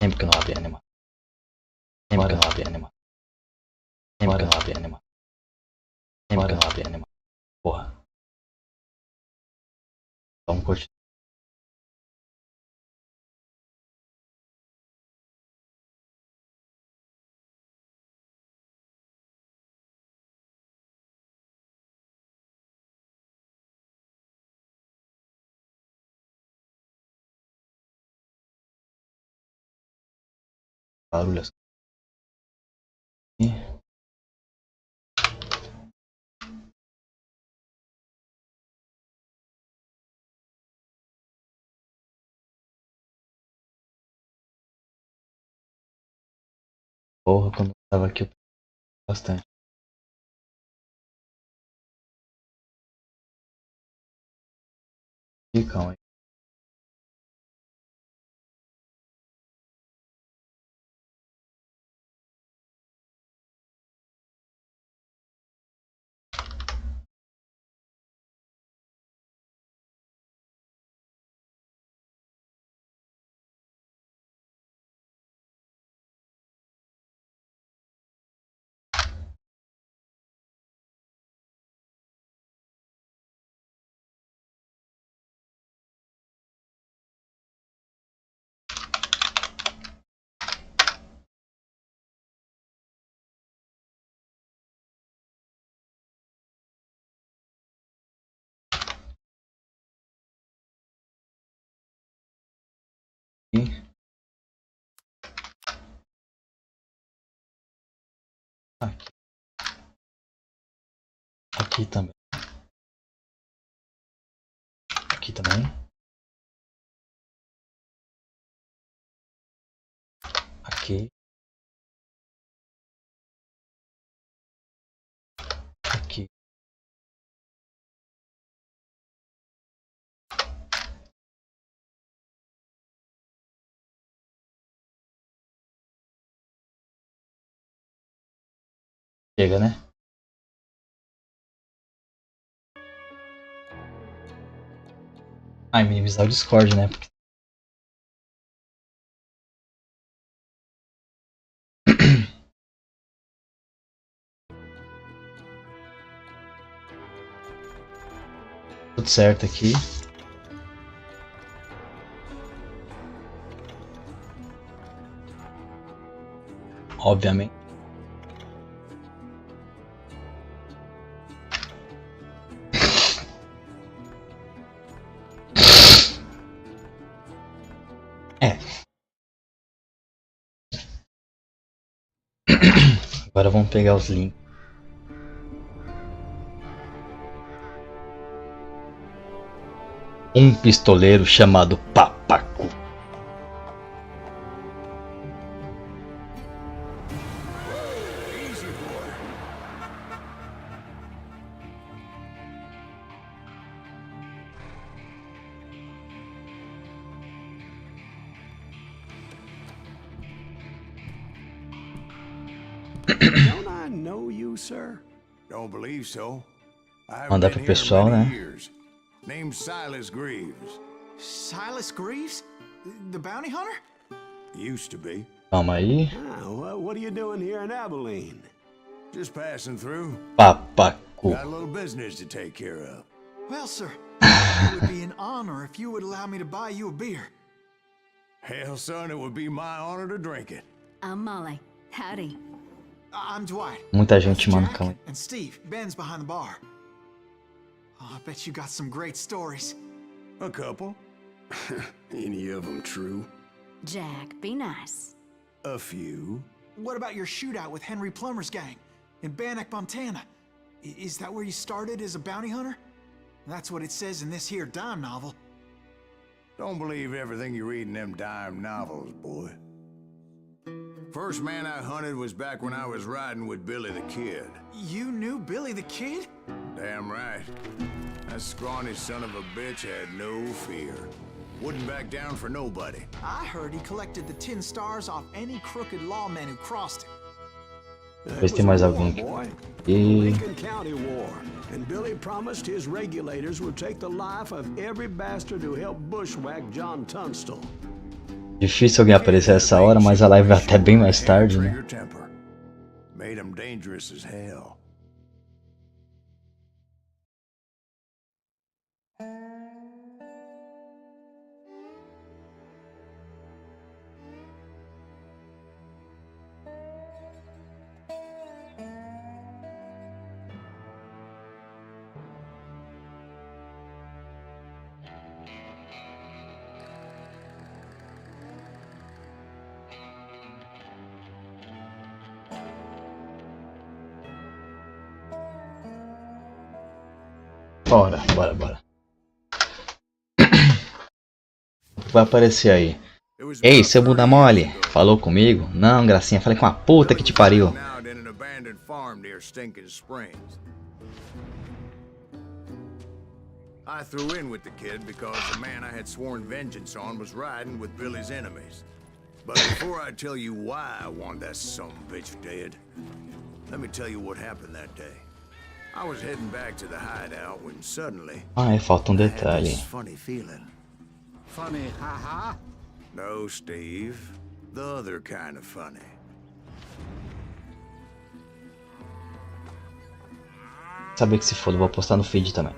Sempre que eu não abri animado. Sempre que eu não abri animado. Sempre que eu não abri animado. Sempre que eu não abri animado. Porra. Vamos continuar. Barulhos. Porra, quando eu tava aqui eu bastante. Ih, calma aí. Aqui. Aqui também. Aqui também. Aqui. Aqui. Chega, né? Ah, minimizar o Discord, né? Porque... Tudo certo aqui. Obviamente. É. Agora vamos pegar os links. Um pistoleiro chamado Papaco. Don't I know you, sir? Don't believe so. I've Mandar been pro here pessoal, many né? years. Name's Silas Greaves. Silas Greaves? The bounty hunter? Used to be. Calma aí. Ah, well, what are you doing here in Abilene? Just passing through. Papaco. Got a little business to take care of. Well, sir, it would be an honor if you would allow me to buy you a beer. Hell, son, it would be my honor to drink it. I'm Molly. Howdy. I'm Dwight. Muita gente, That's mano, Jack calma aí. and Steve. Ben's behind the bar. Oh, I bet you got some great stories. A couple. Any of them true? Jack, be nice. A few. What about your shootout with Henry Plummer's gang in Bannock, Montana? Is that where you started as a bounty hunter? That's what it says in this here dime novel. Don't believe everything you read in them dime novels, boy. First man I hunted was back when I was riding with Billy the Kid. You knew Billy the Kid? Damn right. That scrawny son of a bitch had no fear. Wouldn't back down for nobody. I heard he collected the 10 stars off any crooked lawman who crossed him. Ver se tem mais alguém aqui. E... Lincoln County War, and Billy promised his regulators would take the life of every bastard who helped bushwhack John Tunstall. Difícil alguém aparecer essa hora, mas a live vai até bem mais tarde, né? Made 'em dangerous as hell. Bora. Vai aparecer aí. Ei, seu bunda mole, falou comigo? Não, gracinha, falei com a puta que te pariu. I threw in with the kid because the man I had sworn vengeance on was riding with Billy's enemies. But before I tell you why I want that son of a bitch dead, let me tell you what happened that day. I was heading back to the hideout when suddenly Falta I had detalhe. this funny feeling. Funny, haha. No, Steve. The other kind of funny. Saber que se foda, vou postar no feed também.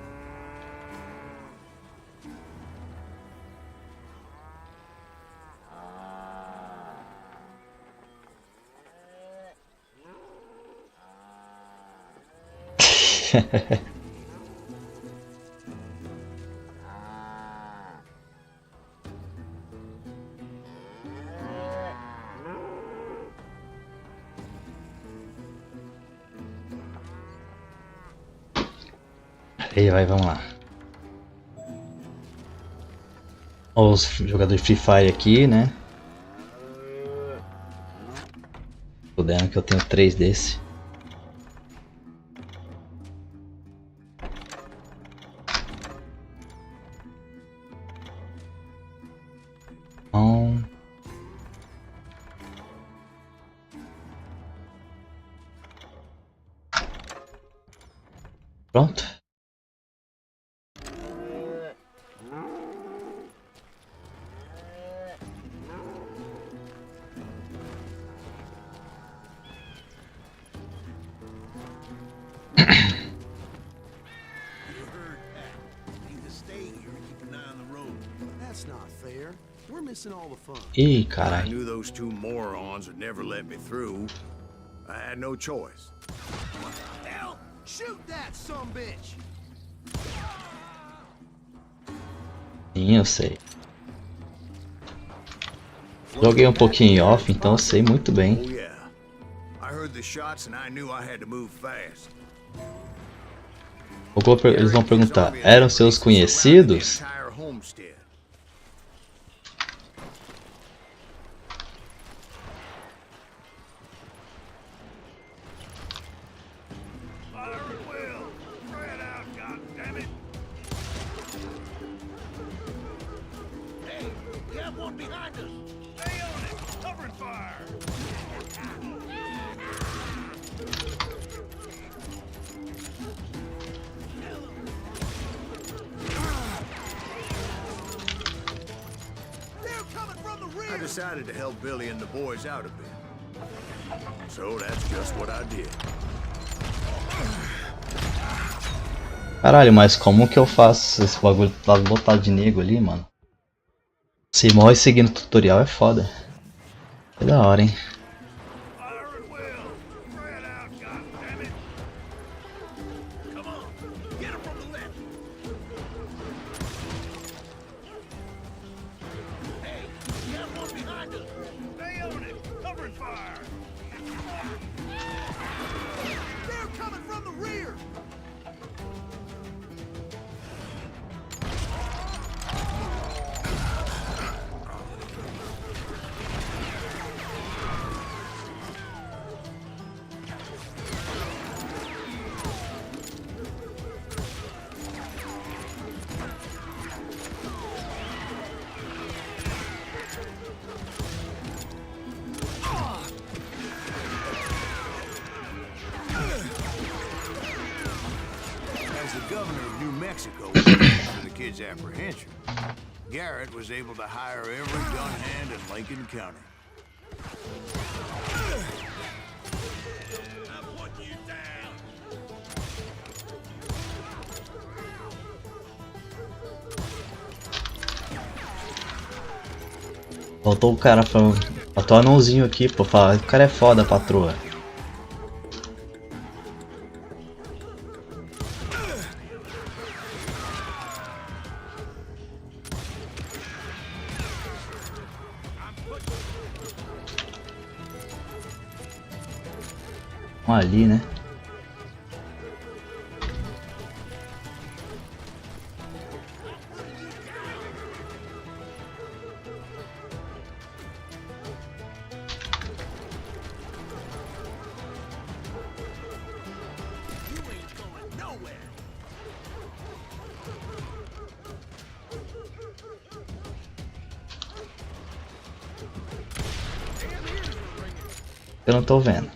Aí vai, vamos lá. Olha os jogadores de Free Fire aqui, né? Puderam que eu tenho 3 desse. Pronto. That's not fair. We're missing all the fun. Ih, I caralho. knew those two morons would never let me through. I had no choice. Hell, shoot that sumbitch! Sim, eu sei. Joguei um pouquinho off, então eu sei muito Oh bem. yeah. I heard the shots and I knew I had to move fast. Eles vão perguntar, eram seus conhecidos? I decided to help Billy and the boys out a bit. So that's just what I did. Caralho, mas como que eu faço esse bagulho lotado de nego ali, mano? Se morre seguindo o tutorial é foda. Que da hora, hein? As the governor of New Mexico, to the kid's apprehension, Garrett was able to hire every gun hand in Lincoln County. Faltou o cara pra... Faltou o anãozinho aqui, pô. Falar, o cara é foda, patroa. Um ali, né? Eu não tô vendo.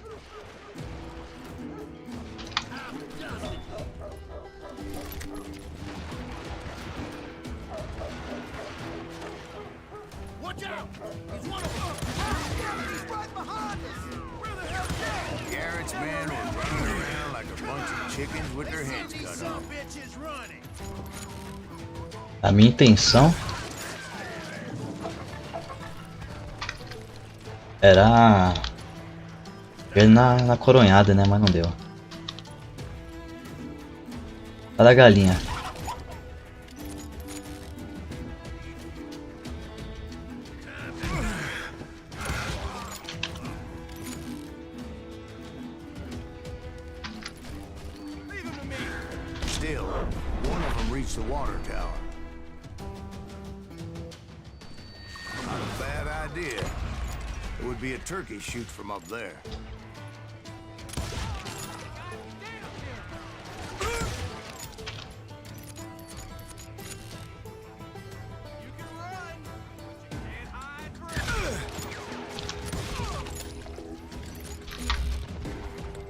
Garrett's men were running around like a bunch of chickens with their heads cut off. A minha intenção era ele na coronhada, né? Mas não deu. Olha a galinha. Still, one of them reached the water tower. Not a bad idea. It would be a turkey shoot from up there.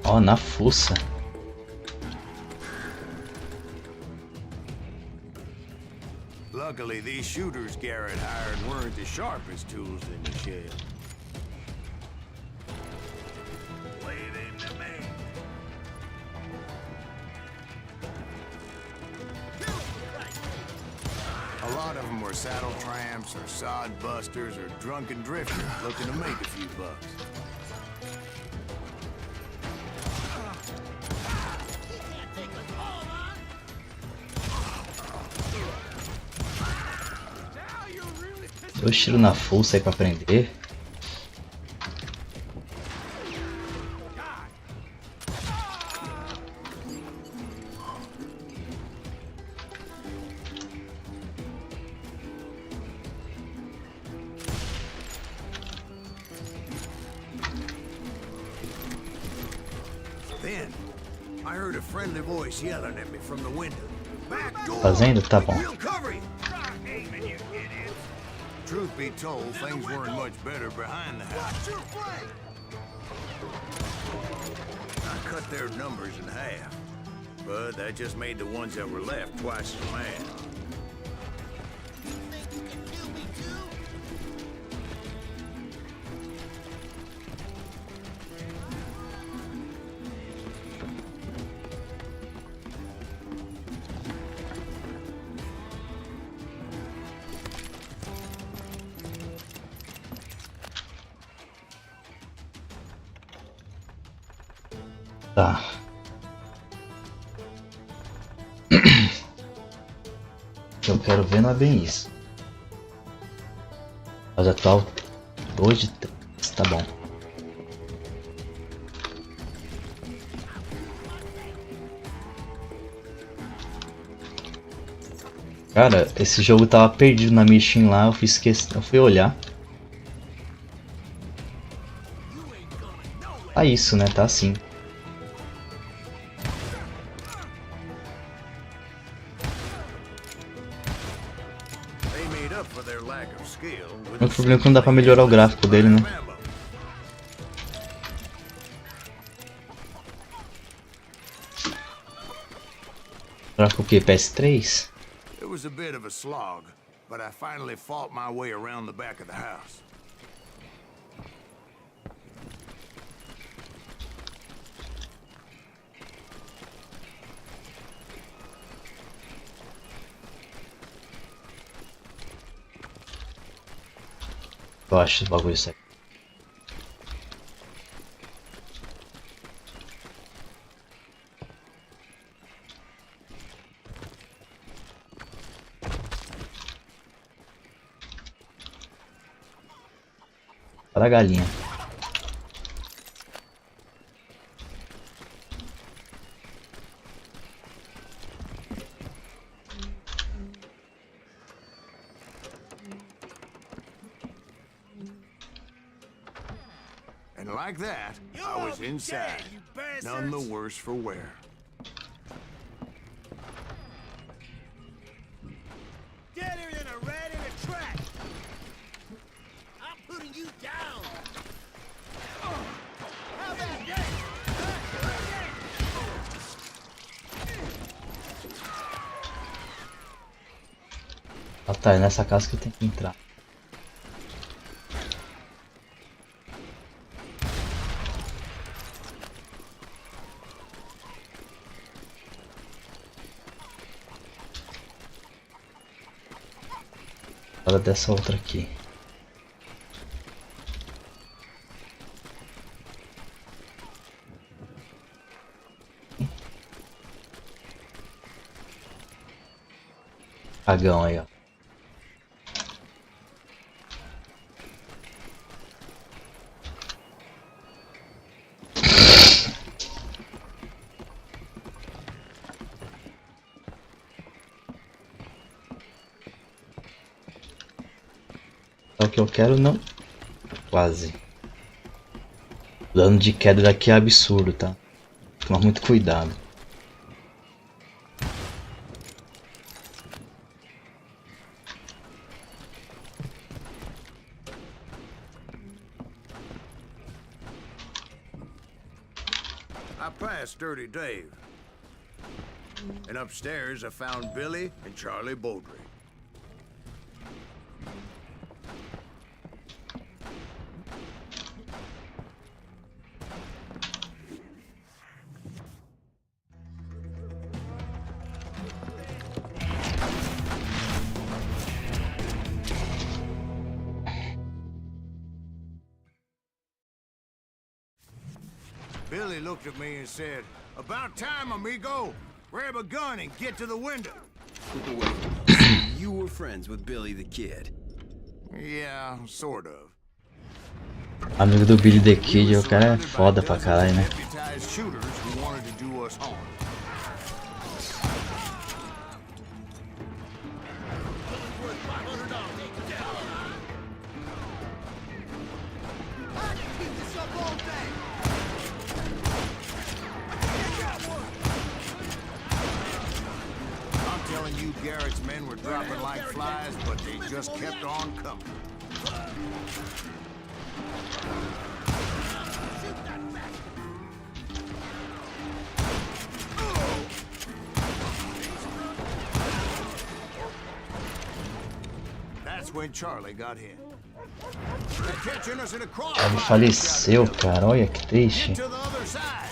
Ó, na fuça. Luckily, these shooters Garrett hired weren't the sharpest tools in the shed. A lot of them were saddle tramps or sod busters or drunken drifters looking to make a few bucks. Dois tiros na fuça aí pra prender. Then, I heard a friendly voice yelling at me from the window. Back door! Fazendo? Tá bom. We'll cover you! Truth be told, things weren't much better behind the house. I cut their numbers in half, but that just made the ones that were left twice as mad. Tá. O que eu quero ver não é bem isso. Fase atual 2 de 3. Tá bom. Cara, esse jogo tava perdido na mission lá, eu fiz questão, eu fui olhar. Tá isso, né? Tá assim. O problema é que não dá pra melhorar o gráfico dele, né? Gráfico o quê? PS3? It was a bit of a slog, but I finally fought my way around the back of the house. Eu acho esse bagulho sério. Para a galinha. And like that, I was inside, none the worse for wear. Deader than a rat in a trap. I'm putting you down. How about that? Ah tá, é nessa casa que eu tenho que entrar. Fora dessa outra aqui. Cagão aí, ó. É o que eu quero, não. Quase. O dano de queda daqui é absurdo, tá? Toma muito cuidado. I passed Dirty Dave. And upstairs I found Billy and Charlie Beaudry. Billy looked at me and said, "About time, amigo. Grab a gun and get to the window." Wait, you were friends with Billy the Kid? Yeah, sort of. Amigo do Billy the Kid, o cara é foda pra caralho, né? Deputized shooters who wanted to do us harm. I'm telling you, Garrett's men were dropping like flies, but they just kept on coming. That's when Charlie got hit. They're catching us in a cross. Ele faleceu, cara. Olha que triste. To the other side.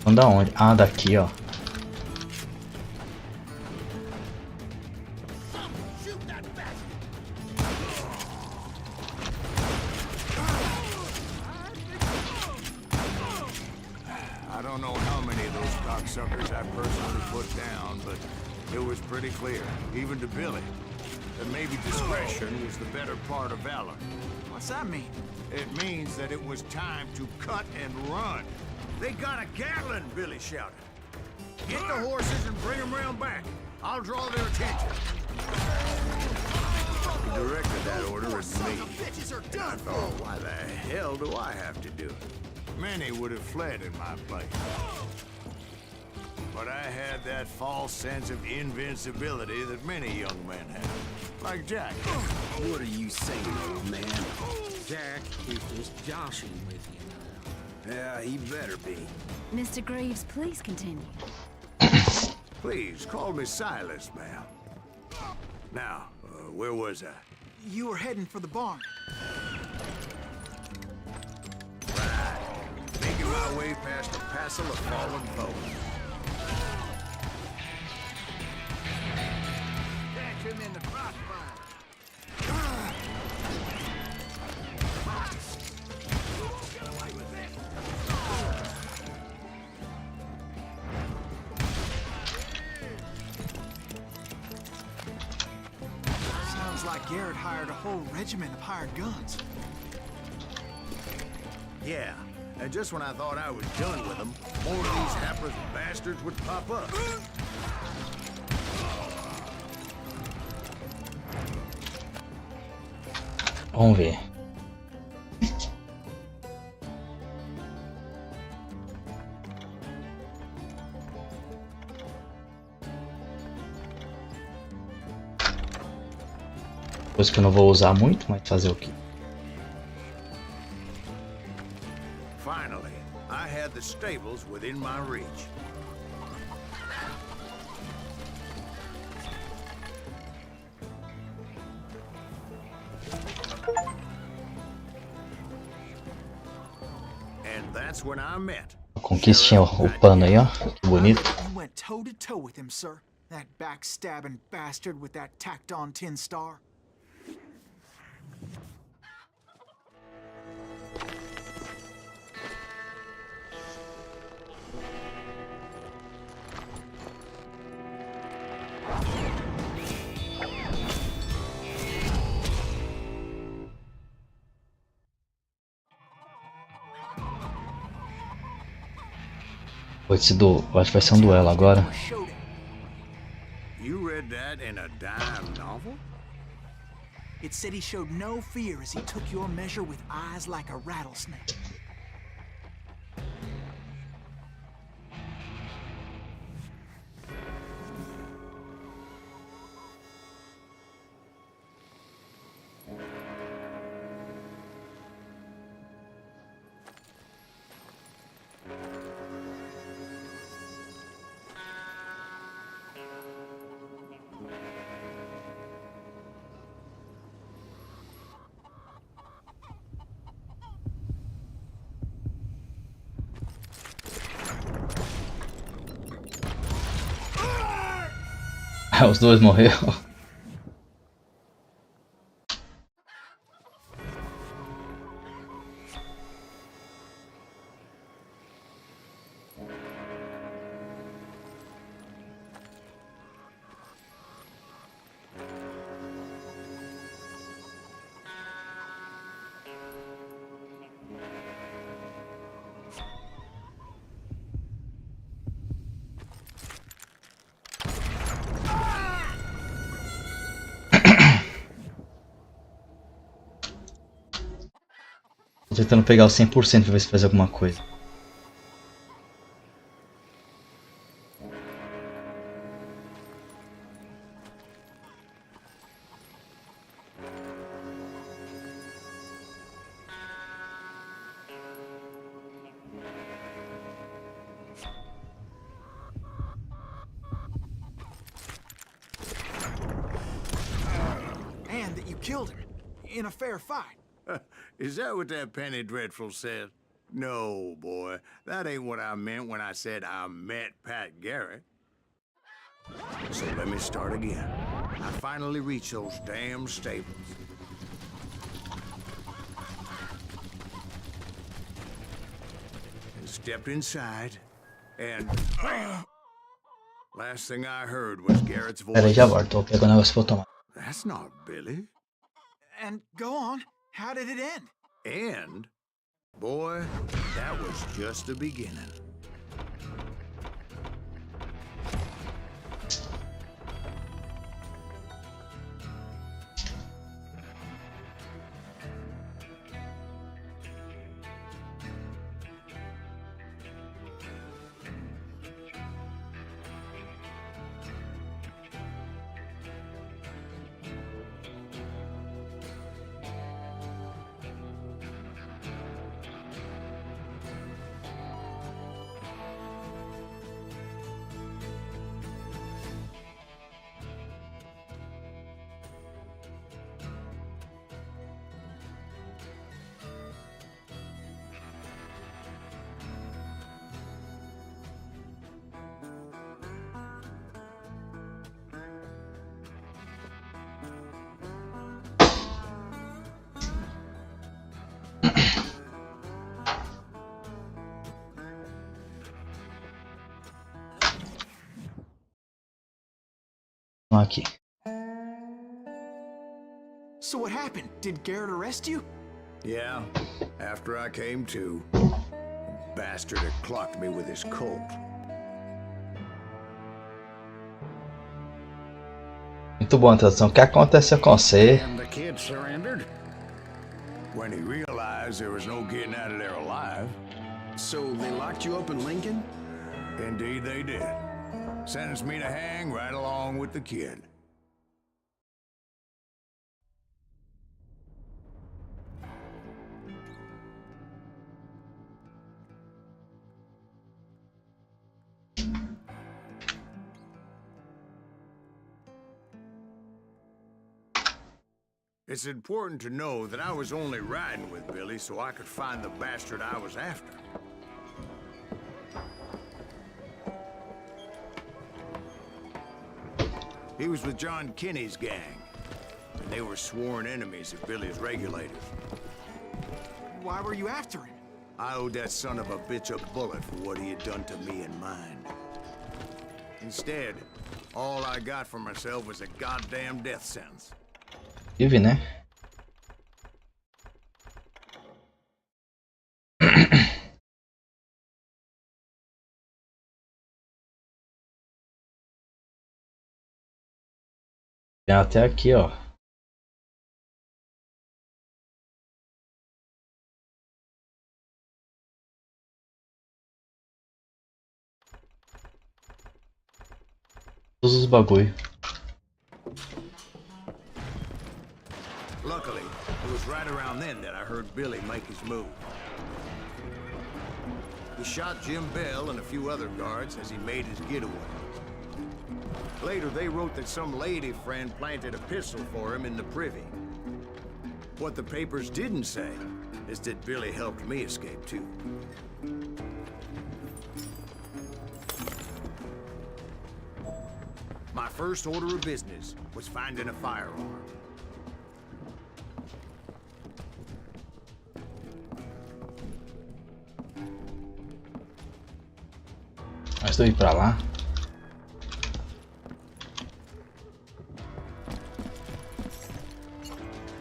Vamos da onde? Ah, daqui, ó. I don't know how many of those cocksuckers I personally put down, but it was pretty clear, even to Billy, that maybe discretion was the better part of valor. What's that mean? It means that it was time to cut and run. They got a Gatling, Billy shouted. Get the horses and bring them round back. I'll draw their attention. He directed that order at me. I thought, why the hell do I have to do it? Many would have fled in my place. But I had that false sense of invincibility that many young men have. Like Jack. What are you saying, old man? Jack is just joshing with you now. Yeah, he better be. Mr. Greaves, please continue. Please, call me Silas, ma'am. Now, where was I? You were heading for the barn. Right. Making my way past a passel of fallen foes. Catch him in the crossfire. You won't get away with this. Sounds like Garrett hired a whole regiment of hired guns. Yeah, and just when I thought I was done with them, more of these hapless bastards would pop up. Vamos ver. Coisa que eu não vou usar muito, mas fazer o quê? Finally, I had the stables within my reach. And that's when I met. Conquistinha o pano aí, ó. Que bonito. You went toe to toe with him, sir. That backstabbing bastard with that tacked-on tin star. Acho que vai ser um duelo agora. You read that in a dime novel? It said he showed no fear as he took your measure with eyes like a rattlesnake. Os dois morreram. Tô tentando pegar o 100% pra ver se faz alguma coisa. And that you killed him in a fair fight. Is that what that Penny Dreadful said? No, boy. That ain't what I meant when I said I met Pat Garrett. So let me start again. I finally reached those damn stables. And stepped inside, and... last thing I heard was Garrett's voice. Pera aí, já volto. Tô pegando o negócio pra eu tomar. That's not Billy. And go on. How did it end? And, boy, that was just the beginning. Aqui. So what happened? Did Garrett arrest you? Yeah, after I came to, bastard had clocked me with his Colt. Muito boa a tradução. O que aconteceu com você? And the kid surrendered? When he realized there was no getting out of there alive. So they locked you up in Lincoln? Indeed they did. Sentenced me to hang right along with the kid. It's important to know that I was only riding with Billy so I could find the bastard I was after. He was with John Kinney's gang, and they were sworn enemies of Billy's regulators. Why were you after him? I owed that son of a bitch a bullet for what he had done to me and mine. Instead, all I got for myself was a goddamn death sentence. Vive, né? Tem até aqui, ó. Todos os bagulho. Luckily, it was right around then that I heard Billy make his move. He shot Jim Bell and a few other guards as he made his getaway. Later, they wrote that some lady friend planted a pistol for him in the privy. What the papers didn't say is that Billy helped me escape too. My first order of business was finding a firearm. Mas tô indo pra lá.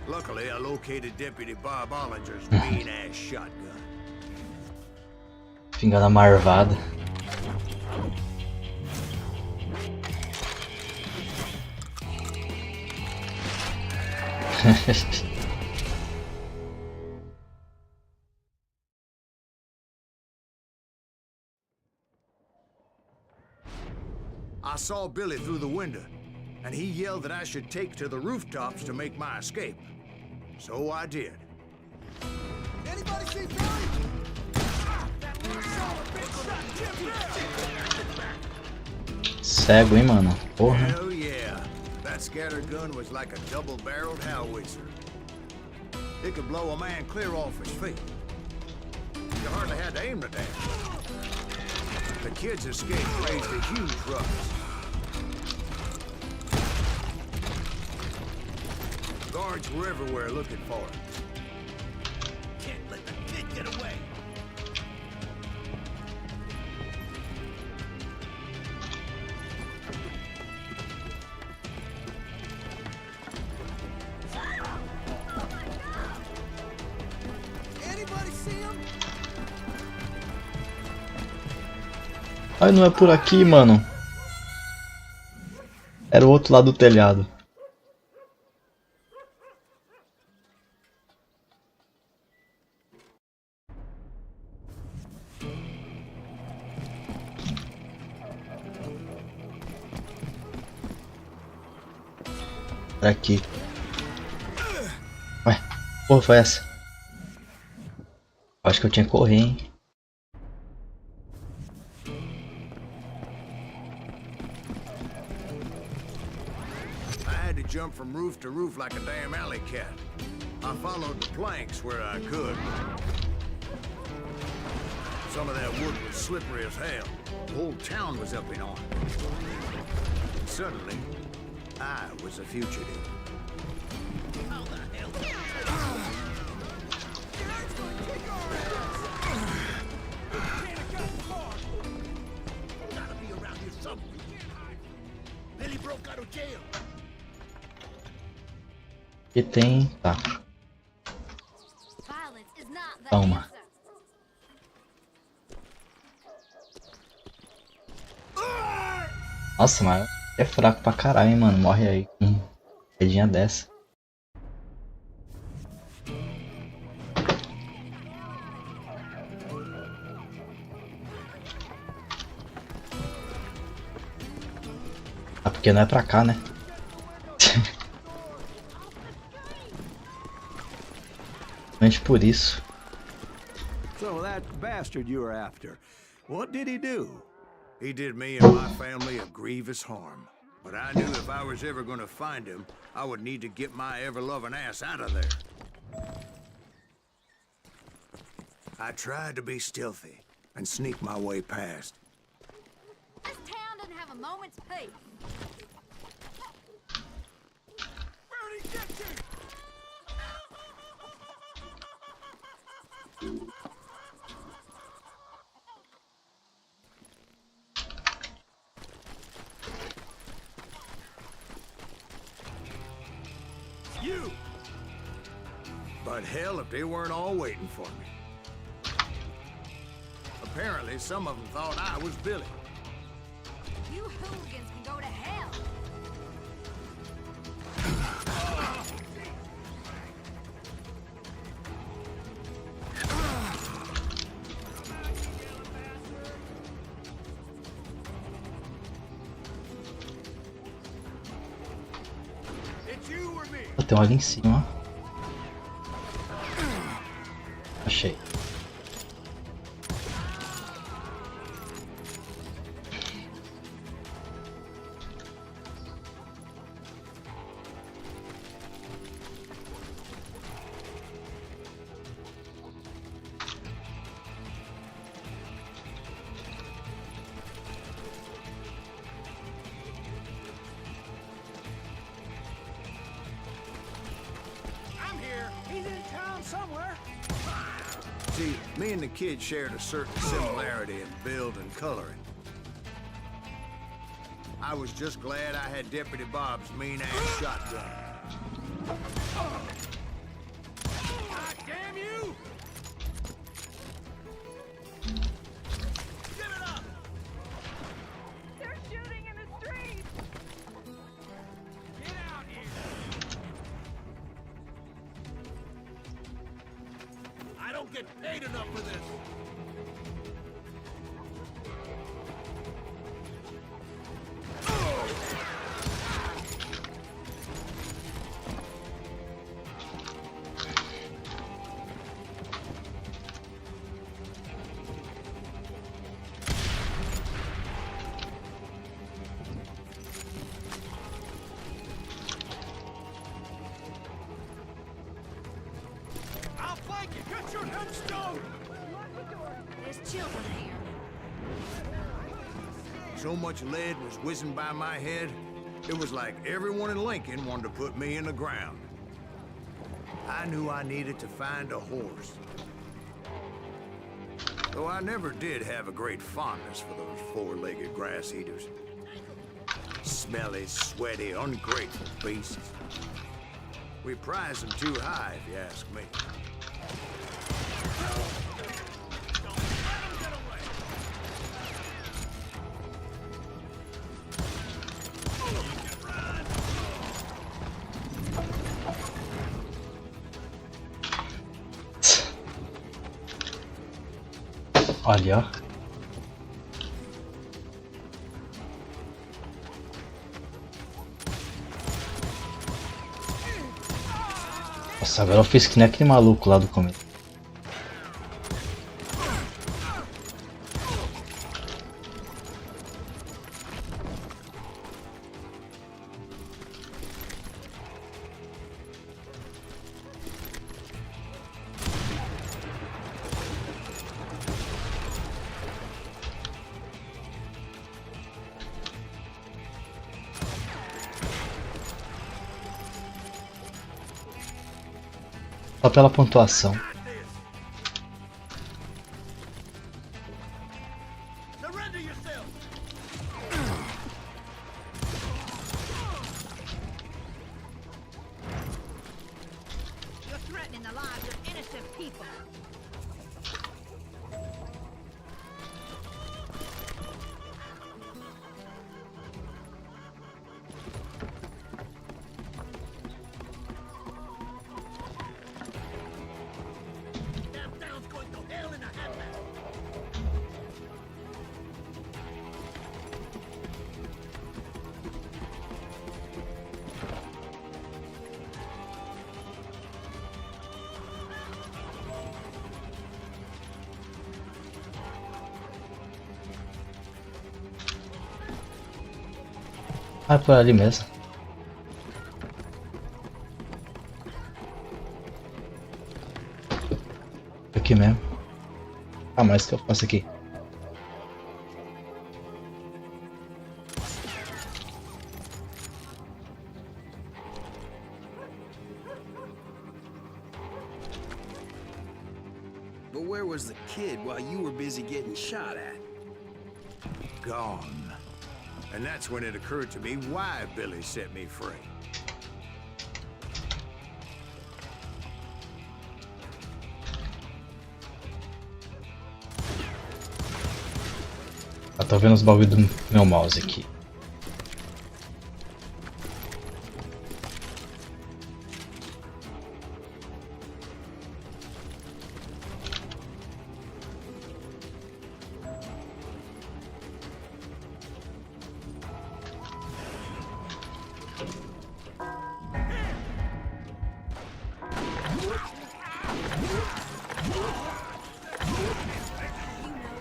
Luckily, I located Deputy Bob Ollinger's mean-ass shotgun. Pingada marvada. I saw Billy through the window, and he yelled that I should take to the rooftops to make my escape. So I did. Anybody see Billy? That son of a bitch shot Jim Bell. Cego, hein, mano? Porra. Hell yeah. That scattergun was like a double-barreled howitzer. It could blow a man clear off his feet. You hardly had to aim the damn. The kid's escape raised a huge ruckus. Guards were everywhere looking for him. Can't let the kid get away. Ai, não é por aqui, mano. Era o outro lado do telhado. Era aqui. Ué, porra, foi essa? Acho que eu tinha que correr, hein? I had to jump from roof to roof like a damn alley cat. I followed the planks where I could. Some of that wood was slippery as hell. The whole town was up in arms. And suddenly, I was a fugitive. How the hell? Gotta be around here somewhere. Billy broke out of jail. E tem... Tá. Violence is not the Toma. answer. Nossa, mas é fraco pra caralho, hein, mano. Morre aí com pedinha dessa. Ah, porque não é pra cá, né? Somente por isso. So that bastard you were after, what did he do? He did me and my family a grievous harm. But I knew if I was ever gonna find him, I would need to get my ever-loving ass out of there. I tried to be stealthy and sneak my way past. This town doesn't have a moment's peace. Where'd he get you? You! But hell, if they weren't all waiting for me. Apparently, some of them thought I was Billy. You hooligans can go to hell. It's you or me? Tem um ali em cima. Achei. I'm here. He's in town somewhere. See, me and the kid shared a certain similarity in build and coloring. I was just glad I had Deputy Bob's mean-ass shotgun. God damn you! Give it up! They're shooting in the street! Get out here! I don't get paid enough for this. I'll flank you! Get your headstone! There's children here. So much lead was whizzing by my head, it was like everyone in Lincoln wanted to put me in the ground. I knew I needed to find a horse. Though I never did have a great fondness for those four-legged grass eaters. Smelly, sweaty, ungrateful beasts. We prize them too high, if you ask me. Don't let him get away! Olha. Nossa, agora eu fiz que nem aquele maluco lá do começo. Só pela pontuação. Surrender yourself! You're threatening the lives of innocent people. That town's going to hell in a handbasket! Ah, é por ali mesmo. Aqui mesmo. Ah, mas o que eu faço aqui? But where was the kid while you were busy getting shot at? Gone. And that's when it occurred to me why Billy set me free. Eu tô vendo os bagulho do meu mouse aqui.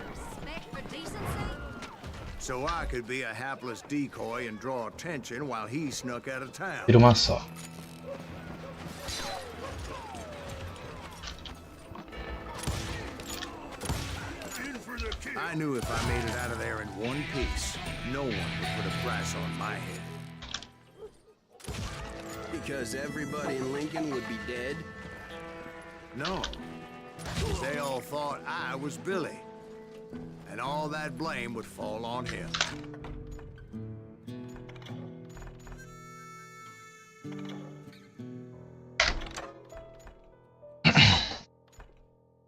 Respect for decency? So I could be a hapless decoy and draw attention while he snuck out of town. Vira uma só. I knew if I made it out of there in one piece, no one would put a price on my head. Because everybody in Lincoln would be dead? No. 'Cause they all thought I was Billy. And all that blame would fall on him.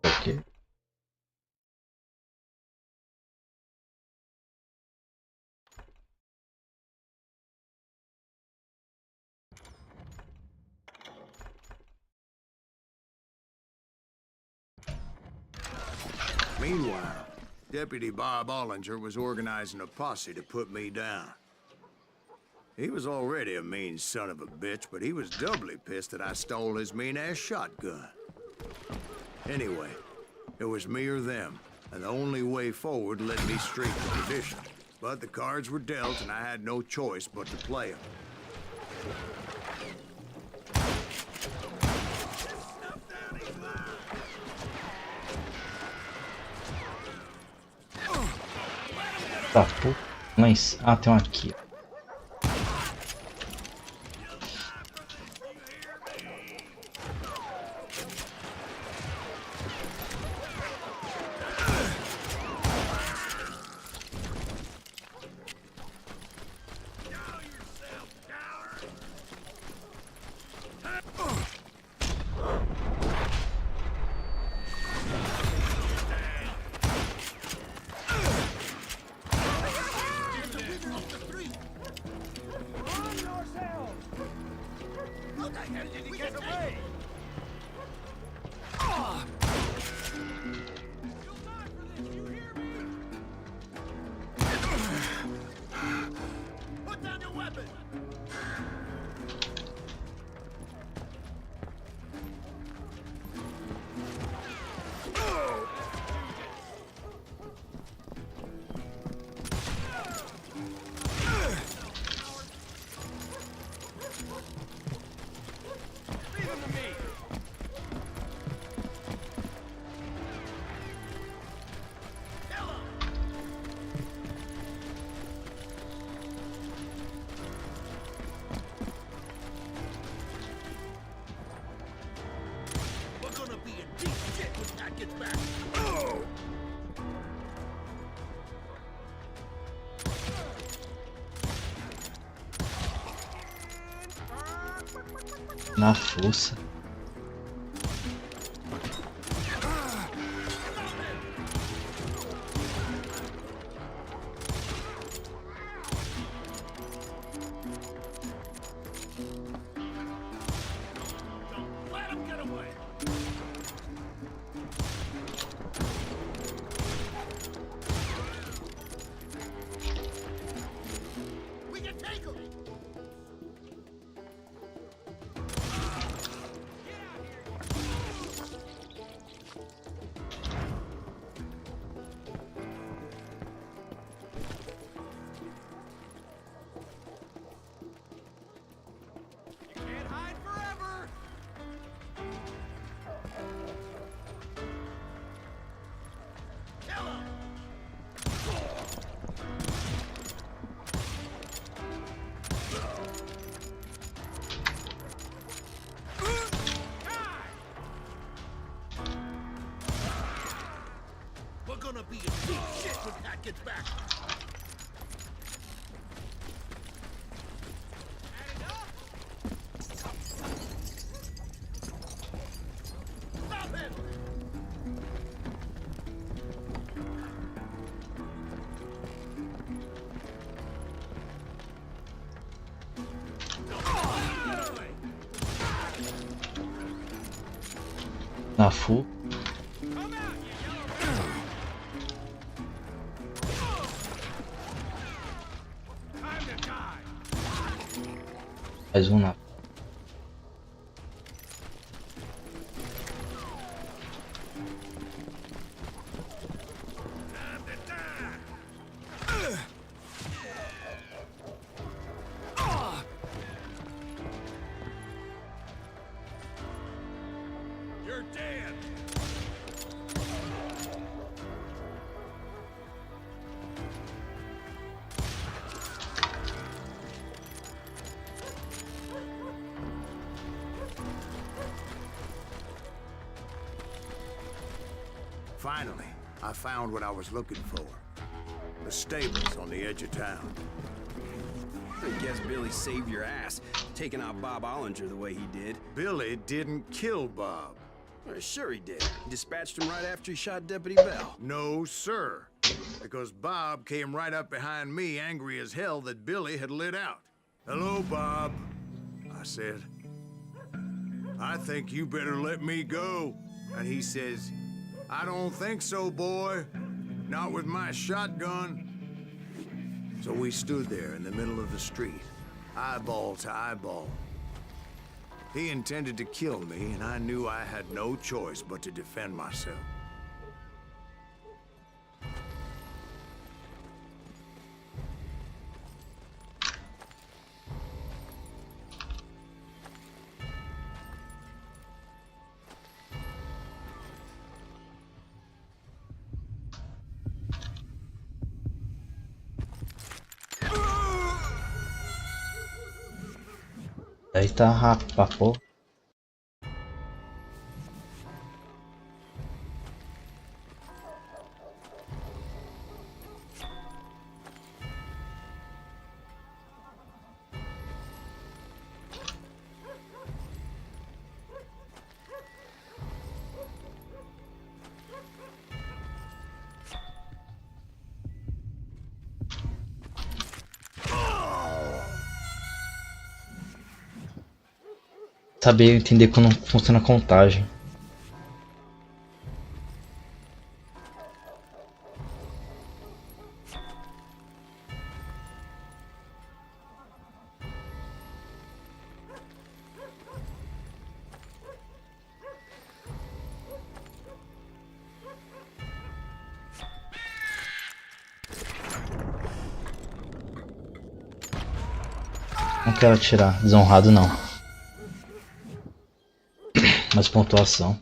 Ok. Meanwhile, Deputy Bob Ollinger was organizing a posse to put me down. He was already a mean son of a bitch, but he was doubly pissed that I stole his mean-ass shotgun. Anyway, it was me or them, and the only way forward led me straight to perdition. But the cards were dealt, and I had no choice but to play them. Tá, pô. Mas. Ah, tem um aqui. Off the street! Na força. Let him get away. We can take him. You can't hide forever. Kill him. We're gonna be in deep shit when Pat gets back. Adding up. Stop him. Out of the way. Na full. Come out, you yellow. Time to die. Mais um na. Time to die. You're dead. Finally, I found what I was looking for. The stables on the edge of town. I guess Billy saved your ass, taking out Bob Ollinger the way he did. Billy didn't kill Bob. Well, sure he did. He dispatched him right after he shot Deputy Bell. No, sir. Because Bob came right up behind me, angry as hell that Billy had lit out. Hello, Bob, I said. I think you better let me go. And he says, I don't think so, boy. Not with my shotgun. So we stood there in the middle of the street, eyeball to eyeball. He intended to kill me, and I knew I had no choice but to defend myself. Aí tá rápido pra porra. Saber entender como funciona a contagem. Não quero atirar, desonrado não. Mas pontuação.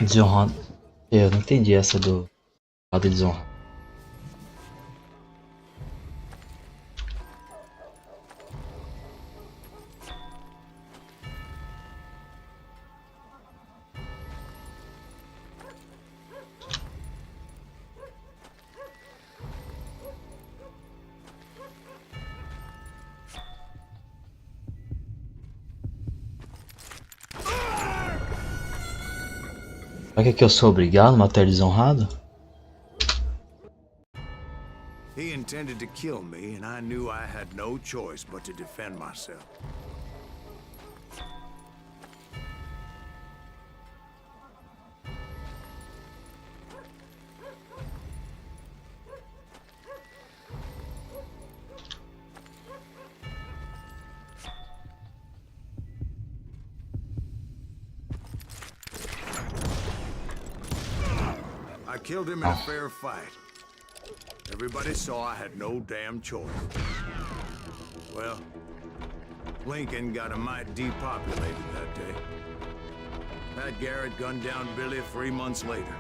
Desonrado. Eu não entendi essa do lado desonrado. Será que eu sou obrigado a matar desonrado? He intended to kill me, and I knew I had no choice but to defend myself. I killed him in a fair fight. Everybody saw I had no damn choice. Well, Lincoln got a mite depopulated that day. Pat Garrett gunned down Billy 3 months later,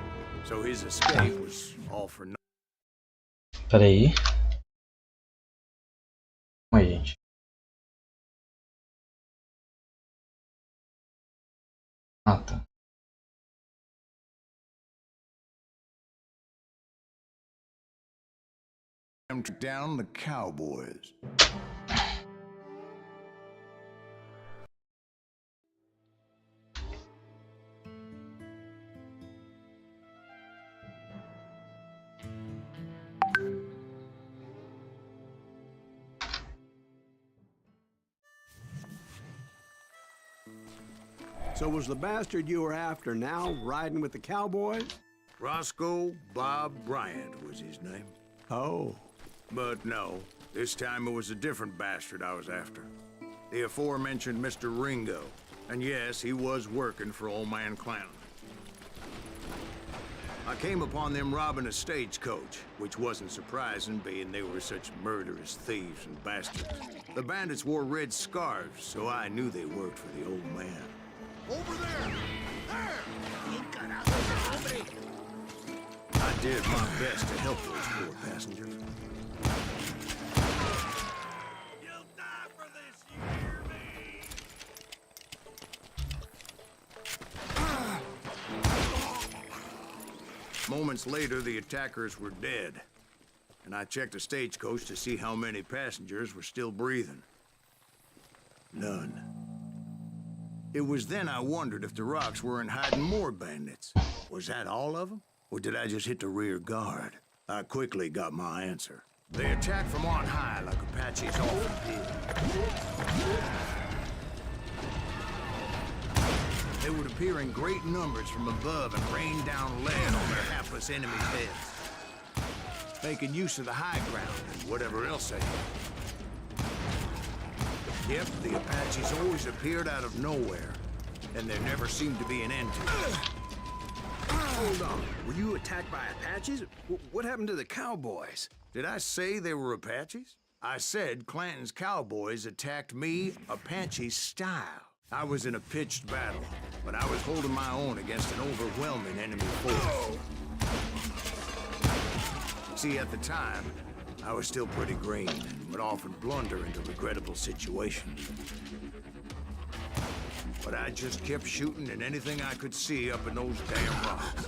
so his escape was all for nothing. Pera aí. Calma aí, gente. Ah, tá. Down the Cowboys. So was the bastard you were after now riding with the Cowboys? Roscoe Bob Bryant was his name. Oh. But no, this time it was a different bastard I was after. The aforementioned Mr. Ringo. And yes, he was working for Old Man Clown. I came upon them robbing a stagecoach, which wasn't surprising, being they were such murderous thieves and bastards. The bandits wore red scarves, so I knew they worked for the old man. Over there! There! I did my best to help those poor passengers. You'll die for this, you hear me? Moments later, the attackers were dead, and I checked the stagecoach to see how many passengers were still breathing. None. It was then I wondered if the rocks weren't hiding more bandits. Was that all of them? Or did I just hit the rear guard? I quickly got my answer. They attacked from on high like Apaches often did. They would appear in great numbers from above and rain down lead on their hapless enemies' heads, making use of the high ground and whatever else they had. Yep, the Apaches always appeared out of nowhere, and there never seemed to be an end to it. Hold on. Were you attacked by Apaches? What happened to the Cowboys? Did I say they were Apaches? I said Clanton's Cowboys attacked me Apache style. I was in a pitched battle, but I was holding my own against an overwhelming enemy force. See, at the time, I was still pretty green and would often blunder into regrettable situations. But I just kept shooting at anything I could see up in those damn rocks.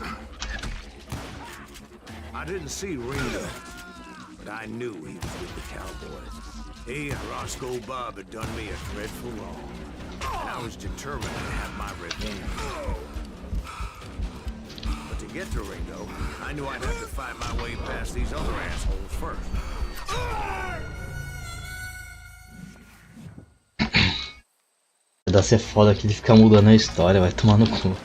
I didn't see Ringo, but I knew he was with the Cowboys. He and Roscoe Bob had done me a dreadful wrong, and I was determined to have my revenge. But to get to Ringo, I knew I'd have to fight my way past these other assholes first. Vai ser foda que ele fica mudando a história, vai tomar no cu.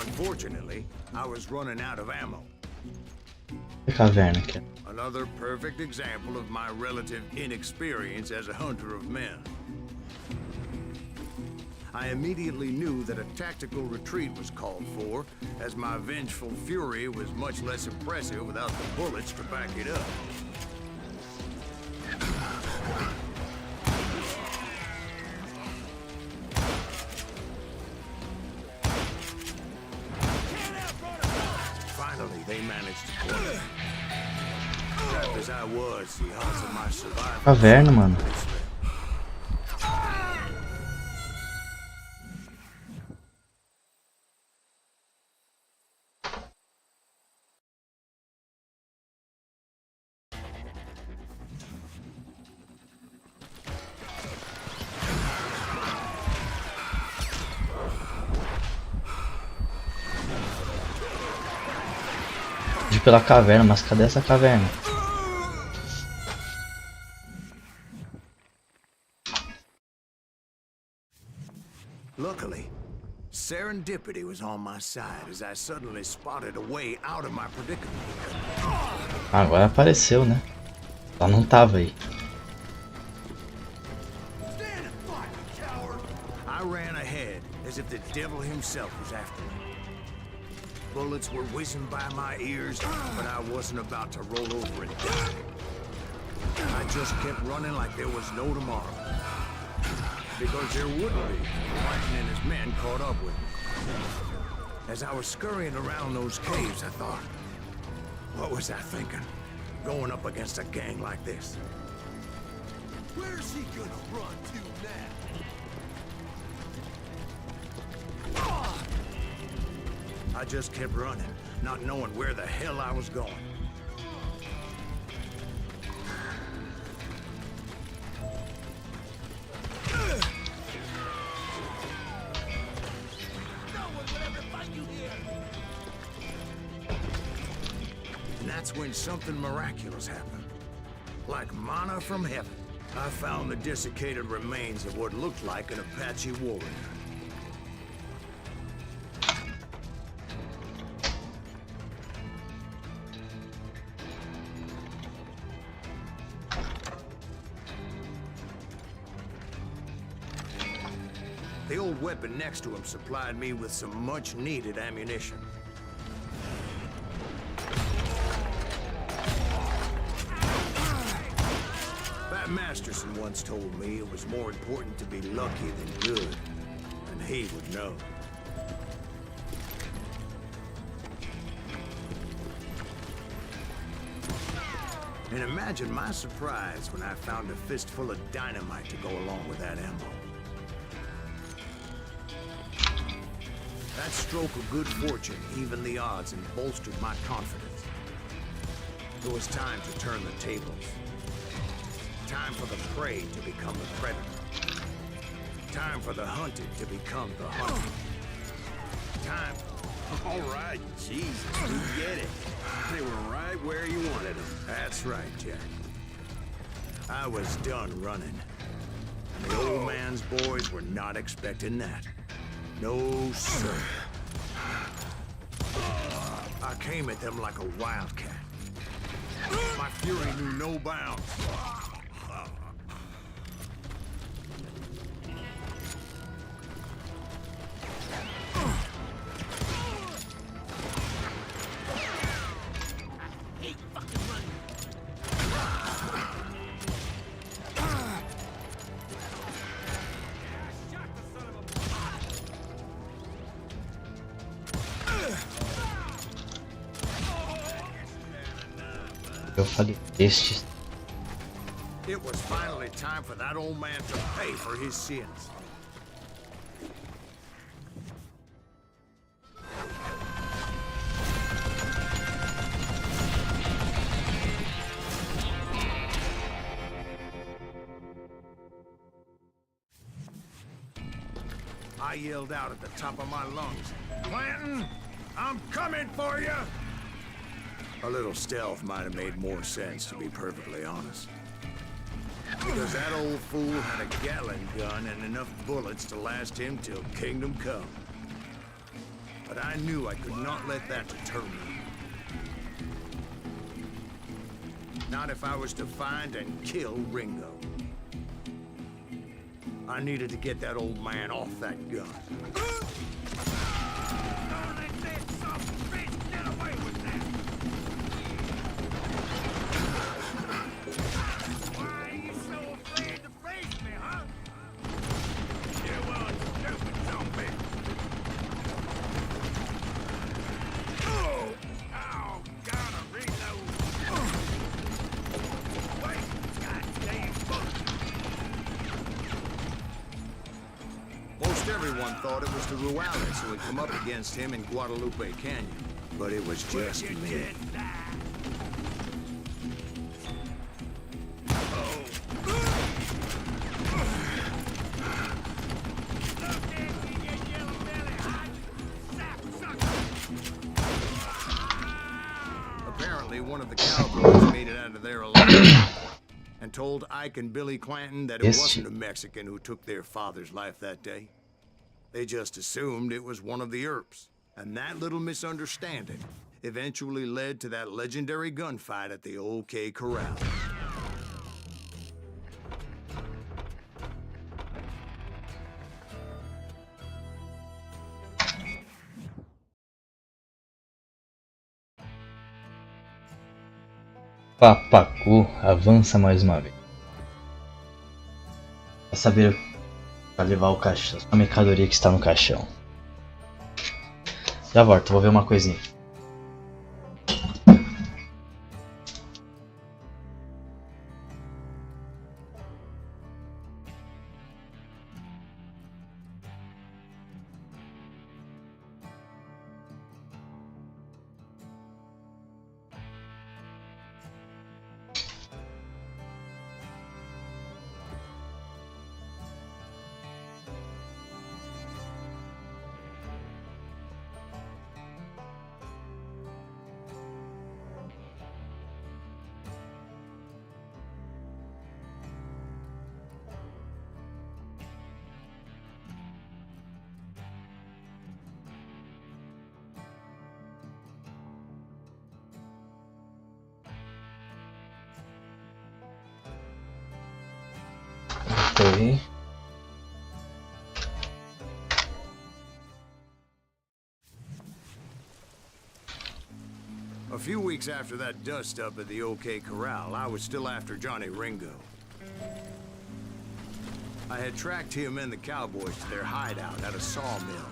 Unfortunately, I was running out of ammo. Que caverna aqui. Another perfect example of my relative inexperience as a hunter of men. I immediately knew that a tactical retreat was called for, as my vengeful fury was much less impressive without the bullets to back it up. Finally, they managed to pull it. Trapped as I was, the odds of my survival. Caverna, mano. De pela caverna, mas cadê essa caverna? Luckily, serendipity was on my side as I suddenly spotted a way out of my predicament. Agora apareceu, né? Ela não tava aí. I ran ahead as if the devil himself was after me. Bullets were whizzing by my ears, but I wasn't about to roll over and die. I just kept running like there was no tomorrow. Because there wouldn't be. Martin and his men caught up with me. As I was scurrying around those caves, I thought, what was I thinking? Going up against a gang like this? Where's he gonna run to now? I just kept running, not knowing where the hell I was going. And that's when something miraculous happened. Like manna from heaven, I found the desiccated remains of what looked like an Apache warrior. The old weapon next to him supplied me with some much-needed ammunition. Pat Masterson once told me it was more important to be lucky than good, and he would know. And imagine my surprise when I found a fistful of dynamite to go along with that ammo. That stroke of good fortune evened the odds and bolstered my confidence. It was time to turn the tables. Time for the prey to become the predator. Time for the hunted to become the hunted. Time. All right, Jesus, we get it. They were right where you wanted them. That's right, Jack. I was done running. And the old man's boys were not expecting that. No, sir. I came at them like a wildcat. My fury knew no bounds. Eu falei, estes. It was finally time for that old man to pay for his sins. I yelled out at the top of my lungs, "Clanton, I'm coming for you!" A little stealth might have made more sense, to be perfectly honest. Because that old fool had a Gatling gun and enough bullets to last him till Kingdom Come. But I knew I could not let that deter me. Not if I was to find and kill Ringo. I needed to get that old man off that gun. Don't let that son of a bitch get away with that. Why are you so afraid to face me, huh? You old stupid zombie. Oh, gotta reload. Wait, goddamn fuck. Most everyone thought it was the Ruales who had come up against him in Guadalupe Canyon. But it was just You me. can't die. Apparently, one of the cowboys made it out of there alive and told Ike and Billy Clanton that it Yes, wasn't a Mexican who took their father's life that day. They just assumed it was one of the Earps. And that little misunderstanding eventually led to that legendary gunfight at the OK Corral. Papaco avança mais uma vez. Pra saber para levar o caixão, a mercadoria que está no caixão. Já volto, vou ver uma coisinha. Ok. A few weeks after that dust-up at the OK Corral, I was still after Johnny Ringo. I had tracked him and the cowboys to their hideout at a sawmill,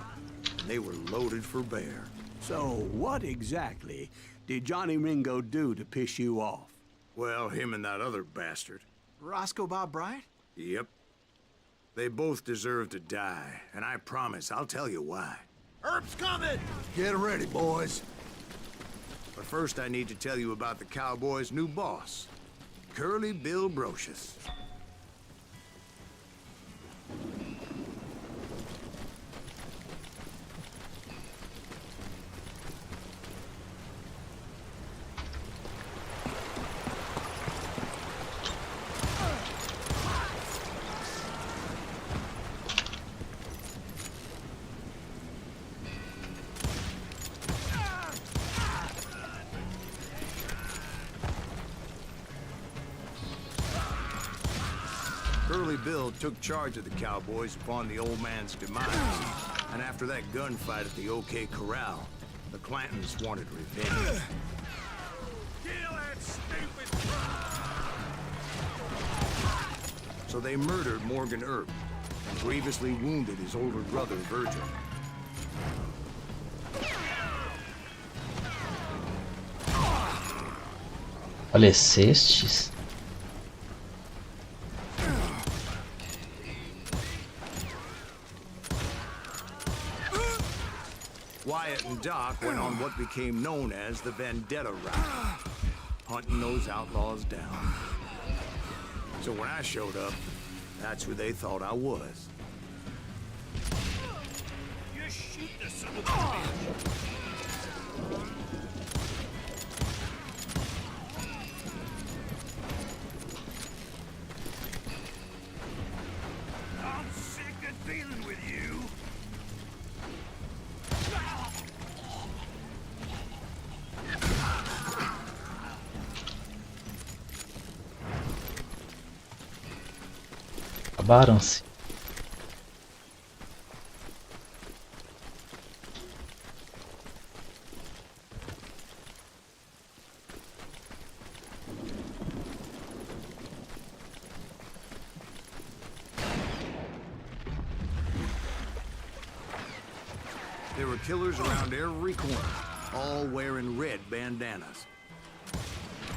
and they were loaded for bear. So, what exactly did Johnny Ringo do to piss you off? Well, him and that other bastard. Roscoe Bob Bryant? Yep. They both deserve to die, and I promise I'll tell you why. Earp's coming! Get ready, boys. But first I need to tell you about the cowboys' new boss, Curly Bill Brocious. Curly Bill took charge of the cowboys upon the old man's demise. And after that gunfight at the OK Corral, the Clantons wanted revenge. Kill that stupid truck! So they murdered Morgan Earp and grievously wounded his older brother, Virgil. Falecestes? Wyatt and Doc went on what became known as the Vendetta route, hunting those outlaws down. So when I showed up, that's who they thought I was. You shoot the son of a bitch! I'm sick of dealing with you. Acabaram-se. There were killers around every corner, all wearing red bandanas.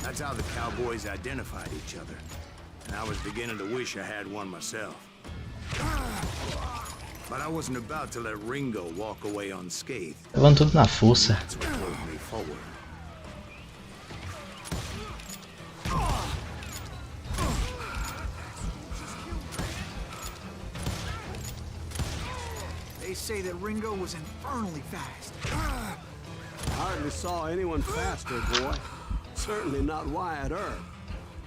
That's how the cowboys identified each other. And I was beginning to wish I had one myself. But I wasn't about to let Ringo walk away unscathed. Levando tudo na força. That's what drove me forward. They say that Ringo was infernally fast. I hardly saw anyone faster, boy. Certainly not Wyatt Earp.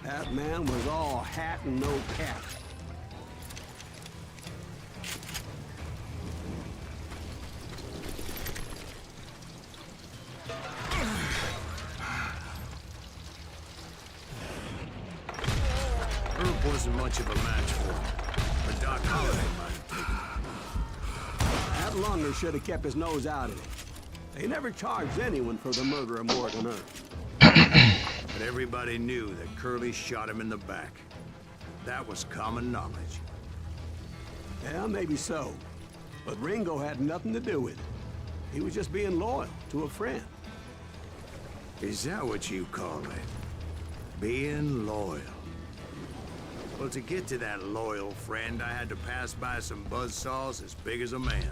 That man was all hat and no cap. Earp wasn't much of a match for him, but Doc Holliday might have taken him. That lunger should have kept his nose out of it. They never charged anyone for the murder of Morgan Earp. But everybody knew that Curly shot him in the back. That was common knowledge. Yeah, maybe so. But Ringo had nothing to do with it. He was just being loyal to a friend. Is that what you call it? Being loyal. Well, to get to that loyal friend, I had to pass by some buzzsaws as big as a man.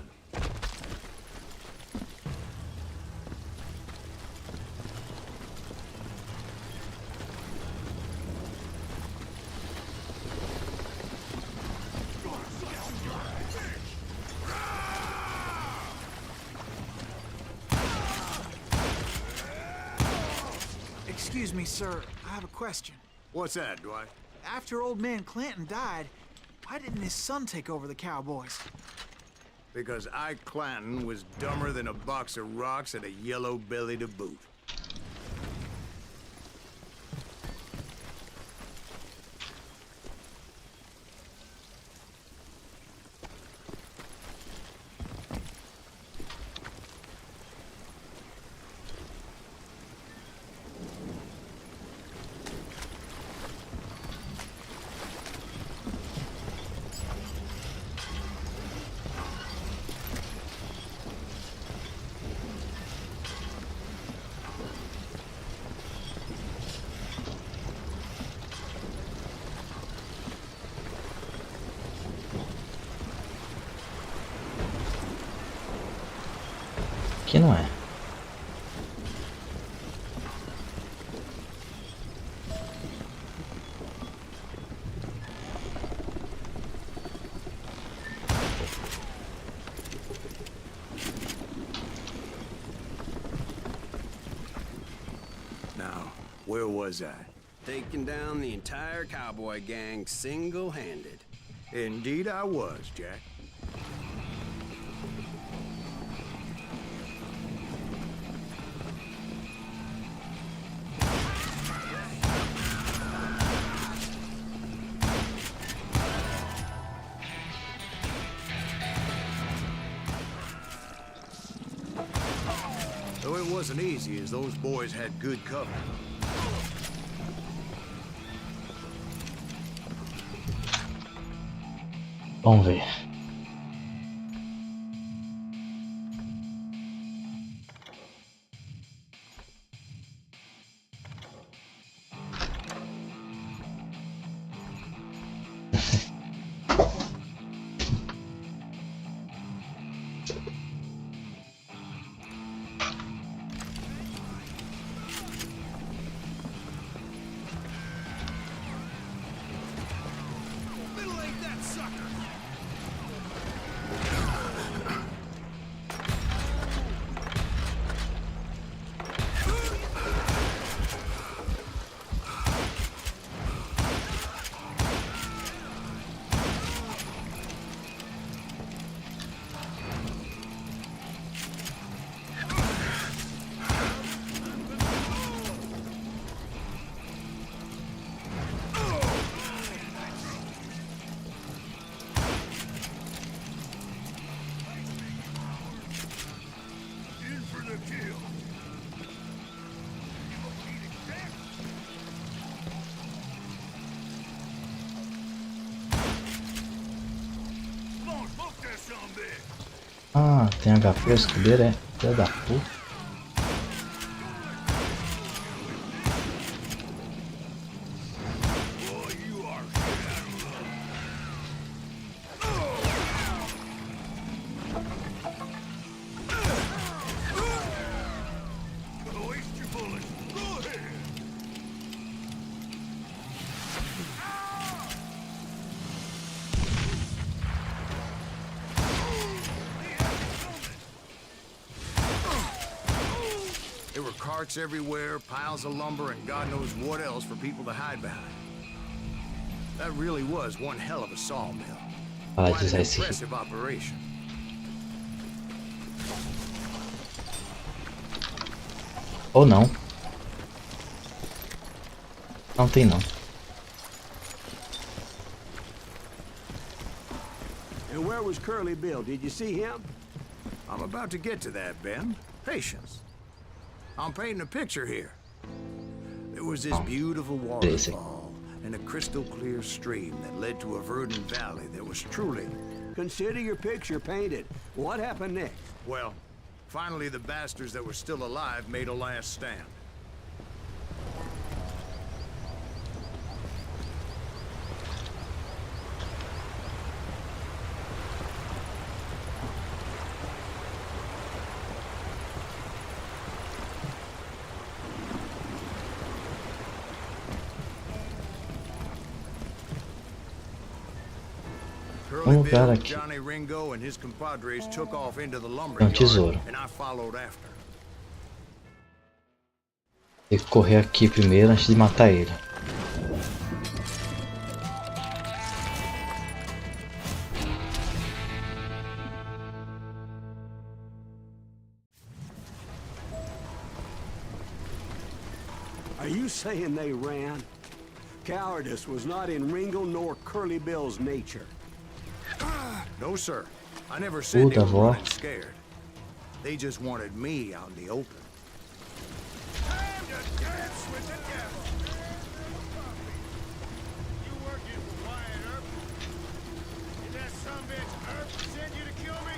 Excuse me, sir. I have a question. What's that, Dwight? After old man Clanton died, why didn't his son take over the Cowboys? Because Ike Clanton was dumber than a box of rocks and a yellow belly to boot. Aqui não é. Now, where was I? Taking down the entire cowboy gang single-handed. Indeed I was, Jack. Though it wasn't easy, as those boys had good cover. Vamos ver. that son of a bitch. Ah, tem HP o escudeiro, é? Filha da puta. Boy, you are shit out of luck. Waste your bullets. Go ahead. There were carts everywhere, piles of lumber, and God knows what else for people to hide behind. That really was one hell of a sawmill. Ah, Quite an esse aqui. impressive operation. Ou não. Não tem não. And where was Curly Bill? Did you see him? I'm about to get to that, Ben. Patience. I'm painting a picture here. There was this beautiful Basic. waterfall and a crystal clear stream that led to a verdant valley that was truly, Consider your picture painted. What happened next? well, finally the bastards that were still alive made a last stand. Curly Vamos ver Bill, aqui. Johnny Ringo, and his compadres took off into the lumber Tem um yard, tesouro. and I followed after. Tem que correr aqui primeiro antes de matar ele. Are you saying they ran? Cowardice was not in Ringo nor Curly Bill's nature. No, sir. I never said they Puta were vó. running scared. They just wanted me out in the open. Time to dance with the devil. You working for Wyatt Earp? Did that sumbitch Earp send you to kill me?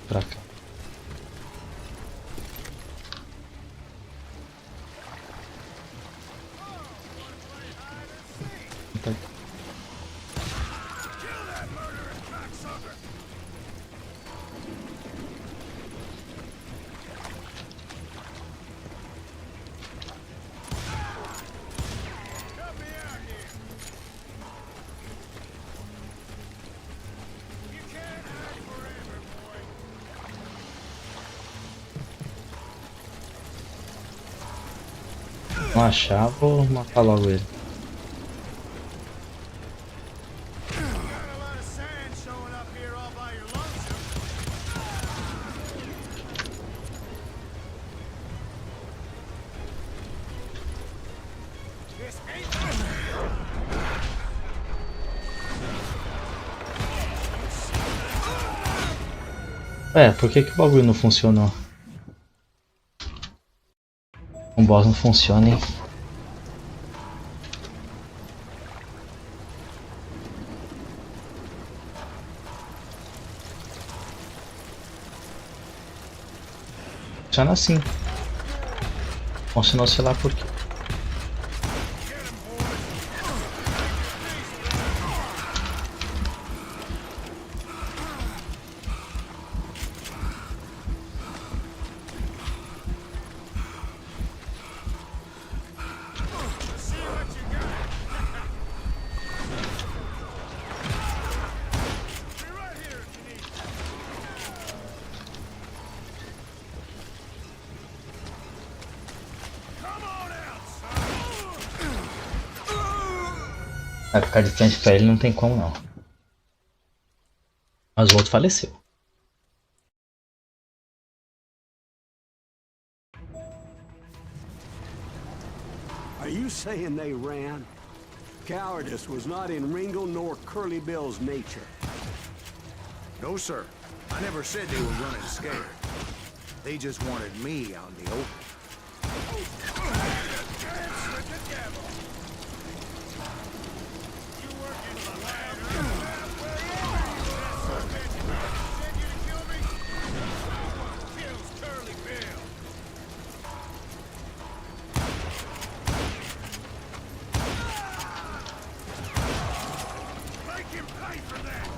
Pra cá. Tá. Kill that murderous cocksucker. Help me out here. You can't hide forever, boy. Não achar, vou matar logo ele. Got a lot of sand showing up here all by your lonesome. This ain't Por que o bagulho não funcionou? O boss não funciona, hein? Funciona assim. Funcionou sei lá por quê. see what you got. Be right here if you need. Come on out, son. Vai ficar de frente pra ele não tem como não. Mas o outro faleceu. Are you saying they ran? Cowardice was not in Ringo nor Curly Bill's nature. No, sir. I never said they were running scared. They just wanted me out in the open. Dance with the devil. You working for Wyatt Earp? Send you to kill me? No one kills Curly Bill. Make him pay for that.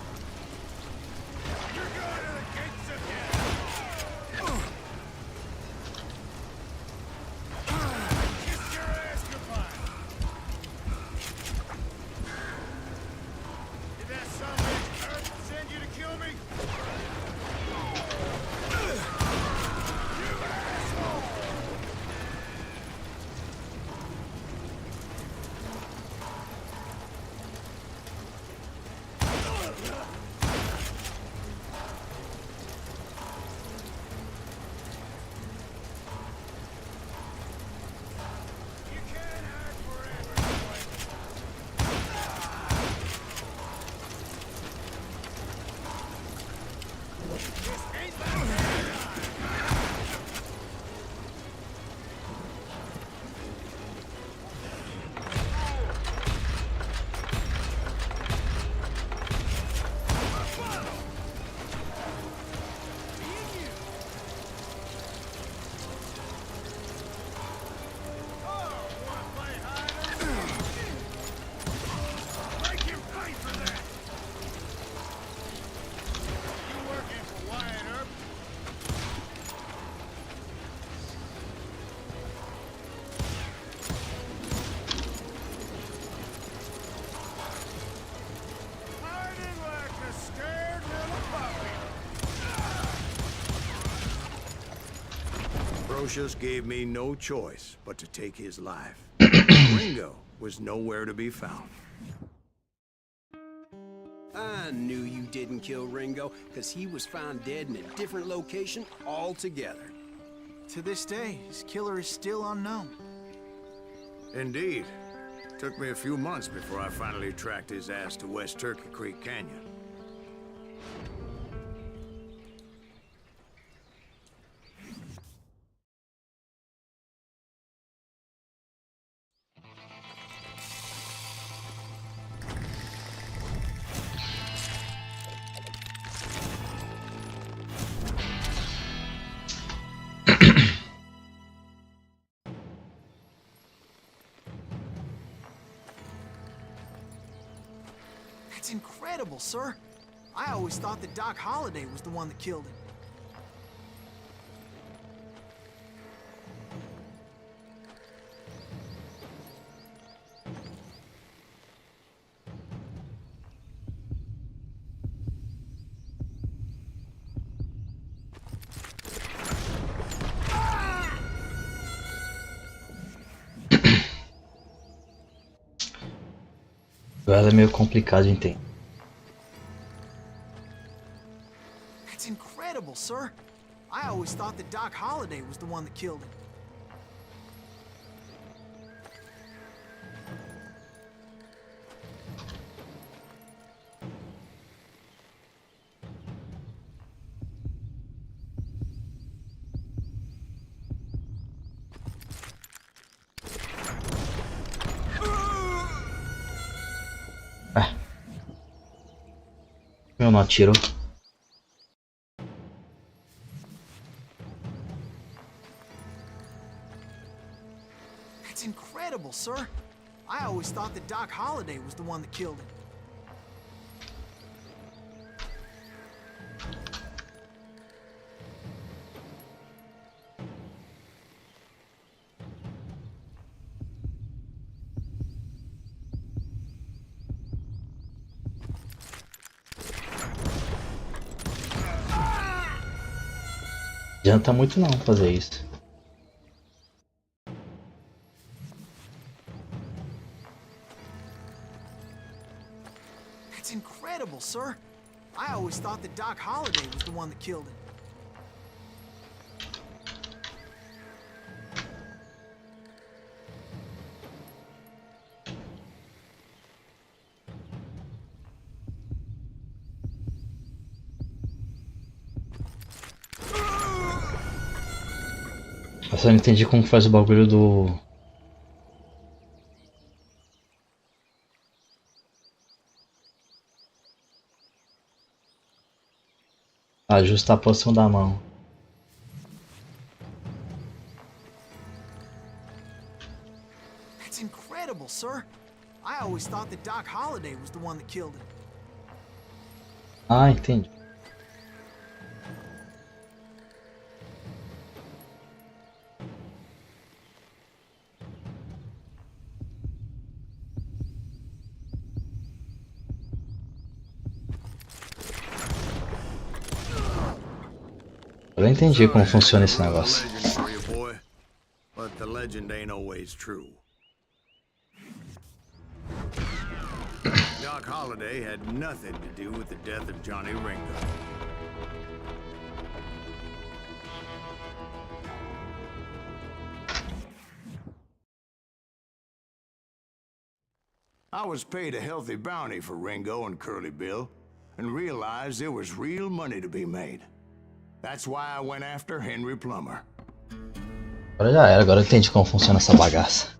You're going to the gates of hell. Kiss your ass goodbye. Did that son of a bitch send you to kill me? You asshole! You can't hide forever, boy. This ain't my Make him pay for that! You working for Wyatt Earp? Hiding like a scared little puppy. Brocious gave me no choice but to take his life. Ringo was nowhere to be found. I knew you didn't kill Ringo, because he was found dead in a different location altogether. To this day, his killer is still unknown. Indeed. Took me a few months before I finally tracked his ass to West Turkey Creek Canyon. That's incredible, sir. I always thought that Doc Holliday was the one that killed him. Ela é meio complicado de entender. That's incredible, sir. I always thought that Doc Holliday was the one that killed him. Eu não atiro. That's incredible, sir. I always thought that Doc Holliday was the one that killed him. Adianta muito não fazer isso. That's incredible, sir. I always thought that Doc Holliday was the one that killed him. Eu só não entendi como faz o bagulho do... Ajusta a posição da mão. That's incredible, sir. I always thought that Doc Holliday was the one that killed him. Ah, entendi. Eu entendi como funciona esse negócio. Legend for you, boy, but the legend ain't always true. Doc Holliday had nothing to do with the death of Johnny Ringo. I was paid a healthy bounty for Ringo and Curly Bill, and realized there was real money to be made. That's why I went after Henry Plummer. Agora já era, agora eu entendi como funciona essa bagaça.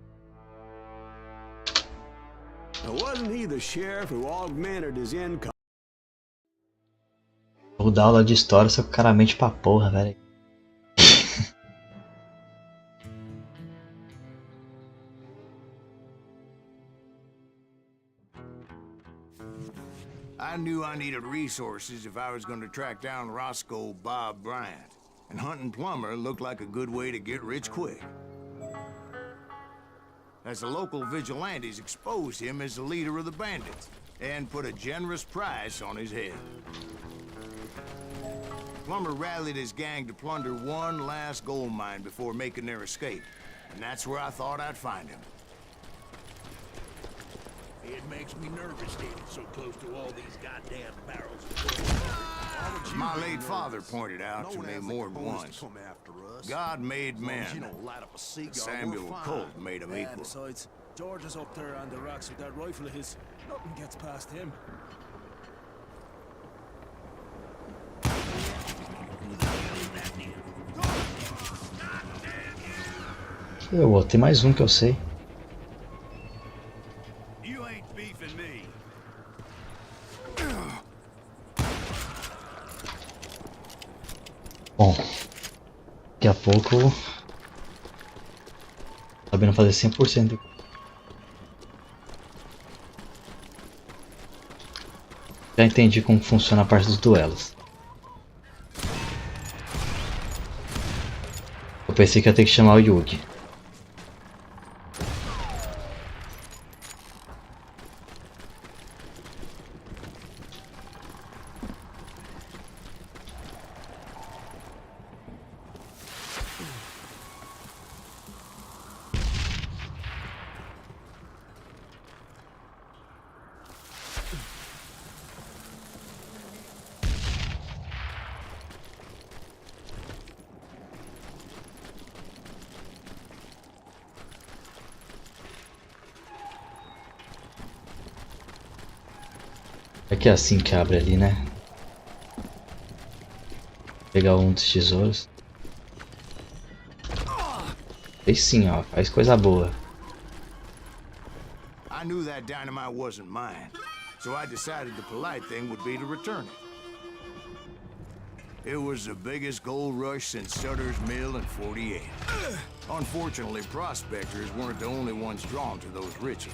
Now, wasn't he the sheriff who augmented his income? Vou dar aula de história, só que o cara mente pra porra, velho. I knew I needed resources if I was going to track down Roscoe Bob Bryant, and hunting Plummer looked like a good way to get rich quick. As the local vigilantes exposed him as the leader of the bandits, and put a generous price on his head. Plummer rallied his gang to plunder one last gold mine before making their escape, and that's where I thought I'd find him. It makes me nervous standing so close to all these goddamn barrels of gold. My late father pointed out to me more than once. God made men. Samuel Colt made them equal. Besides, George is up there on the rocks with that rifle of his. Nothing gets past him. Eu tem mais um que eu sei. You ain't beefing me. Bom, daqui a pouco sabendo fazer 100%. Já entendi como funciona a parte dos duelos. Eu pensei que ia ter que chamar o Yugi. É que é assim que abre ali, né? Pegar um dos tesouros. Aí sim, ó, faz coisa boa. I knew that dynamite wasn't mine, so I decided the polite thing would be to return it. It was the biggest gold rush since Sutter's Mill in '48. Unfortunately, prospectors weren't the only ones drawn to those riches.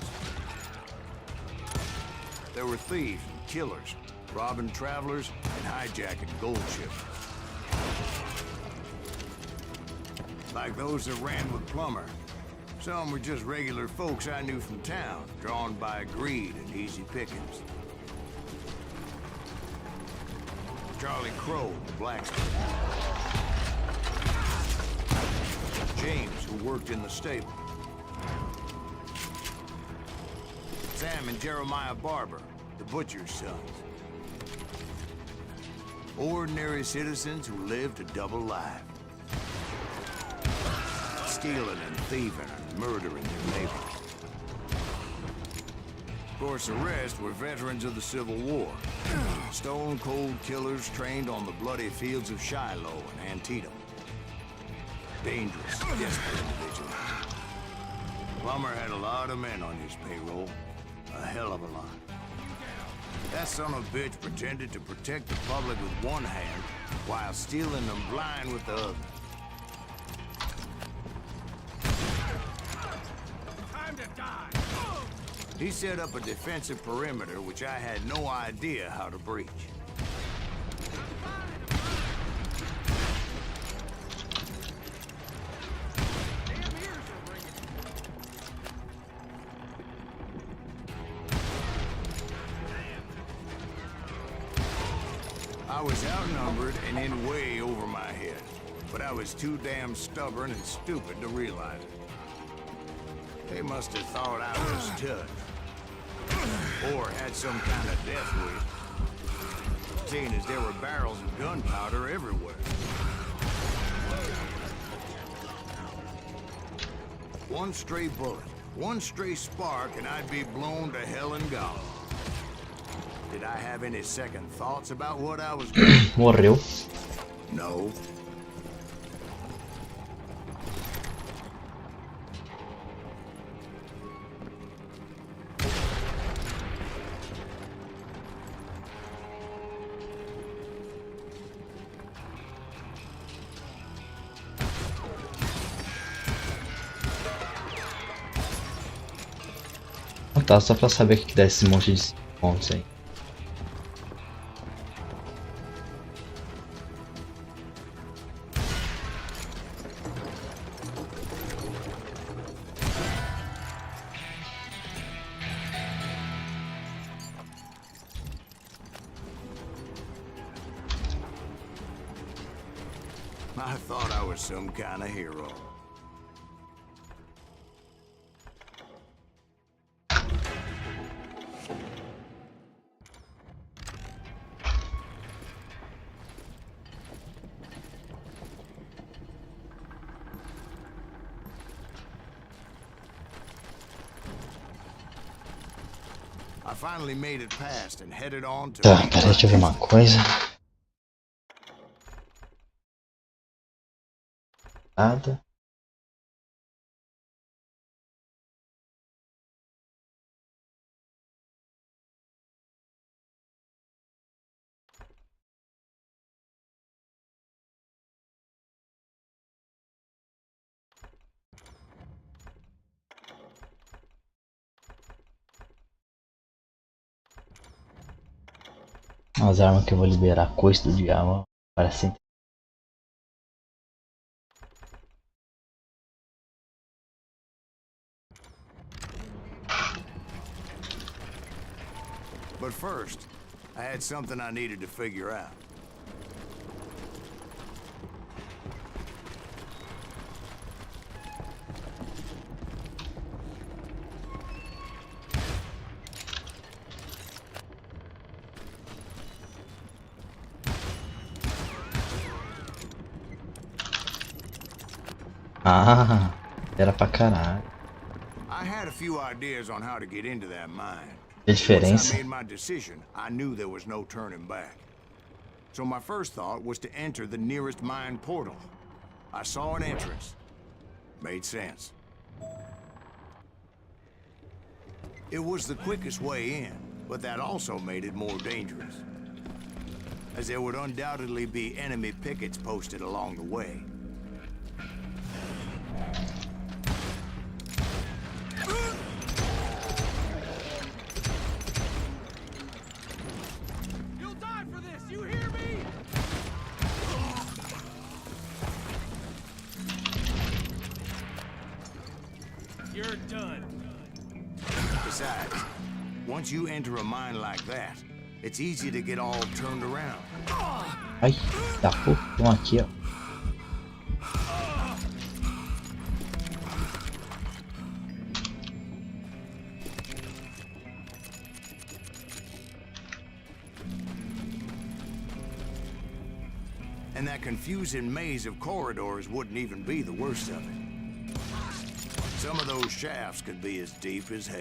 There were thieves and killers, robbing travelers and hijacking gold ships. Like those that ran with Plummer. Some were just regular folks I knew from town, drawn by greed and easy pickings. Charlie Crow, the blacksmith. James, who worked in the stable. Sam and Jeremiah Barber, the butcher's sons. Ordinary citizens who lived a double life. Stealing and thieving and murdering their neighbors. Of course, the rest were veterans of the Civil War. Stone-cold killers trained on the bloody fields of Shiloh and Antietam. dangerous, desperate individual. Plummer had a lot of men on his payroll. A hell of a lot. That son of a bitch pretended to protect the public with one hand while stealing them blind with the other. Time to die. He set up a defensive perimeter which I had no idea how to breach. I was outnumbered and in way over my head, but I was too damn stubborn and stupid to realize it. They must have thought I was tough, or had some kind of death wish, seeing as there were barrels of gunpowder everywhere. One stray bullet, one stray spark, and I'd be blown to hell and gone. Did I have any second thoughts about what I was doing? Morreu. No. Ah tá, só pra saber o que dá esse monte de pontos aí. I thought I was some kind of hero. I finally made it past and headed on to... Tá, peraí, deixa eu ver uma coisa. Nada. As armas que eu vou liberar, coice do diabo, parece. But first, I had something I needed to figure out. Ah, era pra caralho. I had a few ideas on how to get into that mine. Que Once I diferença. made my decision, I knew there was no turning back. So my first thought was to enter the nearest mine portal. I saw an entrance. Made sense. It was the quickest way in, but that also made it more dangerous, as there would undoubtedly be enemy pickets posted along the way. You'll die for this, you hear me? You're done. Besides, once you enter a mine like that, it's easy to get all turned around. Ai, tá pô, tem um aqui, ó. And that confusing maze of corridors wouldn't even be the worst of it. Some of those shafts could be as deep as hell.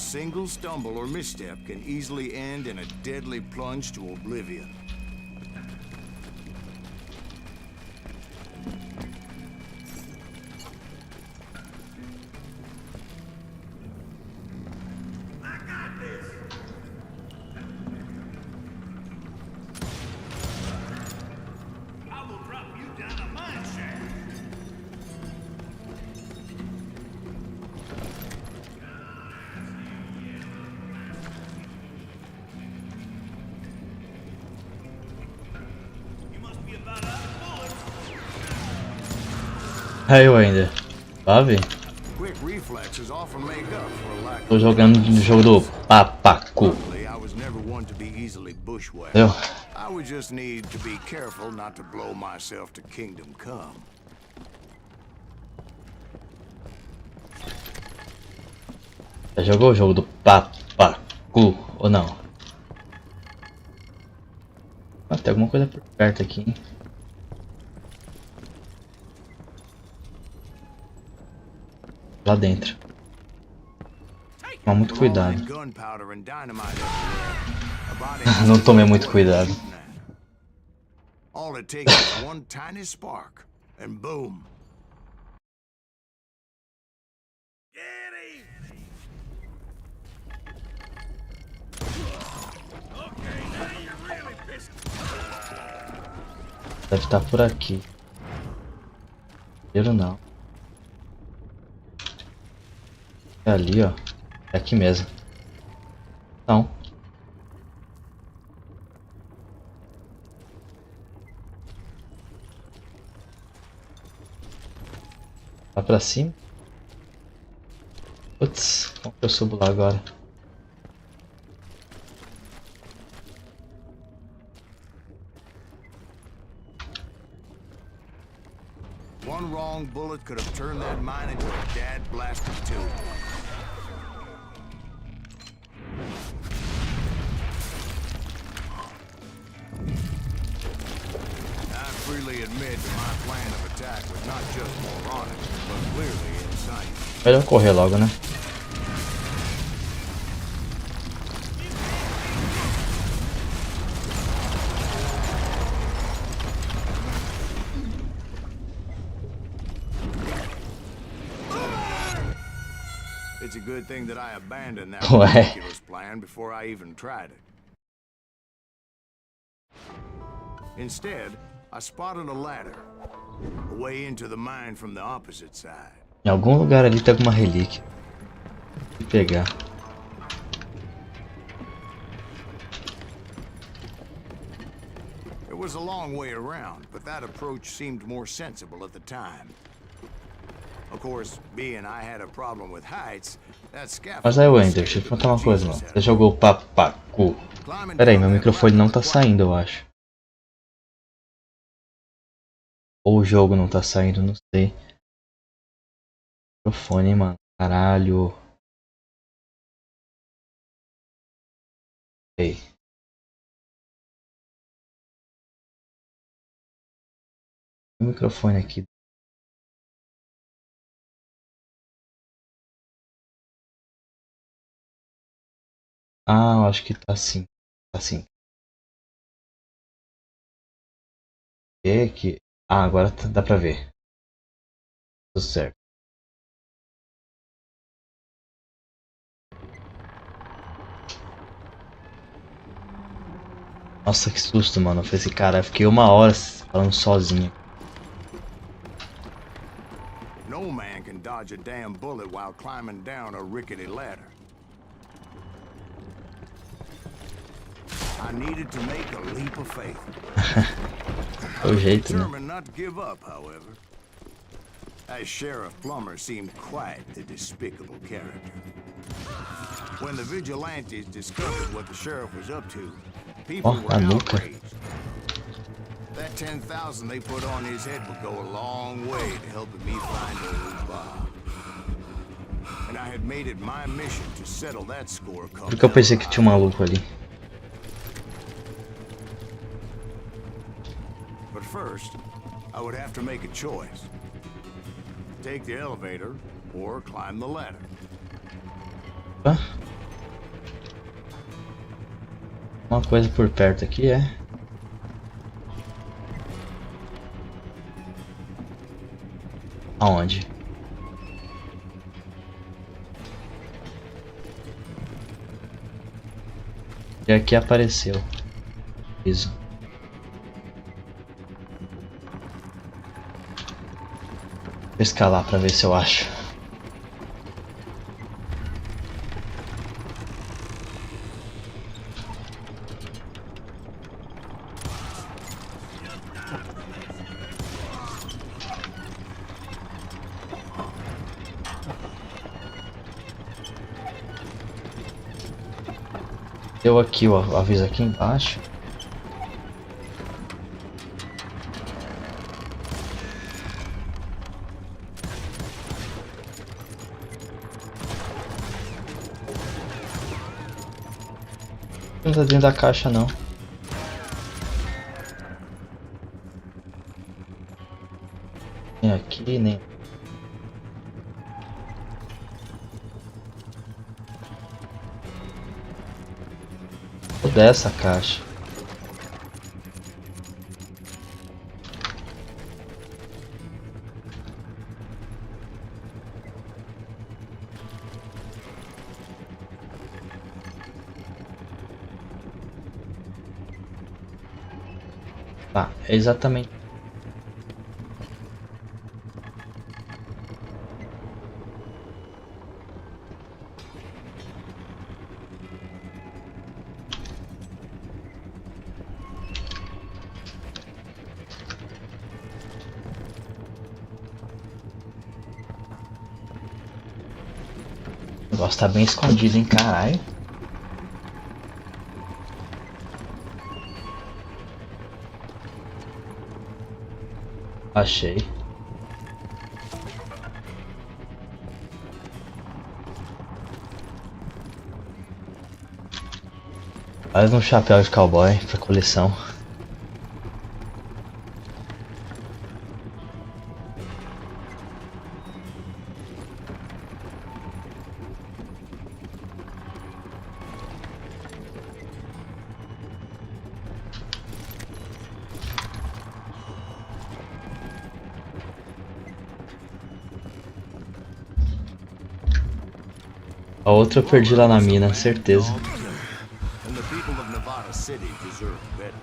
single stumble or misstep can easily end in a deadly plunge to oblivion. Aí eu ainda. Suave? Quick reflexes often make up for a lack Tô of. jogando no jogo do papaco. I was never one to be easily bushwhacked. Entendeu? I would just need to be careful not to blow myself to kingdom come. Já jogou o jogo do papaco ou não? Ah, tem alguma coisa por perto aqui, hein? Lá dentro. Toma muito cuidado. Gunpowder and dynamite everywhere. A body Não tomei muito cuidado. All it takes is one tiny spark, and boom. Get him! Okay, now you're really pissed. Deve estar por aqui. Primeiro não. É ali, ó. É aqui mesmo. Não. Lá pra cima. Putz, como que eu subo lá agora? One wrong bullet could have turned that mine into a dad-blasted tube. I freely admit that my plan of attack was not just moronic, but clearly insane. Melhor correr logo, né? It's a good thing that I abandoned that Ué. ridiculous plan before I even tried it. Instead, I spotted a ladder, a way into the mine from the opposite side. Em algum lugar ali tem alguma relíquia. Vou pegar. It was a long way around, but that approach seemed more sensible at the time. Of course, being I had a problem with heights, that scaffold. Mas aí, Wender, deixa eu te contar uma coisa, mano. Você jogou o papaco. Pera aí, meu microfone não tá saindo, eu acho. Ou o jogo não tá saindo, não sei. Microfone, mano. Caralho. Ei. O microfone aqui. Ah, eu acho que tá assim. Tá assim. Que... Ah, agora dá pra ver. Tudo certo. Nossa, que susto, mano. Eu falei assim, cara, eu fiquei uma hora falando sozinho. No man can dodge a damn bullet while climbing down a rickety ladder. I needed to make a leap of faith. É o jeito, né? Determined not to give up, however. As Sheriff Plummer seemed quite the despicable character. When the vigilantes discovered what the sheriff was up to, people Oh, were a nuca. outraged. That 10,000 they put on his head would go a long way to helping me find old Bob. And I had made it my mission to settle that score. Por que eu pensei que tinha um maluco ali? But first, I would have to make a choice. Take the elevator or climb the ladder. Hã? Uma coisa por perto aqui é. Aonde? E aqui apareceu. Isso. Vou escalar pra ver se eu acho. Deu aqui o aviso aqui embaixo. Não tá dentro da caixa não. Nem aqui, nem. Dessa caixa. Tá, é exatamente. O negócio tá bem escondido, hein, caralho. Achei. Mais um chapéu de cowboy pra coleção. A outra eu perdi lá na mina, certeza. And the people of Nevada City deserve better.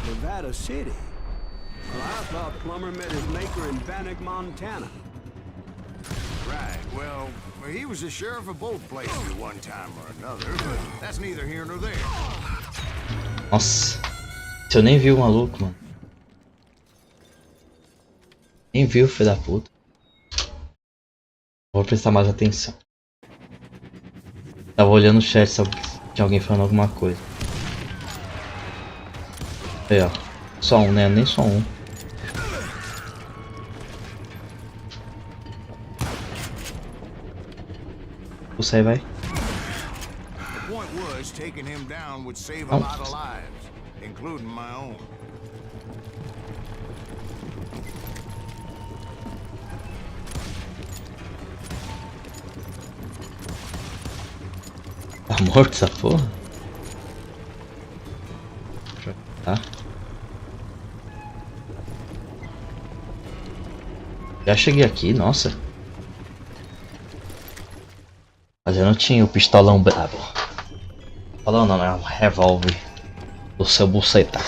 Nevada City? Well, I thought Plummer met his maker in Bannock, Montana. Right, well, he was the sheriff of both places at one time or another, but that's neither here nor there. Nossa, se eu nem vi o maluco, mano. Nem vi o filho da puta. Vou prestar mais atenção. Tava olhando o chat se tinha alguém falando alguma coisa. Aí, ó. Só um, né? Nem só um. Você aí vai. The point was, taking him down would save a lot of lives, including my own. Tá morto essa porra? Tá. Já cheguei aqui, nossa. Mas eu não tinha o pistolão brabo. Pistolão não, é um revólver do seu buceta.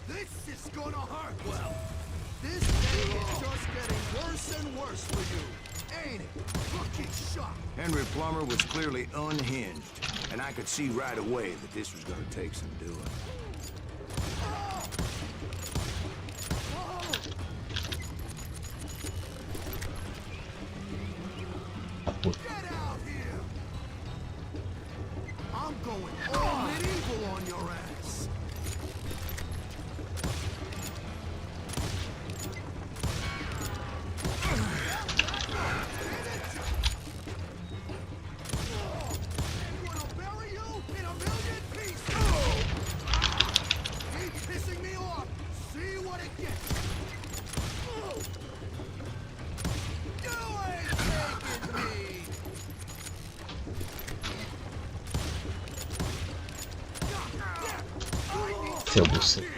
This is gonna hurt. Well, this thing is just getting worse and worse for you, ain't it? Fucking shot. Henry Plummer was clearly unhinged, and I could see right away that this was gonna take some doing. Get out here! I'm going all medieval on your ass. Seu buceta.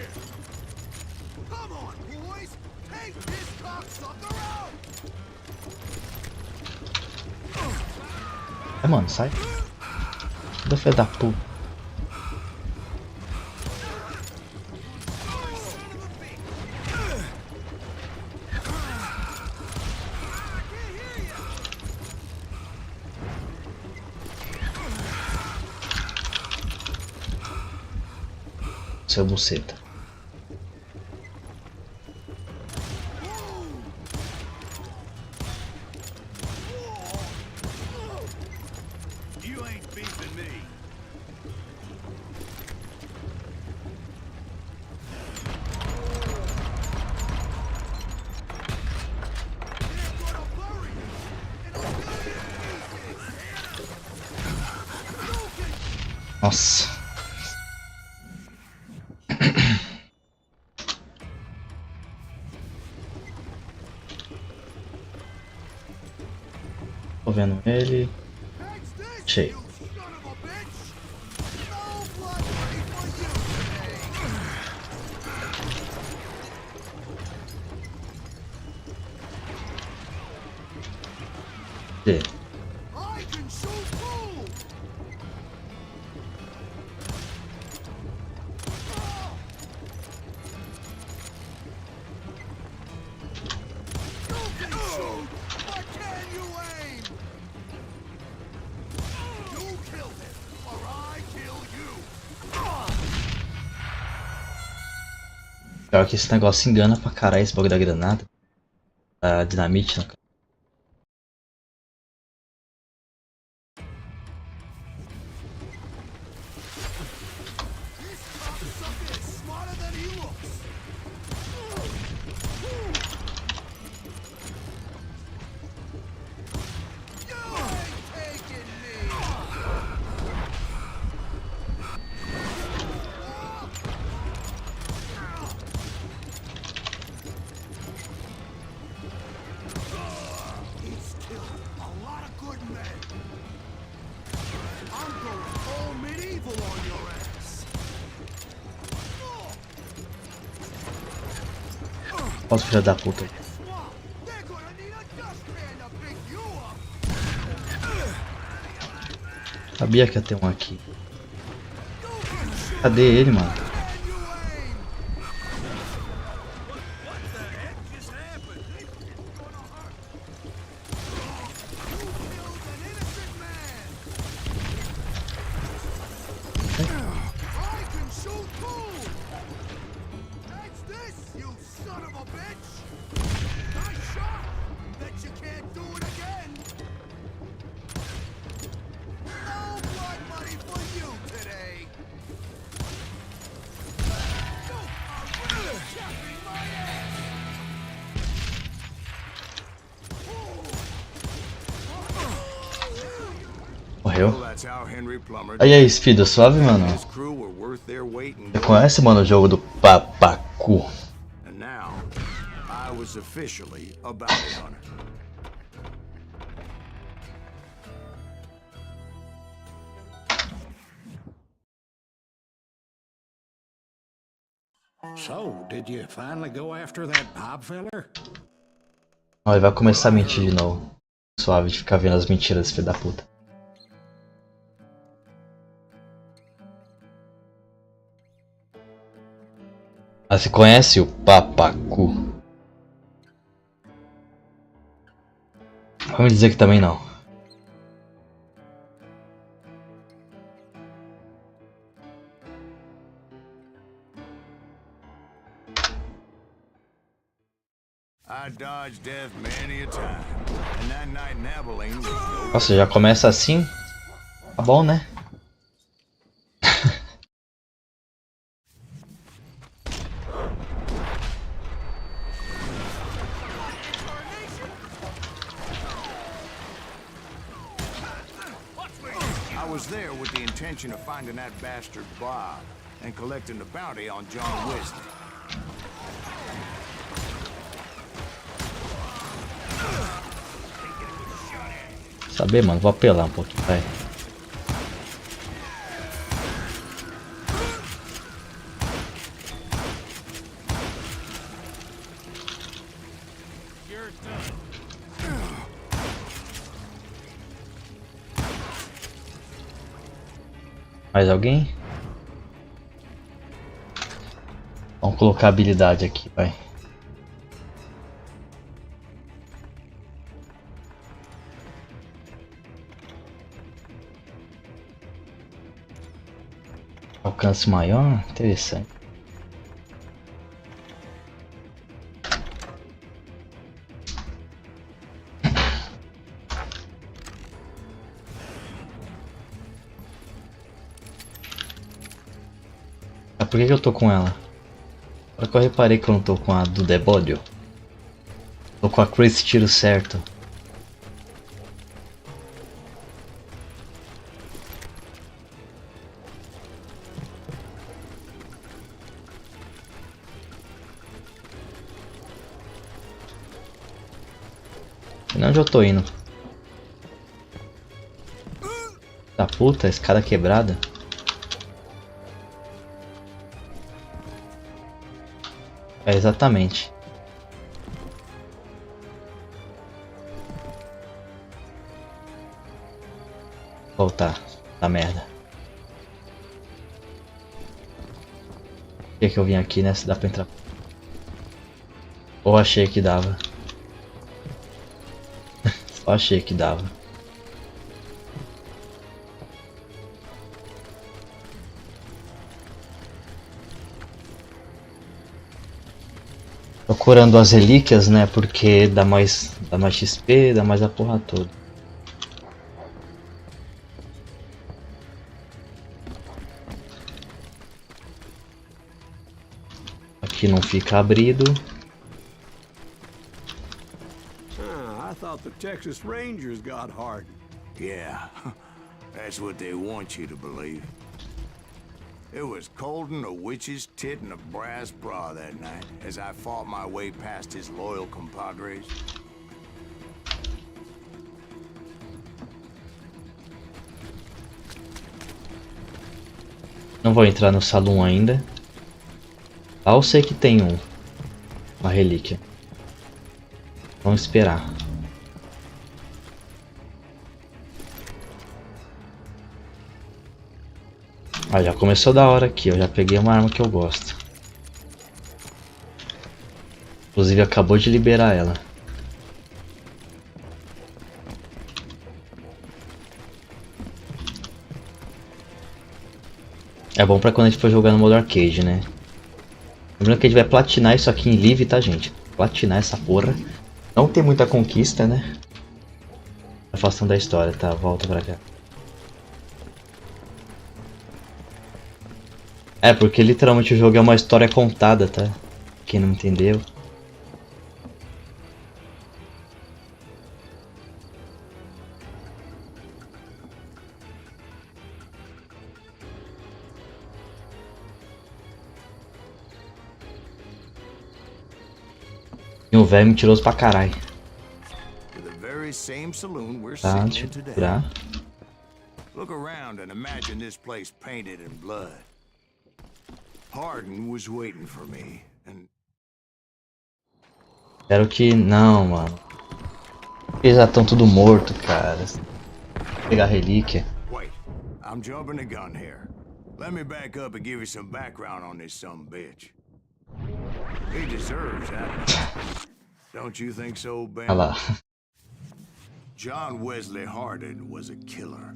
Come on, boys! Take this cocksucker out! É, mano, sai. Cadê filho da puta? Seu buceta. You ain't beefing me. Nossa. Tô vendo ele. Cheio. E. Pior que esse negócio engana pra caralho, esse bagulho da granada. Da dinamite, né? Posso filho da puta. Sabia que ia ter um aqui. Cadê ele, mano? Morreu. Aí aí, Speedo, suave, mano? Você conhece, mano, o jogo do papaco? So, did you finally go after that Bob feller? Ó, ele vai começar a mentir de novo. Suave de ficar vendo as mentiras desse filho da puta. Ah, você conhece o papaco? Vamos dizer que também não. Nossa, já começa assim? Tá bom, né? I was there with the intention of finding that bastard Bob and collecting the bounty on John Wisney. Saber, mano, vou apelar um pouquinho, vai. Mais alguém? Vamos colocar habilidade aqui, vai. Alcance maior, interessante. Por que eu tô com ela? Agora que eu reparei que eu não tô com a do Debódio. Tô com a Chris tiro certo. Onde eu tô indo? Da puta, escada quebrada. É, exatamente. Voltar. Da merda. Por que eu vim aqui, né? Se dá pra entrar. Ou achei que dava. Só achei que dava. Procurando as relíquias, né? Porque dá mais XP, dá mais a porra toda. Aqui não fica abrido. I thought the Texas Rangers got hardened. Yeah, that's what they want you to believe. It was cold in a witch's tit and a brass bra that night as I fought my way past his loyal compadres. Não vou entrar no salão ainda. Lá eu sei que tem uma relíquia. Vamos esperar. Ah, já começou da hora aqui, eu já peguei uma arma que eu gosto. Inclusive acabou de liberar ela. É bom pra quando a gente for jogar no modo arcade, né? Lembrando que a gente vai platinar isso aqui em live, tá, gente? Platinar essa porra. Não tem muita conquista, né? Afastando da história, tá? Volta pra cá. É, porque literalmente o jogo é uma história contada, tá? Quem não entendeu. E o velho mentiroso pra caralho. Tá, deixa eu procurar. Look around and imagine this place painted in blood. Hardin was waiting for me, and Quero que... Não, mano. Eles já estão tudo morto, cara. Vou pegar a relíquia. wait, I'm jumping the gun here. Let me back up and give you some background on this sumbitch. He deserves that. Don't you think so, Ben? Olha lá. John Wesley Hardin was a killer.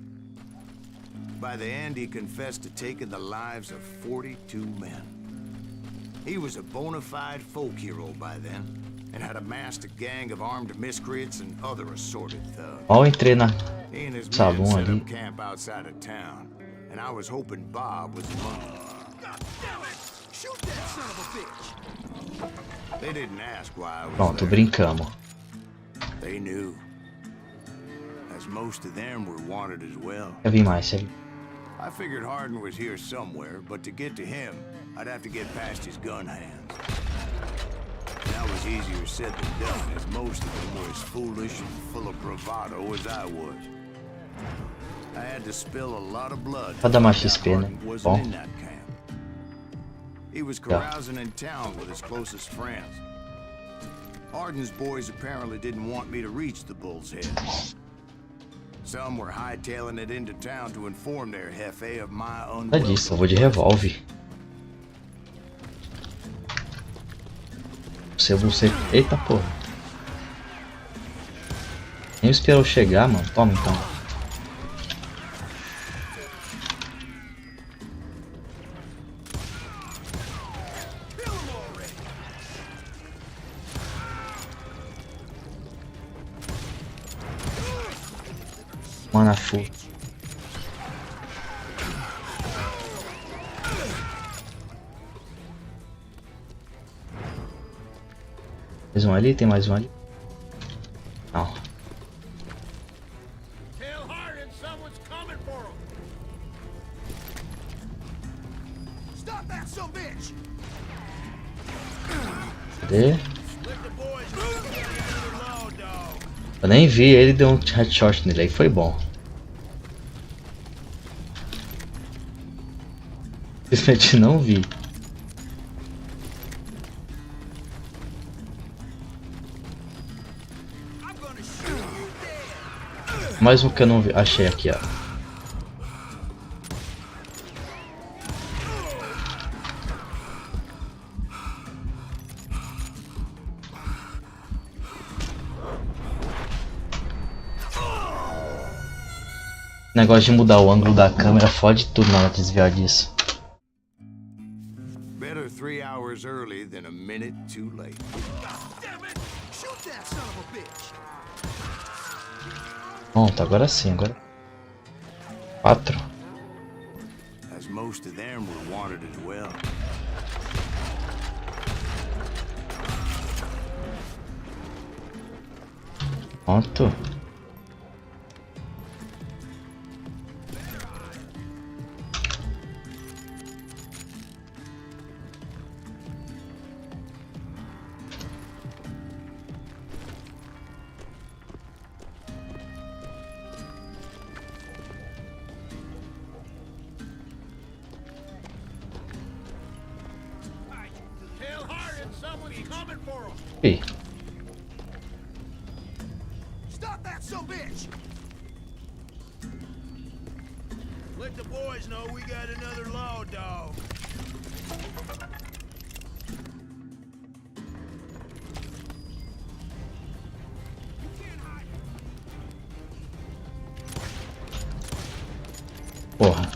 By the end, he confessed to taking the lives of 42 men. He was a bona fide folk hero by then, and had amassed a gang of armed miscreants and other assorted thugs. Ó, eu entrei na He and his men salão set ali. up camp outside of town, and I was hoping Bob was among them. God damn it! Shoot that son of a bitch! They didn't ask why I was Pronto, there. brincamos. They knew, as most of them were wanted as well. Quer vir mais, quer vir. I figured Hardin was here somewhere, but to get to him, I'd have to get past his gun hands. That was easier said than done, as most of them were as foolish and full of bravado as I was. I had to spill a lot of blood. Pra dar mais to find XP, out né? Hardin wasn't Bom. in that camp. He was carousing in town with his closest friends. Arden's boys apparently didn't want me to reach the Bull's Head. Some were hightailing it into town to inform their jefe of my Nada disso, eu vou de revólver. Você. Eita porra. Nem esperou chegar, mano. Toma então. Mana full. Mais um ali? Tem mais um ali? Não. Tell Hardin someone's coming for him. Stop that son bitch! Cadê? Let the boys know we got another law dog. Eu nem vi, ele deu um headshot nele aí, foi bom. Simplesmente não vi. Mais um que eu não vi. Achei aqui, ó. Negócio de mudar o ângulo da câmera fode tudo na hora de desviar disso. Better 3 hours early than a minute too late. Damn it! Shoot that son of a bitch! Pronto, agora sim, agora. 4. As most of them were wanted as well. Pronto. Tell Hardin someone's coming for him. Ih, Stop that son bitch! Let the boys know we got another law dog. porra.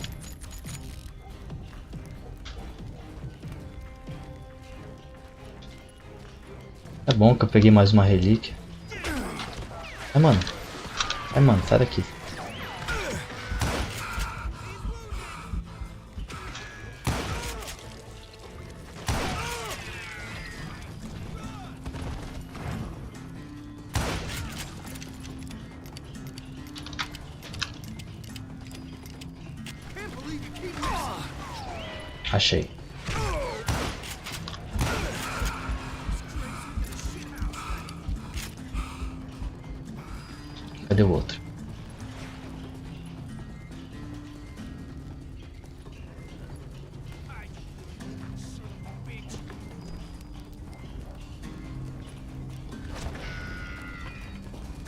É bom que eu peguei mais uma relíquia. Ai, mano. Ai, mano, sai daqui. Achei. Cadê o outro?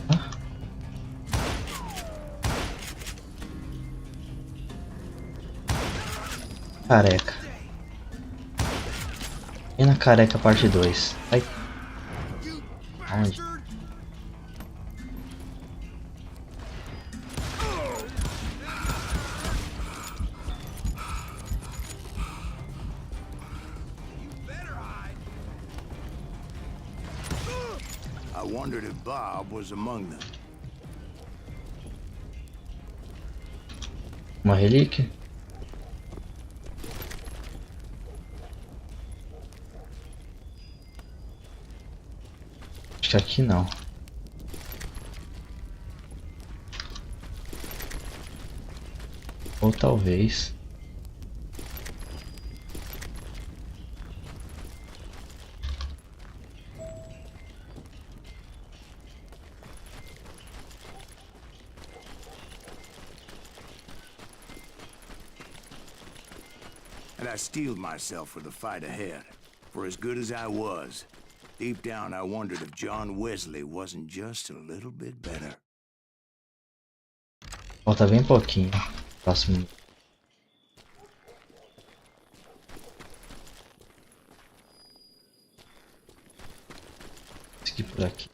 Ah. Careca. E na careca parte 2. Ai. Onde? I wondered if Bob was among them. Uma relíquia? Acho que aqui não. Ou talvez. And I steeled myself for the fight ahead. For as good as I was, Deep down, I wondered if John Wesley wasn't just a little bit better. Falta bem pouquinho. Próximo. Seguir por aqui.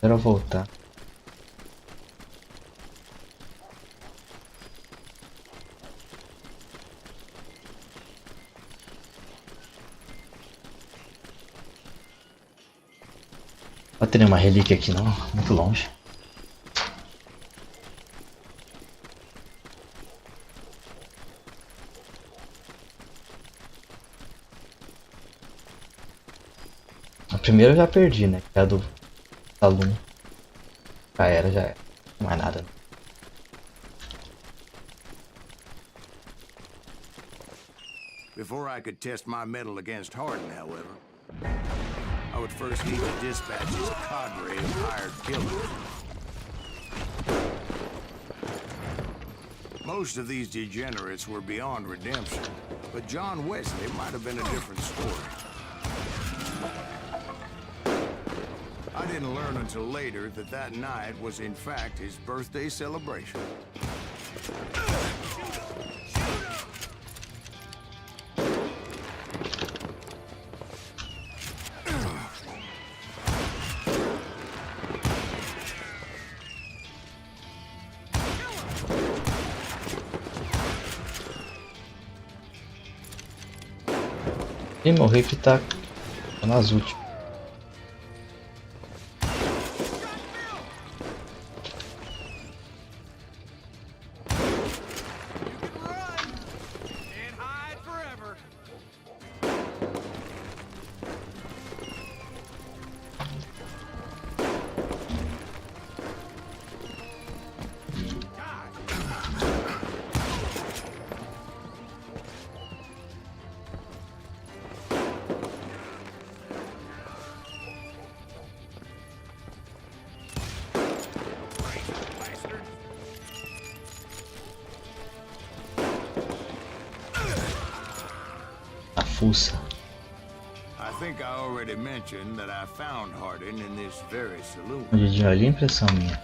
Quero voltar. Não tem nenhuma relíquia aqui não, muito longe. A primeira eu já perdi, né? Que é a do aluno. Já era. Não mais nada. Before I could test my mettle against Hardin, however, I would first need to dispatch his cadre of hired killers. Most of these degenerates were beyond redemption, but John Wesley might have been a different story. I didn't learn until later that that night was in fact his birthday celebration. E morrer que tá nas últimas. Fuça. I think I already mentioned that I found Hardin in this very saloon. Onde ali, impressão minha.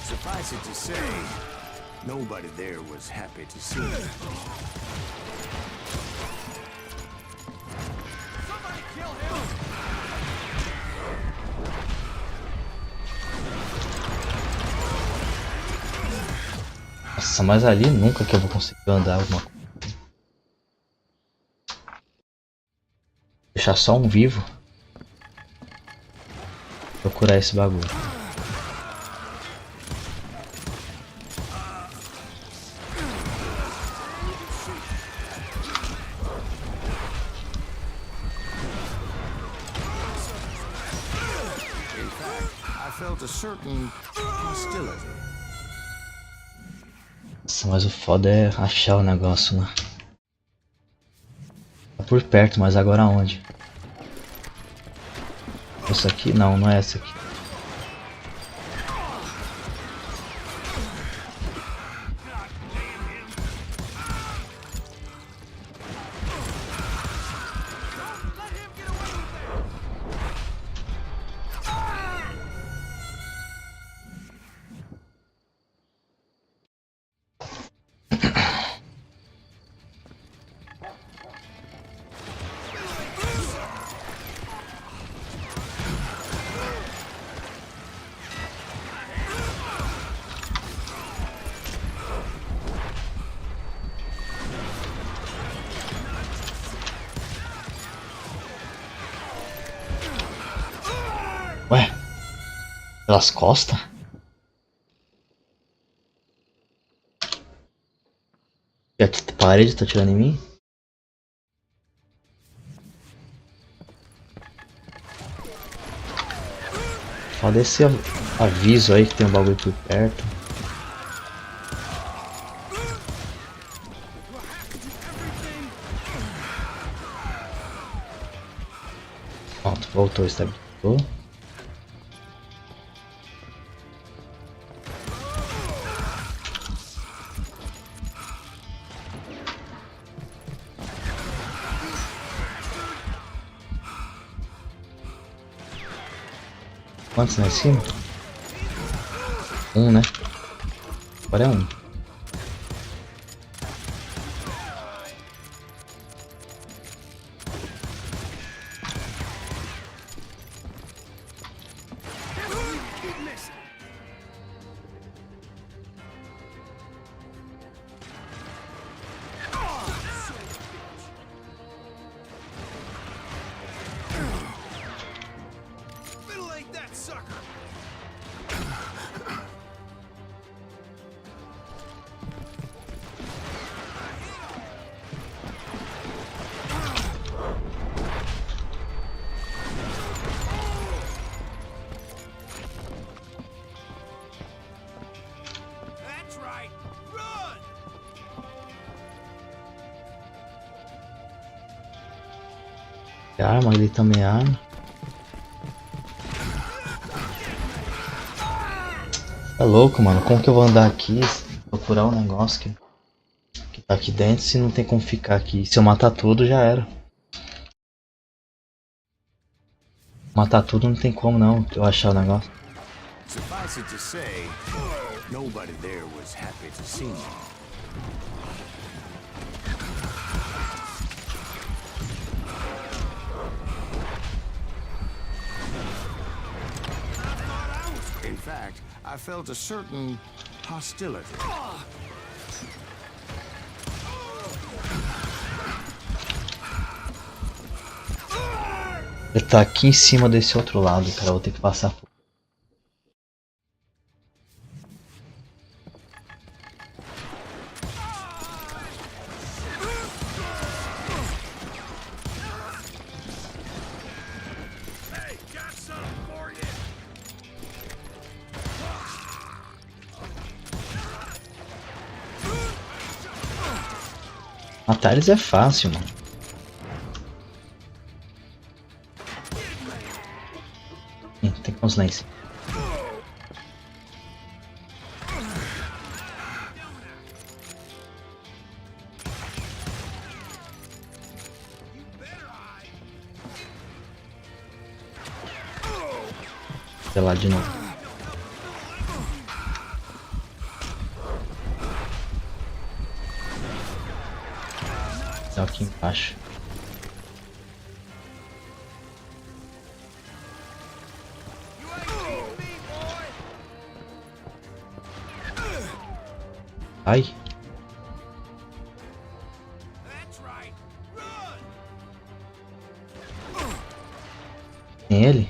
Suffice it to say, nobody there was happy to see me. Somebody kill him! Nossa, mas ali nunca que eu vou conseguir andar alguma coisa. Deixar só um vivo. Procurar esse bagulho. In fact, I felt a certain hostility. Nossa, mas o foda é achar o negócio lá. Tá por perto, mas agora onde? Essa aqui? Não, não é essa aqui. Ué? Pelas costas? E a parede tá atirando em mim? Pode descer Aviso aí que tem um bagulho por perto. Pronto, voltou, estabilizou. Quantos lá em cima? Um, né? Agora é um. That's right. Run! É arma, ali também é arma. É louco, mano. Como que eu vou andar aqui? Procurar um negócio que tá aqui dentro se não tem como ficar aqui. Se eu matar tudo, já era. Matar tudo não tem como não, eu achar o negócio. Suffice it to say, nobody there was happy to see me. In fact, I felt a certain hostility. Ele tá aqui em cima desse outro lado, cara. Eu vou ter que passar por. Hey, got something for you. Matar eles é fácil, mano. Tem uns lá em cima. Sei lá de novo. Tá aqui embaixo. Ai. That's right. Run! Tem ele? I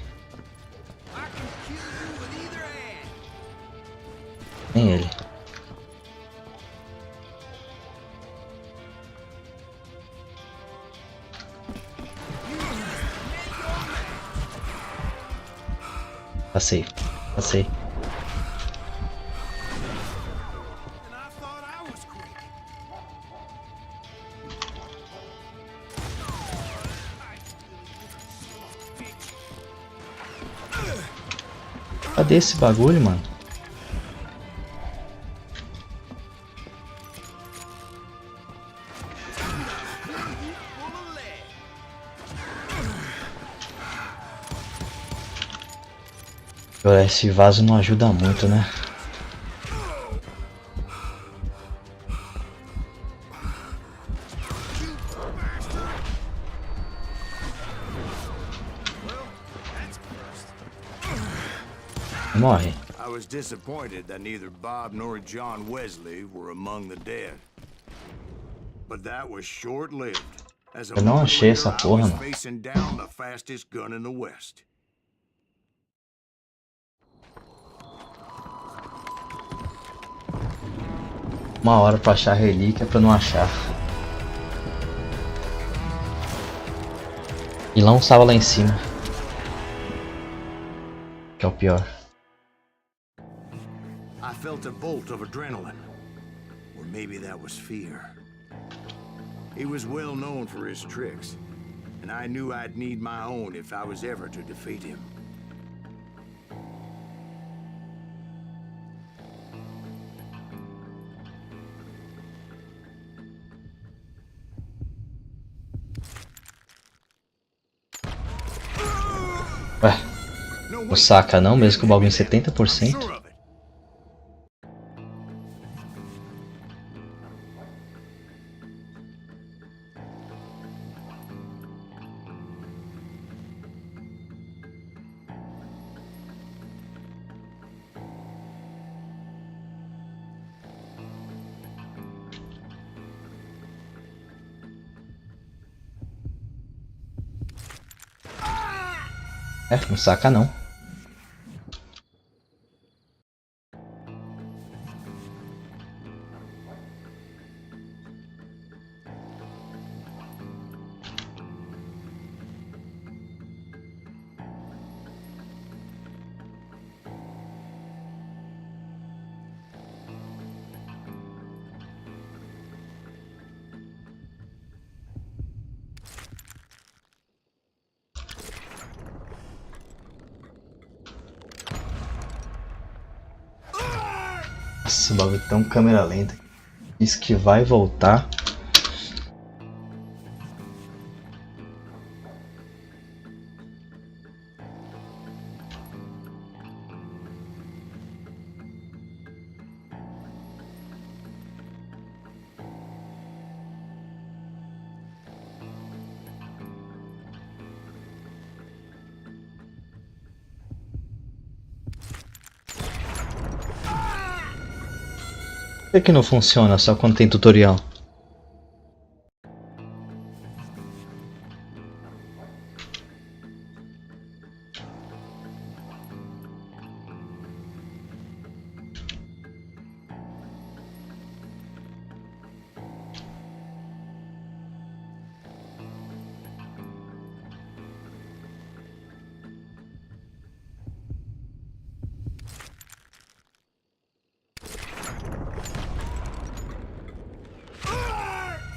can kill you with either hand. Tem ele. Passei. Passei. And I thought I was quick. Cadê esse bagulho, mano? Full of lead. Esse vaso não ajuda muito, né? Morre. I was disappointed that neither Bob nor John Wesley were among the dead. But that was short-lived. As a Eu não achei later, essa I porra, was mano. facing down the fastest gun in the West. Uma hora pra achar a relíquia pra não achar. E não estava lá em cima. Que é o pior. I felt a bolt of adrenaline. Or maybe that was fear. He was well known for his tricks, and I knew I'd need my own if I was ever to defeat him. Ué, não saca não, mesmo com o bagulho em 70%? É, não saca não. Nossa, o bagulho é tão câmera lenta. Diz que vai voltar. Por que não funciona só quando tem tutorial?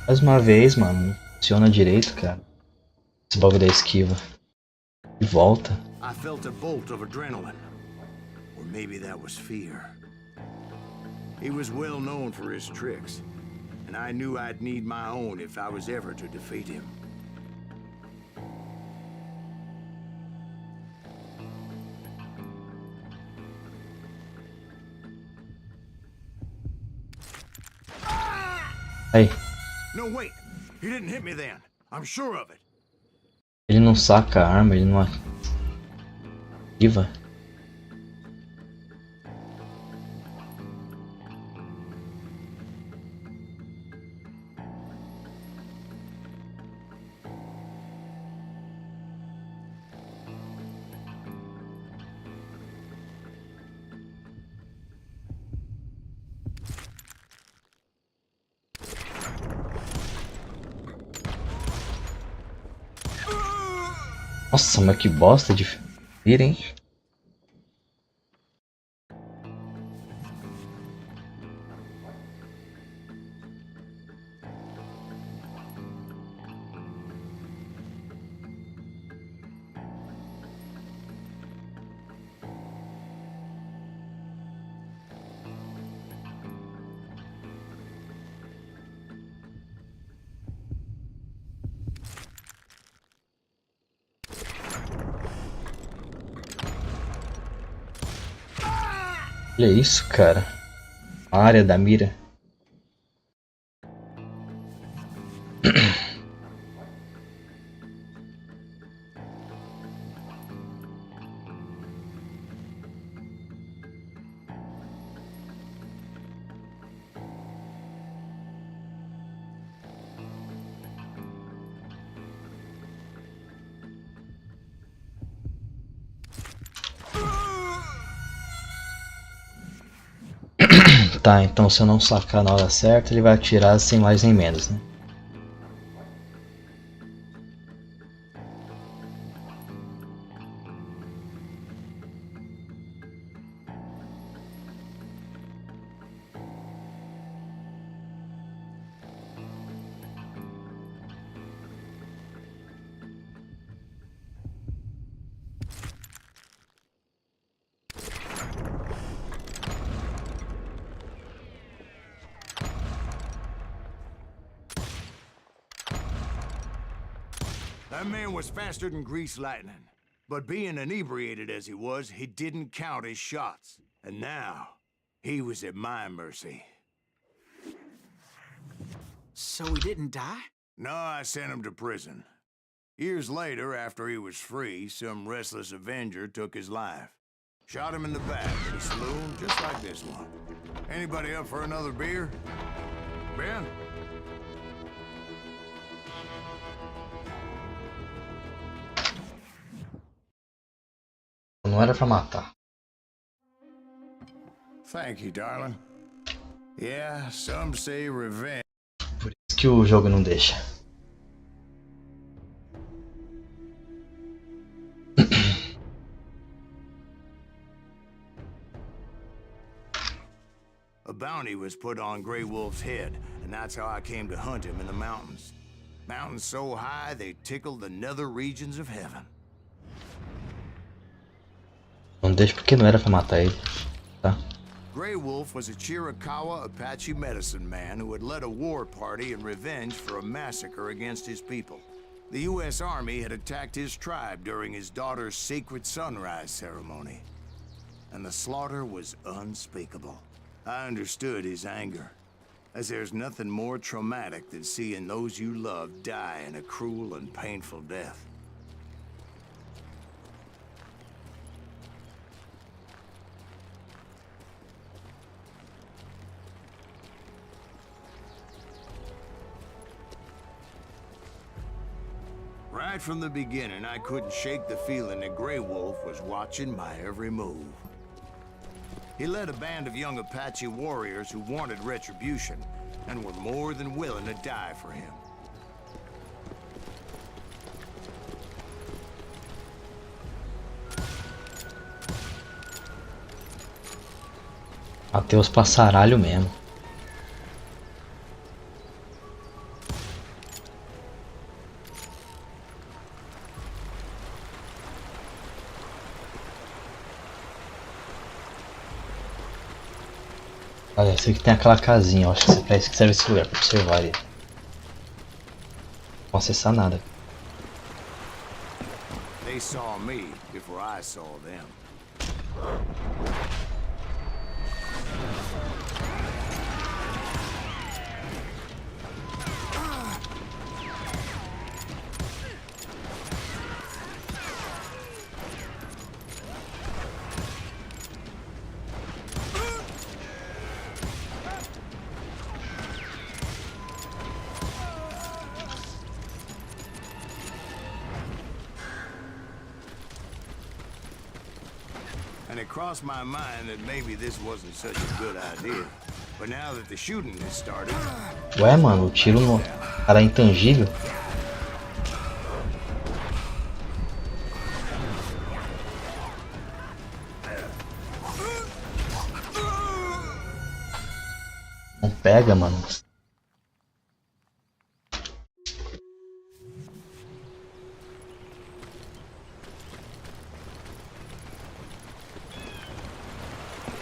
Mais uma vez, mano, não funciona direito, cara. Esse bagulho da esquiva. E volta. I felt a bolt of adrenaline. Or maybe that was fear. He was well known for his tricks, and I knew I'd need my own if I was ever to defeat him. Aí. No, wait. He didn't hit me then. I'm sure of it. Ele não saca a arma, ele não esquiva. Nossa, mas que bosta de vir, hein? Olha isso, cara. A área da mira. Tá, então se eu não sacar na hora certa, ele vai atirar sem mais nem menos, né? That man was faster than greased lightning. But being inebriated as he was, he didn't count his shots. And now, he was at my mercy. So he didn't die? No, I sent him to prison. Years later, after he was free, some restless Avenger took his life. Shot him in the back in a saloon just like this one. Anybody up for another beer? Ben? Não era pra matar. Thank you, darling. Yeah, some say revenge. Por isso que o jogo não deixa. A bounty was put on Grey Wolf's head, and that's how I came to hunt him in the mountains. Mountains so high they tickled the nether regions of heaven. Não deixa porque não era pra matar ele, tá? Grey Wolf was a Chiricahua Apache medicine man who had led a war party in revenge for a massacre against his people. The U.S. Army had attacked his tribe during his daughter's sacred sunrise ceremony, and the slaughter was unspeakable. I understood his anger, as there's nothing more traumatic than seeing those you love die in a cruel and painful death. Right from the beginning, I couldn't shake the feeling that Grey Wolf was watching my every move. He led a band of young Apache warriors who wanted retribution and were more than willing to die for him. Matei os passaralho mesmo. Olha, esse aqui tem aquela casinha, eu acho que é isso que serve esse lugar, pra observar ele. Não acessar nada. They saw me before I saw them. And it crossed my mind that maybe this wasn't such a good idea. But now that the shooting has started... Ué, mano, o tiro no cara é intangível. Não pega, mano.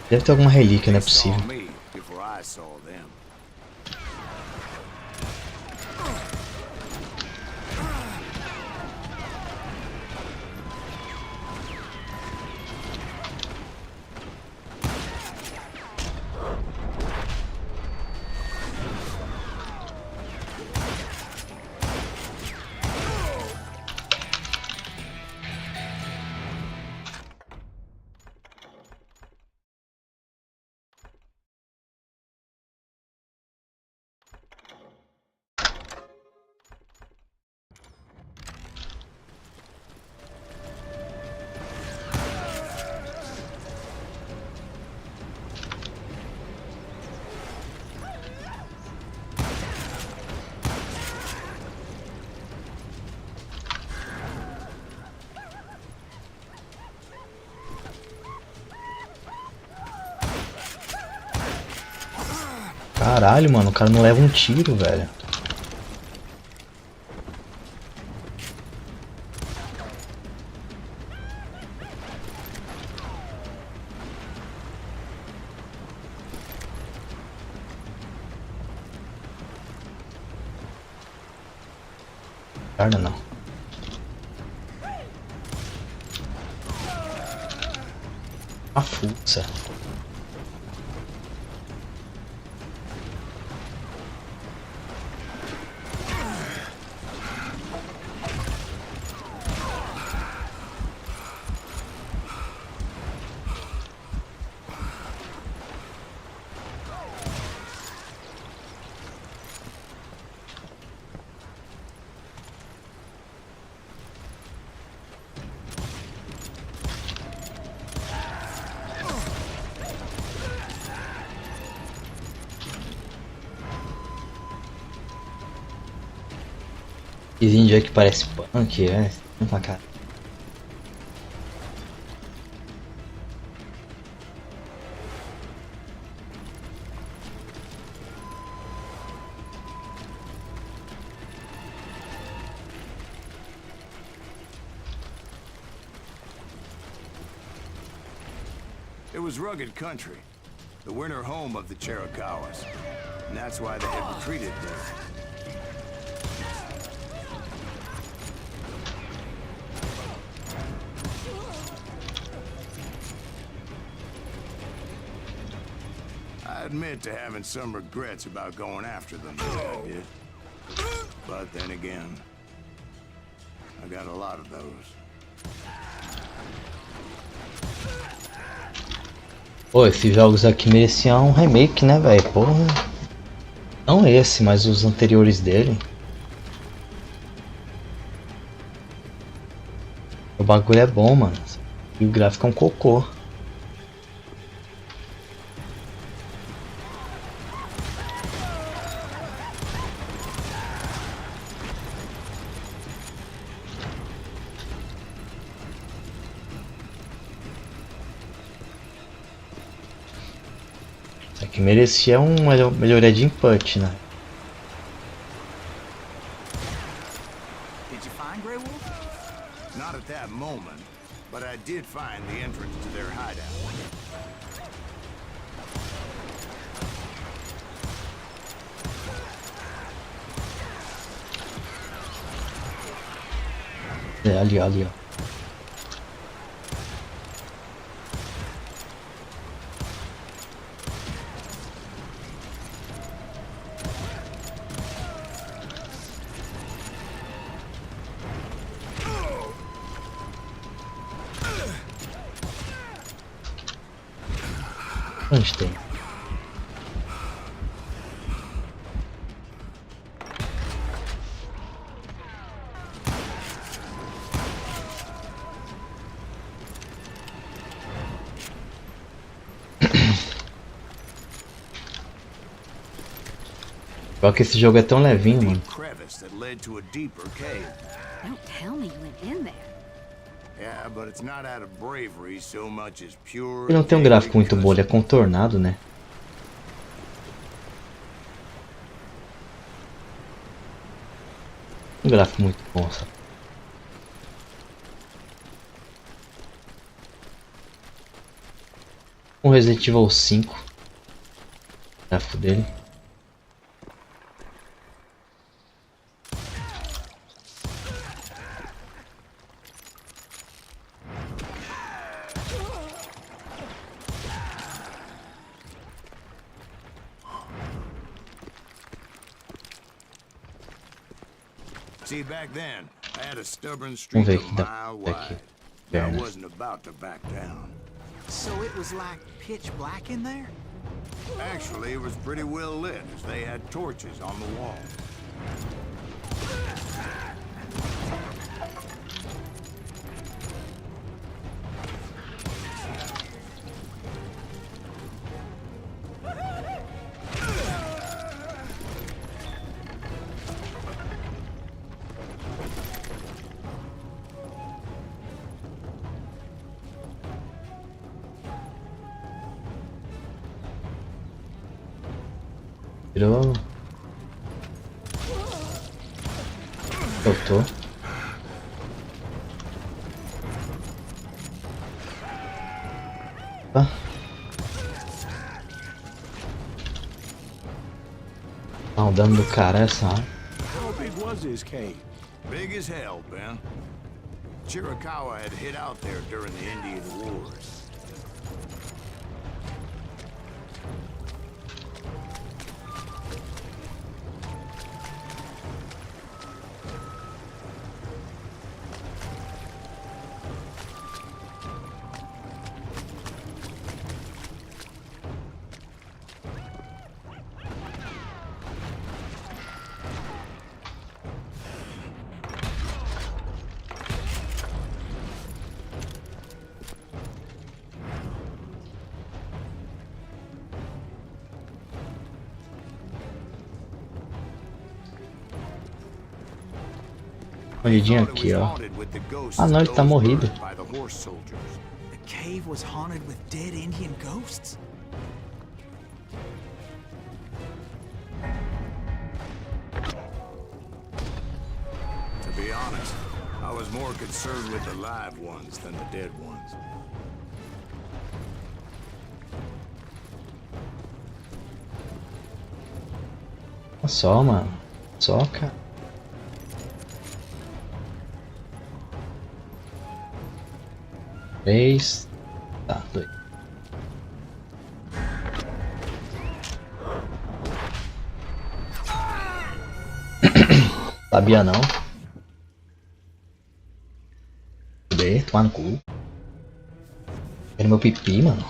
Deve ter alguma relíquia, não é possível. Caralho, mano, o cara não leva um tiro, velho. Guarda não. A fuça. Esse índio aí que parece punk, não pra cá. It was rugged country, the winter home of the Chiricahuas, and that's why they had retreated there. I admit to having some regrets about going after them the way I did. But then again, I got a lot of those. Pô, esses jogos aqui mereciam um remake, né, velho? Porra. Não esse, mas os anteriores dele. O bagulho é bom, mano. E o gráfico é um cocô. Que merecia uma melhoria de input, né? Did you find Grey Wolf? Not at that moment, but I did find the entrance to their hideout. É, ali, ó. Onde tem? Só que esse jogo é tão levinho, mano. Don't tell me you went in there. Yeah, but it's not out of bravery so much as pure. Ele não tem um gráfico muito bom, ele é contornado, né? Um gráfico muito bom, sabe? Um Resident Evil 5. O gráfico dele. See, back then, I had a stubborn streak a mile wide. I wasn't about to back down. So it was like pitch black in there? Actually, it was pretty well lit, as they had torches on the wall. Virou. Voltou. Tá. Tá o dano do cara é essa. How big was this cave? Big as hell, Ben. Chiricahua had hid out there during the Indian Wars. Olhadinha aqui, ó. Ah, não, ele tá morrido. The cave was haunted with dead Indian ghosts? To be honest, I was more concerned with the live ones than the dead ones. Olha só, mano. Só, cara. Três. Tá, dois. Sabia não. B, tomar no cu. Quero meu pipi, mano.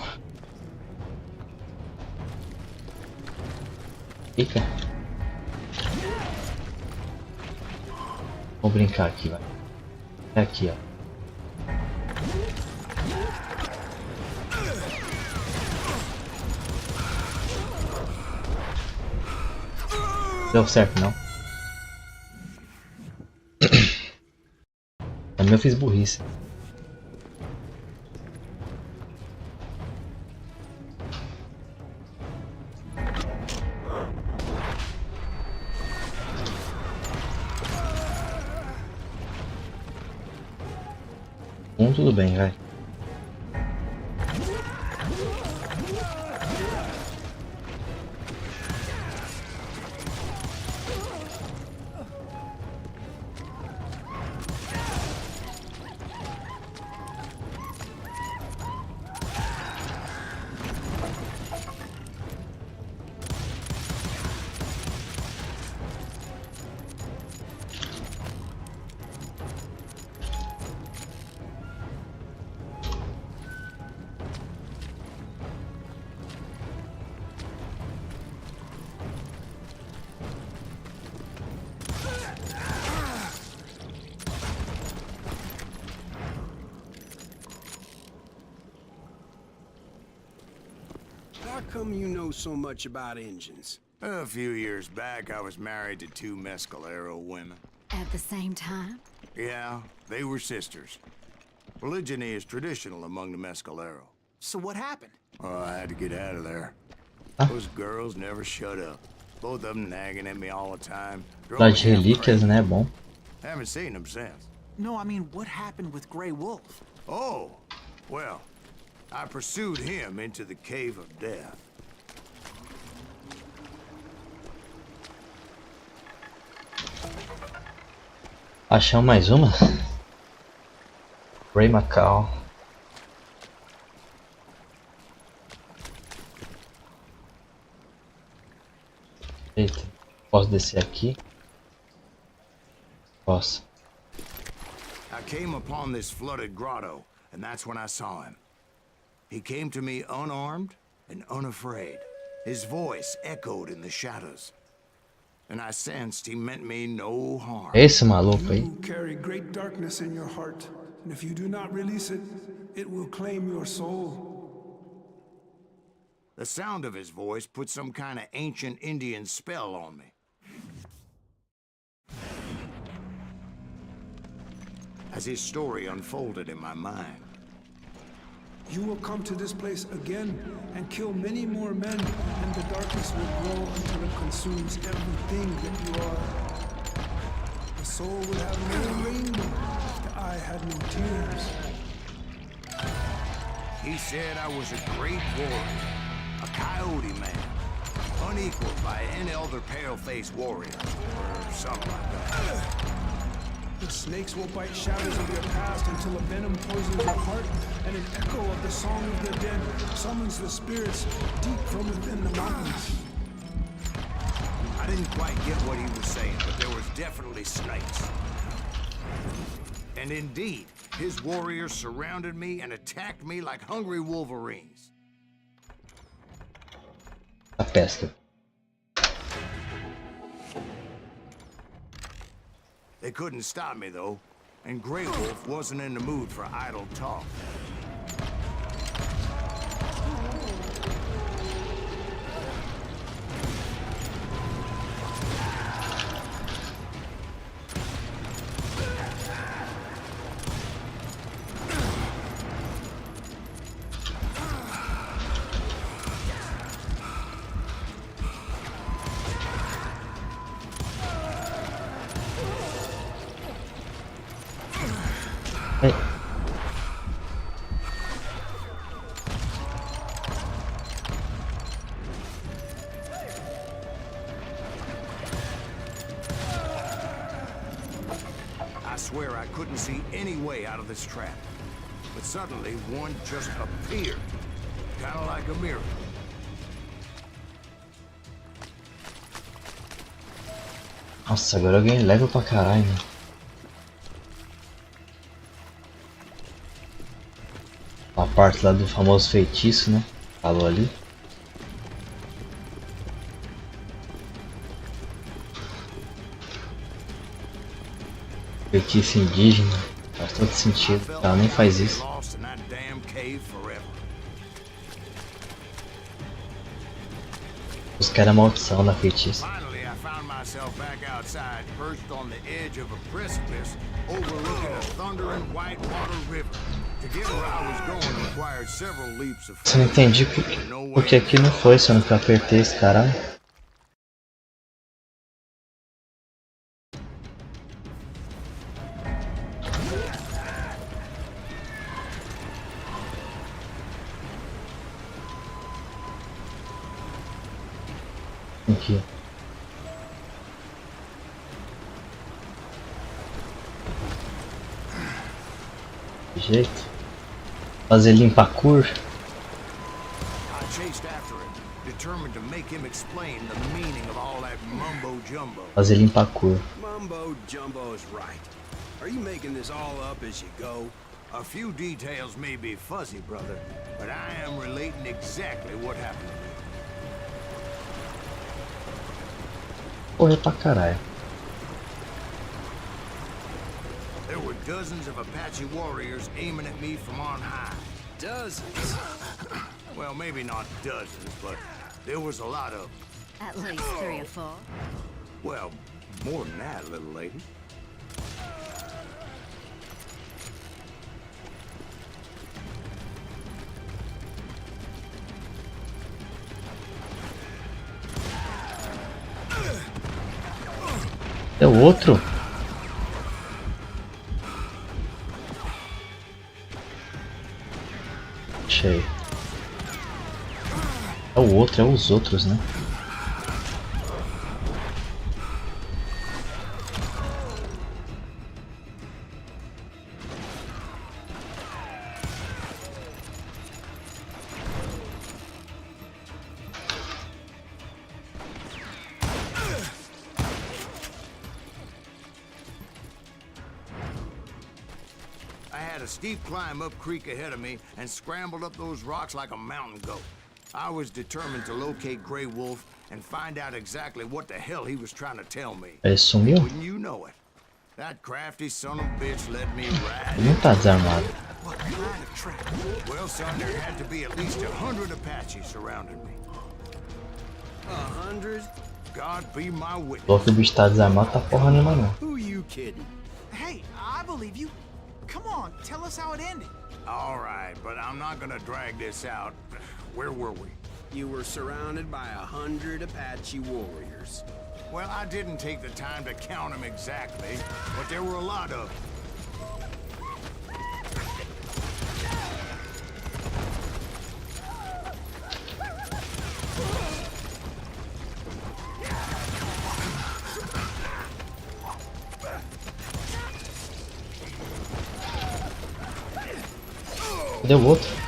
Fica. Vou brincar aqui, vai. É aqui, ó. Deu certo, não? Também eu fiz burrice. Tudo bem, vai. How come you know so much about engines? A few years back, I was married to two mescalero women. At the same time? Yeah, they were sisters. Polygyny is traditional among the mescalero. So what happened? Oh, I had to get out of there. Those girls never shut up. Both of them nagging at me all the time. Lá de relíquias, né? Bom. Haven't seen them since. No, I mean, what happened with Grey Wolf? Oh, well, I pursued him into the Cave of Death. Achamos mais uma. Ray Macau. Eita, posso descer aqui? Posso. I came upon this flooded grotto, and that's when I saw him. He came to me unarmed and unafraid. His voice echoed in the shadows. And I sensed he meant me no harm. Esse maluco aí. You carry great darkness in your heart, and if you do not release it, it will claim your soul. The sound of his voice put some kind of ancient Indian spell on me. As his story unfolded in my mind, You will come to this place again and kill many more men, and the darkness will grow until it consumes everything that you are. The soul would have no rainbow if the eye had no tears. he said I was a great warrior, a coyote man, unequaled by any other pale-faced warrior, or something like that. The snakes will bite shadows of your past until a venom poisons your heart, and an echo of the song of the dead summons the spirits deep from within the mountains. I didn't quite get what he was saying, but there was definitely snakes. And indeed, his warriors surrounded me and attacked me like hungry wolverines. A pesca. They couldn't stop me, though, and Grey Wolf wasn't in the mood for idle talk. swear I couldn't see any way out of this trap. But suddenly, one just appeared. Kind of like a miracle. Nossa, agora alguém leva pra caralho, né? A parte lá do famoso feitiço, né? Falou ali. Feitiço indígena. Faz todo sentido. Ela nem faz isso. Os caras é maldição da feitiço. Myself back outside, perched on the edge of a precipice, overlooking a thundering whitewater river. To get where I was going required several leaps of faith. Eu não entendi porque aqui não foi, só que eu apertei esse caralho. Aqui. Jeito. Fazer limpacur. Fazer limpacur. Mumbo jumbo is right. Are you making this all up as you go? A few details may be fuzzy, brother, but I am relating exactly what happened to me. Correr pra caralho. There were dozens of Apache warriors aiming at me from on high. Dozens? Well, maybe not dozens, but there was a lot of... At least 3 or 4. Well, more than that, little lady. É o outro? Achei. É o outro, é os outros, né? A steep climb up creek ahead of me and scrambled up those rocks like a mountain goat. I was determined to locate Grey Wolf and find out exactly what the hell he was trying to tell me. Ele sumiu? Wouldn't you know it? That crafty son of a bitch let me ride. Ele não tá desarmado. What kind of trap? Well, son, there had to be at least 100 Apaches surrounding me. 100? God be my witness. Falou que o bicho tá desarmado, tá porra nenhuma não. Who you kidding? Hey, I believe you. Come on, tell us how it ended. All right, but I'm not gonna drag this out. Where were we? You were surrounded by 100 Apache warriors. Well, I didn't take the time to count them exactly, but there were a lot of them. Cadê o outro?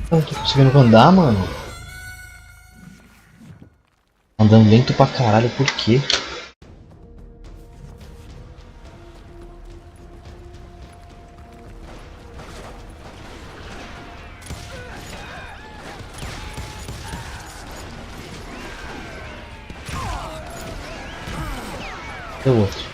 Eu não tô conseguindo andar, mano. Andando lento pra caralho, por quê? Cadê o outro?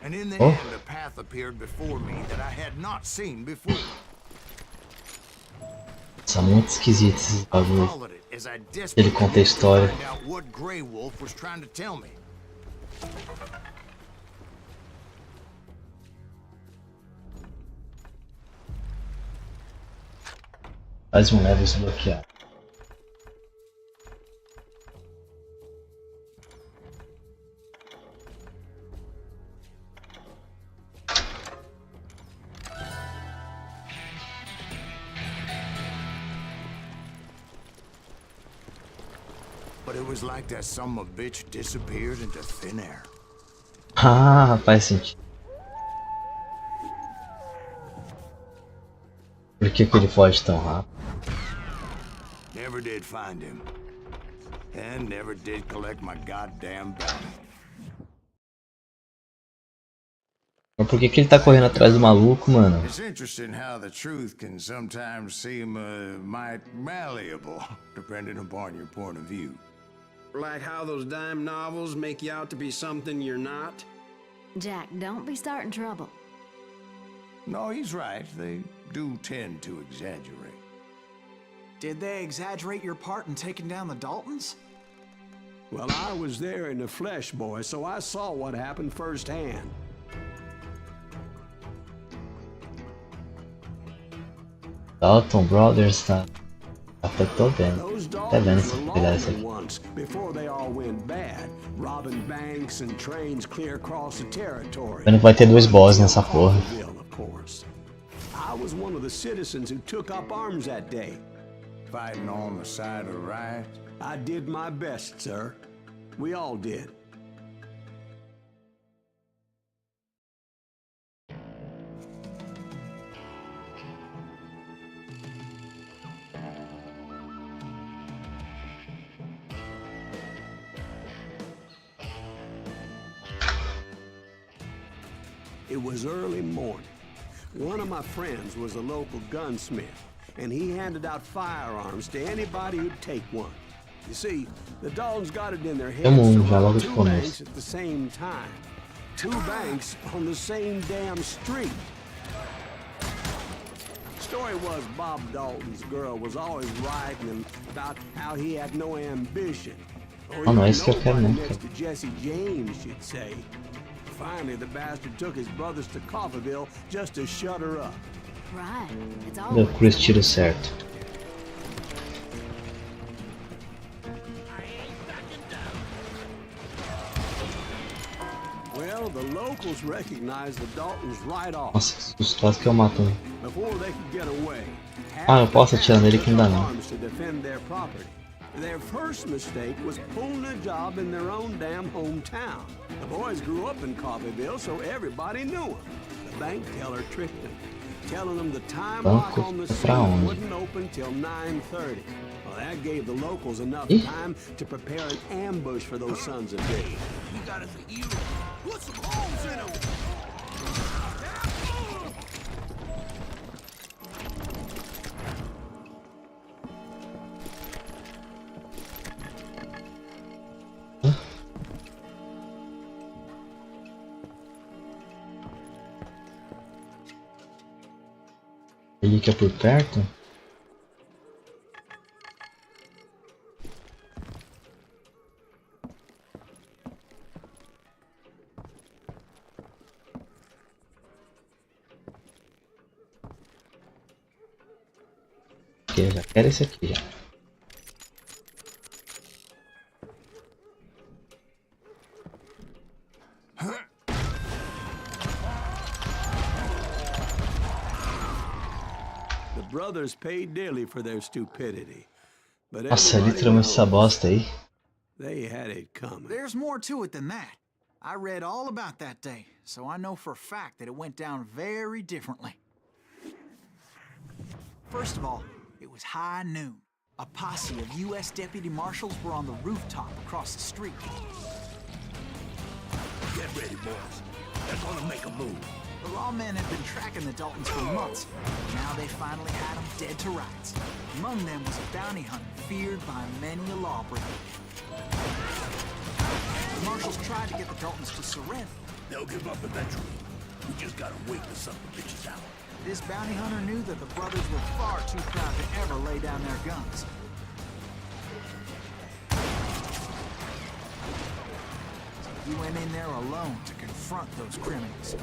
And in the Oh. end, a path appeared before me that I had not seen before. São muito esquisitos esses bagulhos. Followed it as I Ele desperately conta a wanted to história. find out what Grey Wolf was trying to tell me. Mais um level desbloqueado. But it was like that son of a bitch disappeared into thin air. Ah, faz sentido. Por que ele foge tão rápido? Never did find him. And never did collect my goddamn bounty. Mas por que ele tá correndo atrás do maluco, mano? It's interesting how the truth can sometimes seem might malleable, depending upon your point of view. Like how those dime novels make you out to be something you're not? Jack, don't be starting trouble. No, he's right. They do tend to exaggerate. Did they exaggerate your part in taking down the Daltons? Well, I was there in the flesh, boy, so I saw what happened firsthand. Dalton Brothers tá. Até tô vendo. Those Tá vendo Daltons esse were pedaço lawmen aqui. once, before they all went bad, robbing banks and trains clear across the territory. Vendo que vai ter dois boss nessa porra. Of course. I was one of the citizens who took up arms that day. Fighting on the side of right. I did my best, sir. We all did. It was early morning. One of my friends was a local gunsmith, and he handed out firearms to anybody who'd take one. You see, the Daltons got it in their heads to rob two banks at the same time. Two banks on the same damn street. Story was Bob Dalton's girl was always writing him about how he had no ambition. Or Oh, no, even esse que eu quero nobody não. next to Jesse James, she'd say. Finally, the bastard took his brothers to Coffeyville just to shut her up. Right. It's Deu always Chris tiro certo. Well, the locals recognized the Daltons right off. Nossa, os quase que eu mato um. Before they could get away, Ah, eu posso atirar nele que não dá não. arms to defend their property. Their first mistake was pulling a job in their own damn hometown. The boys grew up in Coffeyville, so everybody knew them. The bank teller tricked them, telling them the time lock Banco on the pra safe onde? wouldn't open till 9:30. Well, that gave the locals enough Ih. time to prepare an ambush for those sons of bitches. You got us a hero. Put some holes in him. Ele que é por perto? Aqui, eu já quero esse aqui já. The brothers paid dearly for their stupidity. But Nossa, everybody literalmente essa knows bosta aí. they had it coming. There's more to it than that. I read all about that day, so I know for a fact that it went down very differently. First of all, it was high noon. A posse of U.S. deputy marshals were on the rooftop across the street. Get ready, boys. They're gonna make a move. The lawmen had been tracking the Daltons for months. Now they finally had them dead to rights. Among them was a bounty hunter feared by many a lawbreaker. The marshals tried to get the Daltons to surrender, They'll give up eventually. We just gotta wait the son of a bitches out. This bounty hunter knew that the brothers were far too proud to ever lay down their guns. So he went in there alone to confront those criminals.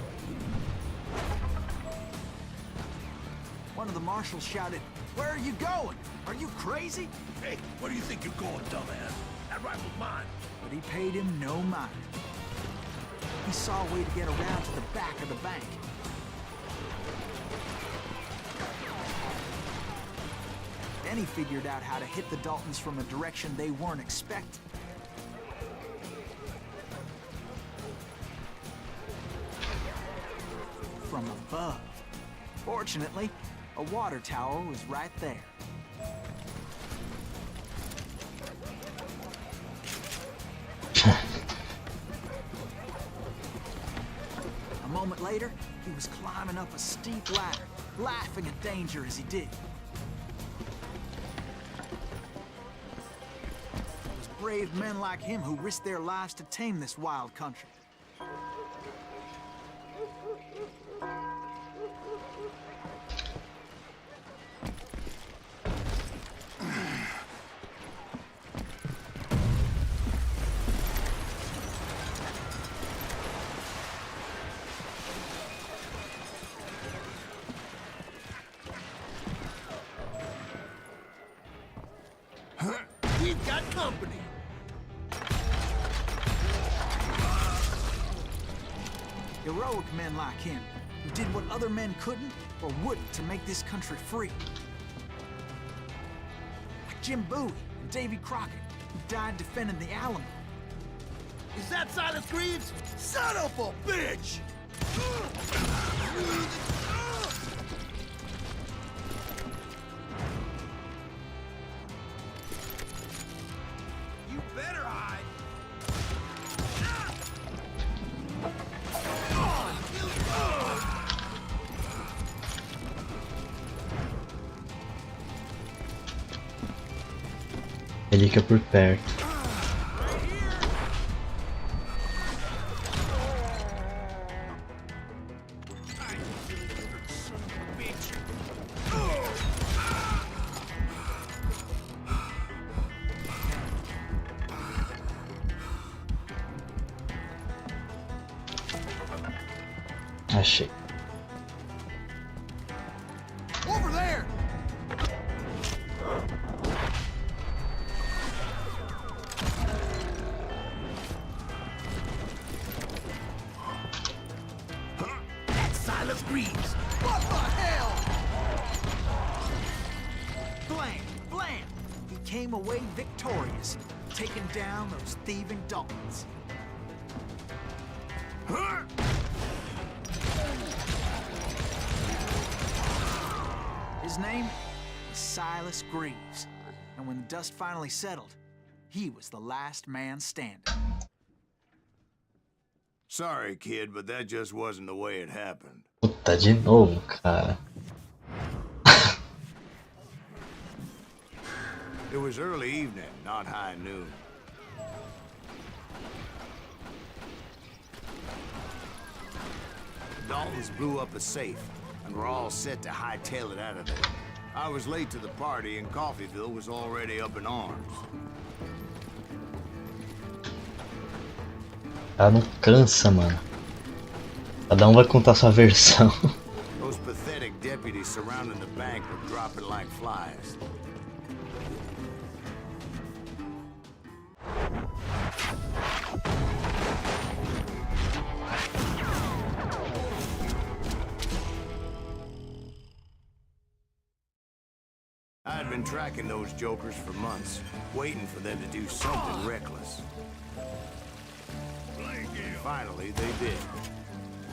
One of the marshals shouted, "Where are you going? Are you crazy?" Hey, where do you think you're going, dumbass? That rifle's mine. But he paid him no mind. He saw a way to get around to the back of the bank. Then he figured out how to hit the Daltons from a direction they weren't expecting. From above. Fortunately, a water tower was right there. A moment later, he was climbing up a steep ladder, laughing at danger as he did. It was brave men like him who risked their lives to tame this wild country. We've got company. Heroic men like him, who did what other men couldn't or wouldn't to make this country free. Like Jim Bowie and Davy Crockett, who died defending the Alamo. Is that Silas Greaves? Son of a bitch! You better hide. Ele fica por perto. Achei. Over there! That's Silas Greaves. What the hell? Blam! Blam! He came away victorious, taking down those thieving Daltons. His name was Silas Greaves, and when the dust finally settled, he was the last man standing. Sorry, kid, but that just wasn't the way it happened. Puta, de novo, cara. It was early evening, not high noon. The Daltons blew up a safe, and were all set to hightail it out of there. I was late to the party, and Coffeyville was already up in arms. Ela não cansa, mano. Cada um vai contar sua versão. Those pathetic deputies surrounding the bank were dropping like flies. I'd been tracking those jokers for months, waiting for them to do something reckless. And finally, they did.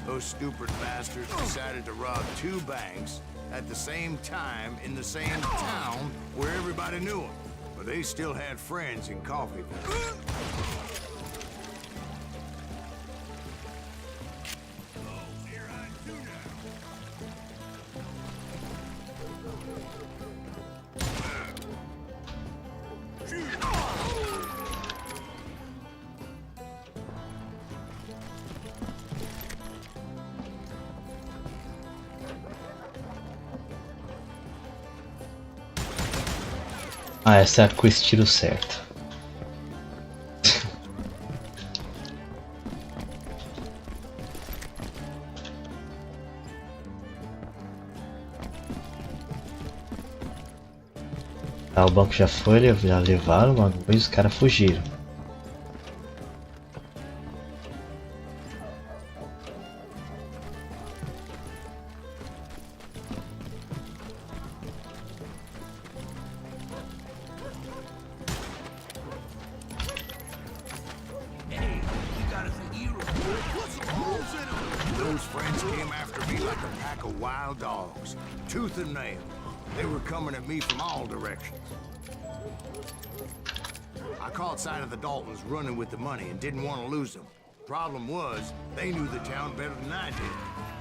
Those stupid bastards decided to rob 2 banks at the same time in the same town where everybody knew them. But they still had friends in Coffeyville. Ah, essa é com o estilo certo. Tá, o banco já foi, já levaram uma coisa e os caras fugiram. Those friends came after me like a pack of wild dogs, tooth and nail. They were coming at me from all directions. I caught sight of the Daltons running with the money and didn't want to lose them. Problem was, they knew the town better than I did.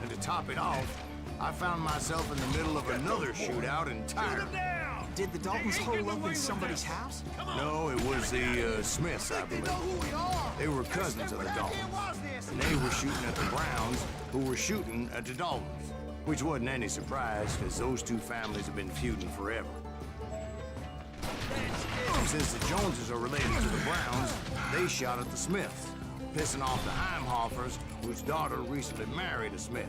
And to top it off, I found myself in the middle of another shootout entirely. Did the Daltons hole up in somebody's house? No, it was the Smiths, I believe. They were cousins of the Daltons. And they were shooting at the Browns, who were shooting at the Daltons. Which wasn't any surprise, because those two families have been feuding forever. Since the Joneses are related to the Browns, they shot at the Smiths, pissing off the Heimhoffers, whose daughter recently married a Smith.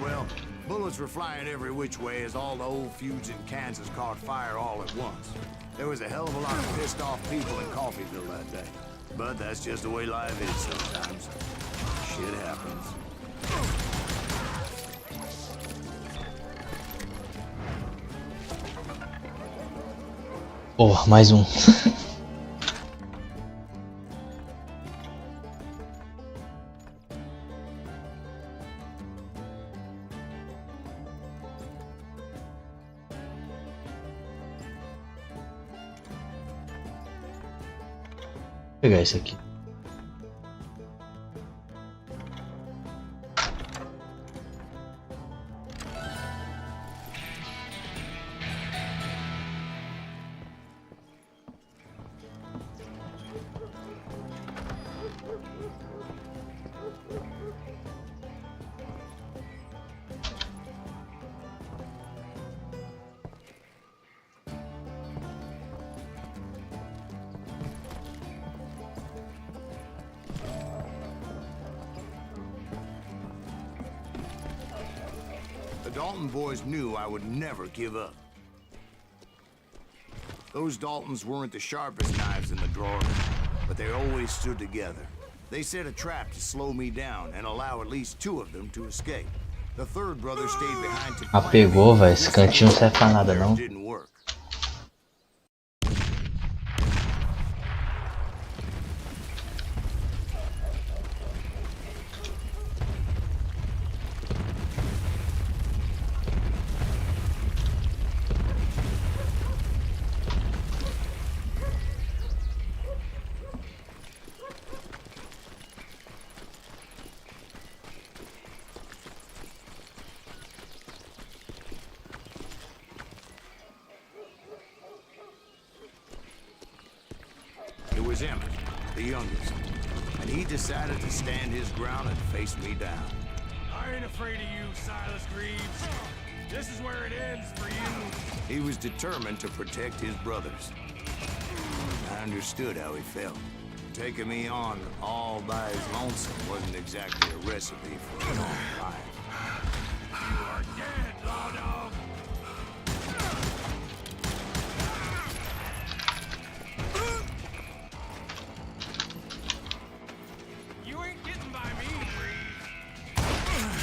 Well, bullets were flying every which way as all the old feuds in Kansas caught fire all at once. There was a hell of a lot of pissed off people in Coffeyville that day. But that's just the way life is sometimes. Shit happens. Porra, mais um. Vou pegar esse aqui. The Dalton boys knew I would never give up. Those Daltons weren't the sharpest knives in the drawer, but they always stood together. They set a trap to slow me down and allow at least two of them to escape. The third brother stayed behind to Ah, pegou, velho. Esse cantinho não serve pra nada, não. didn't work. It was Emmett, the youngest, and he decided to stand his ground and face me down. I ain't afraid of you, Silas Greaves. This is where it ends for you. He was determined to protect his brothers. I understood how he felt. Taking me on all by his lonesome wasn't exactly a recipe for a long life. You are dead, law dog. You ain't getting by me, Greaves.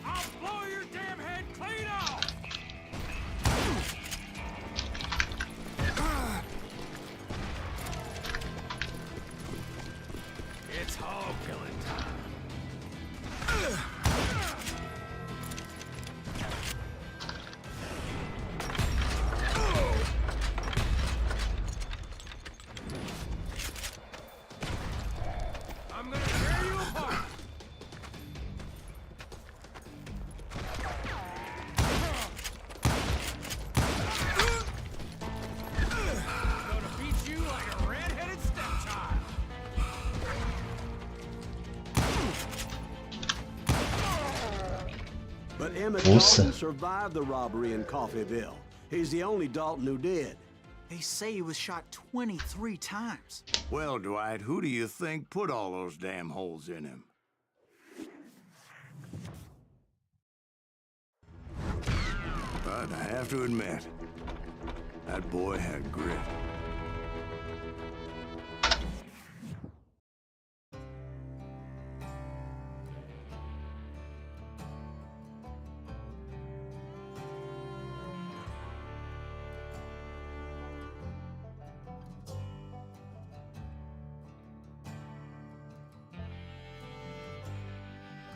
I'll blow your damn head clean off. It's hog killing time. Emmett Nossa. Dalton survived the robbery in Coffeyville. He's the only Dalton who did. They say he was shot 23 times. Well, Dwight, who do you think put all those damn holes in him? But I have to admit, that boy had grit.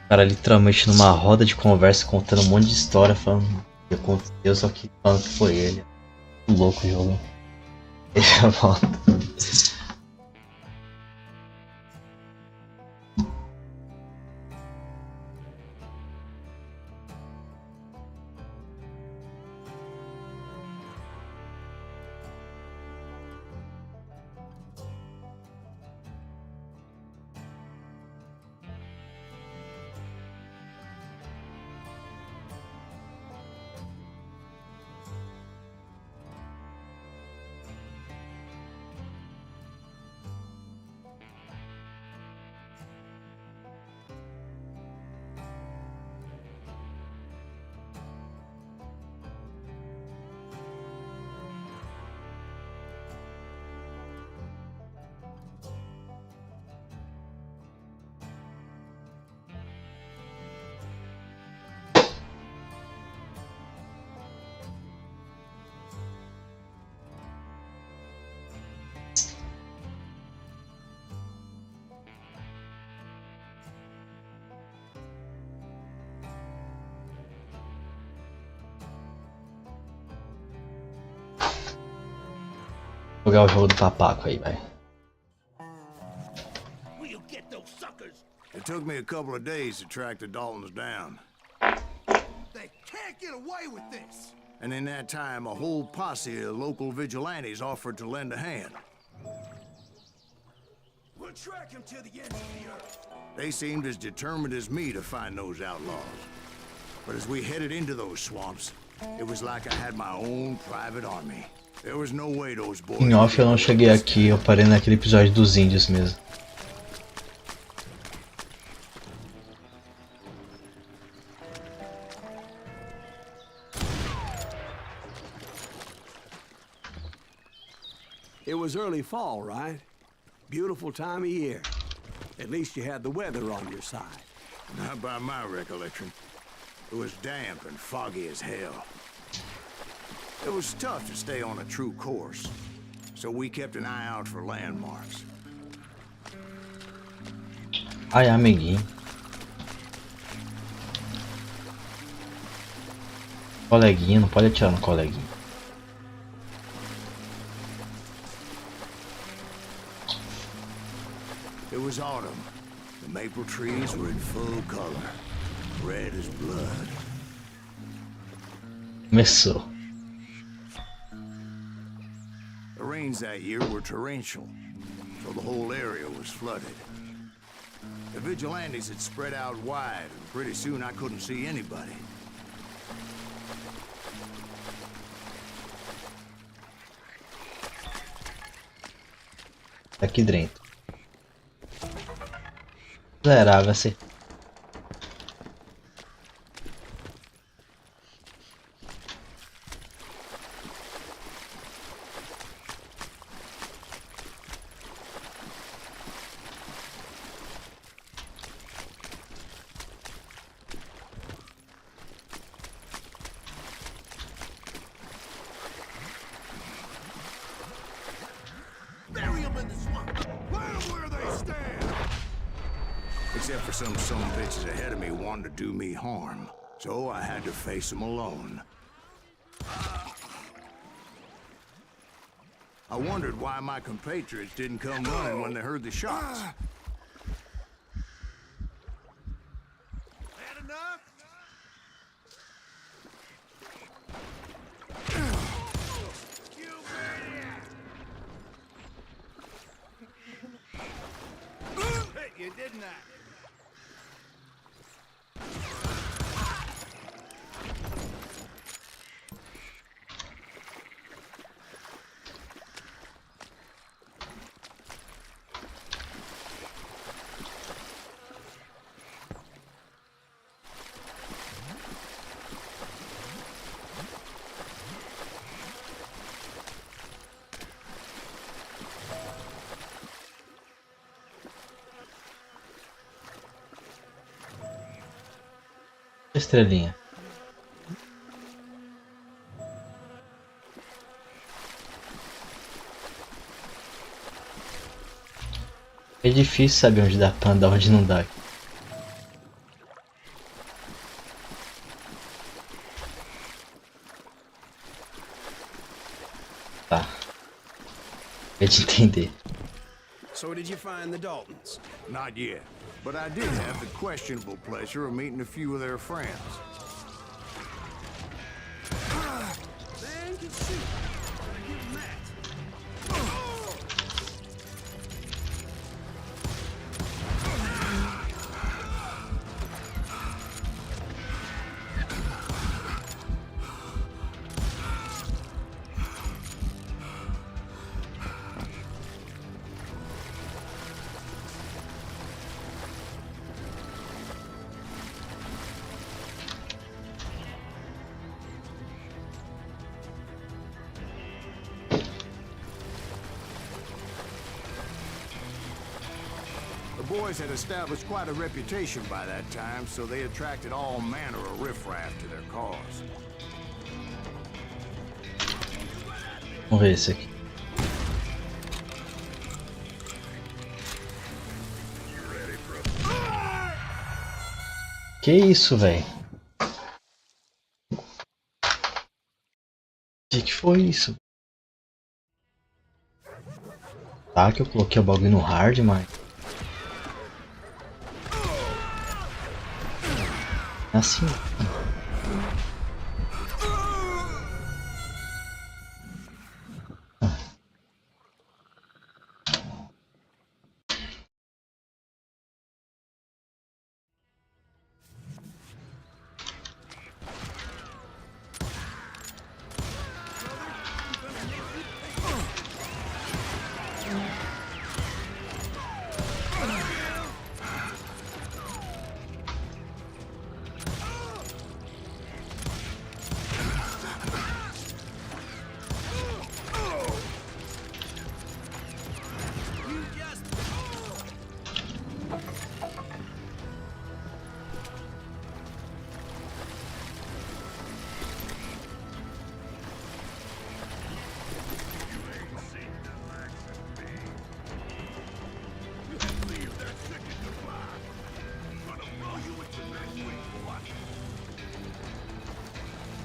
O cara literalmente numa roda de conversa contando um monte de história, falando o que aconteceu, só que falando que foi ele. Louco o jogo. Ele já volta. Vou jogar o jogo do papaco aí, vai. It took me a couple of days to track the Daltons down. They can't get away with this. And in that time, a whole posse of local vigilantes offered to lend a hand. We'll track him to the ends of the earth. They seemed as determined as me to find those outlaws. But as we headed into those swamps, it was like I had my own private army. There was no way those boys... Em off eu não cheguei aqui, eu parei naquele episódio dos índios mesmo. It was early fall, right? Beautiful time of year. At least you had the weather on your side. Not by my recollection. It was damp and foggy as hell. It was tough to stay on a true course, so we kept an eye out for landmarks. Ai, amiguinho. Coleguinha, não pode atirar no coleguinha. It was autumn. The maple trees were in full color, red as blood. Começou. The rains that year were torrential, so the whole area was flooded. The vigilantes had spread out wide, and pretty soon I couldn't see anybody. Aqui dentro. Miserável-se. Bury him in the swamp. Plant him where they stand. Except for some bitches ahead of me wanted to do me harm. So I had to face them alone. I wondered why my compatriots didn't come running when they heard the shots. Had enough? You maniac! Hit you, didn't I? Estrelinha. É difícil saber onde dá pra andar, onde não dá. Tá. É de entender. So did you find the Daltons? Not yet, but I did have the questionable pleasure of meeting a few of their friends. Thank you, shoot. Gotta give them that. The boys had established quite a reputation by that time, so they attracted all manner of riffraff to their cause. Vamos ver esse aqui. Que isso, velho? Que foi isso? Tá que eu coloquei o bagulho no hard, mas assim.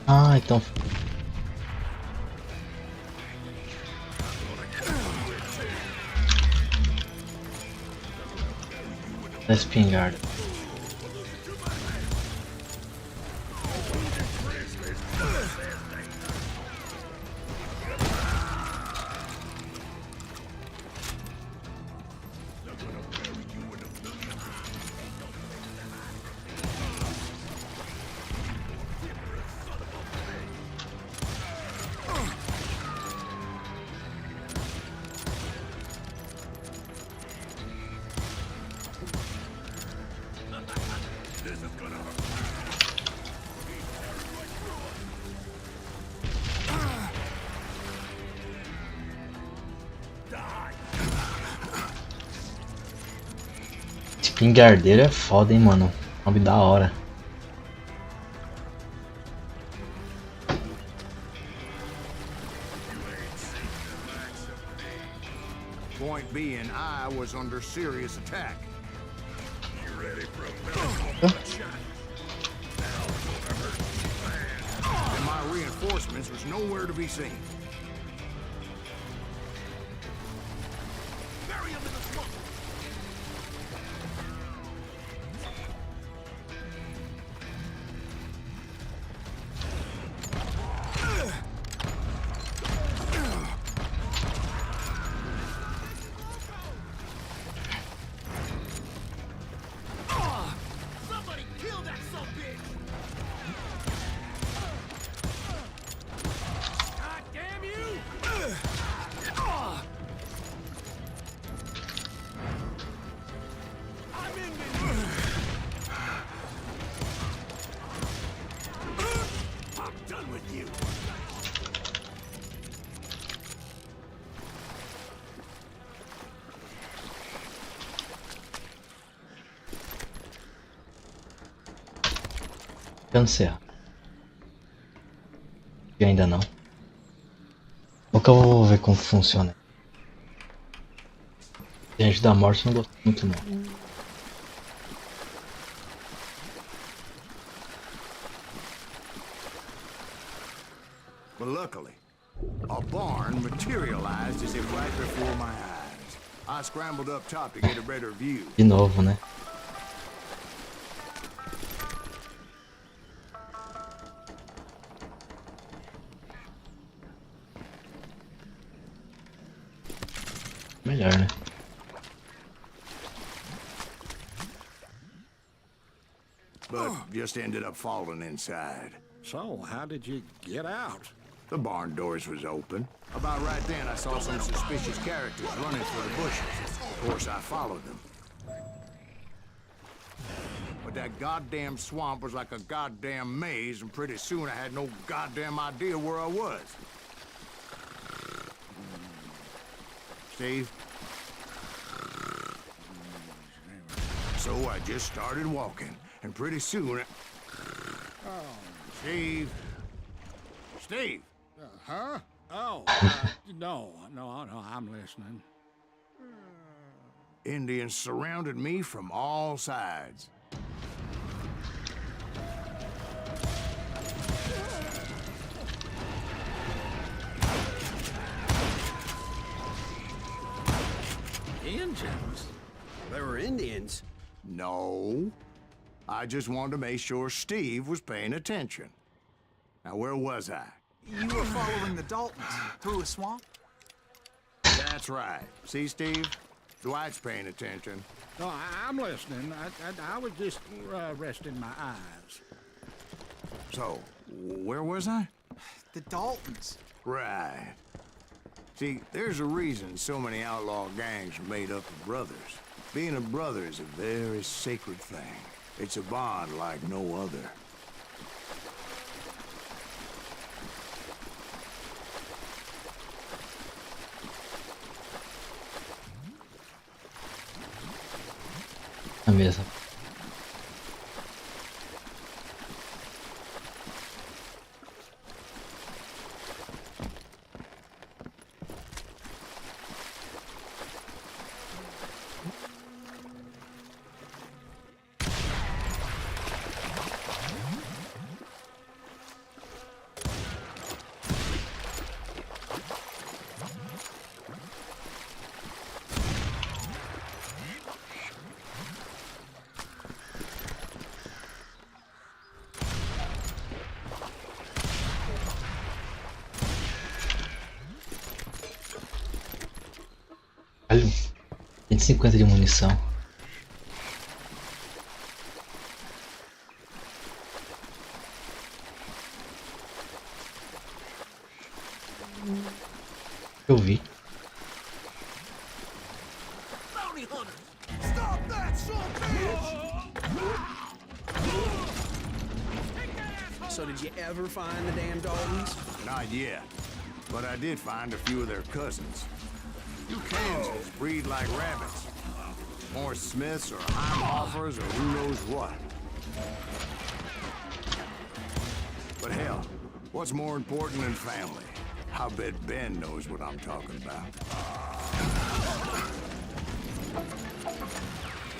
Ah, então. Da espingarda. Espingardeiro é foda, hein, mano. Nome da hora. Point being, I was under serious attack. You ready for and my reinforcements was nowhere to be seen. Bury him in the swamp. Cancelar. E ainda não. Nunca vou ver como funciona. Gente da morte não gosto muito não. But luckily, a barn materialized as if right before my eyes. I scrambled up top to get a better view. De novo, né? Melhor, né? But just ended up falling inside. So, how did you get out? The barn doors was open. About right then, I saw some suspicious characters running for the bushes. Of course, I followed them. But that goddamn swamp was like a goddamn maze, and pretty soon I had no goddamn idea where I was. Steve? So I just started walking, and pretty soon Steve? Steve! Huh? Oh, no, I'm listening. Indians surrounded me from all sides. Indians? There were Indians? No. I just wanted to make sure Steve was paying attention. Now, where was I? You were following the Daltons through a swamp? That's right. See, Steve? Dwight's paying attention. No, I'm listening. I was just resting my eyes. So, where was I? The Daltons. Right. See, there's a reason so many outlaw gangs are made up of brothers. Being a brother is a very sacred thing. It's a bond like no other. A mesa. Olha, 150 de munição. Eu vi. Stop that, son of a So did you ever find the damn Daltons? Not yet, but I did find a few of their cousins. You Kansans breed like rabbits. More Smiths or Heimhoffers or who knows what. But hell, what's more important than family? I bet Ben knows what I'm talking about.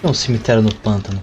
Tem um cemitério no pântano.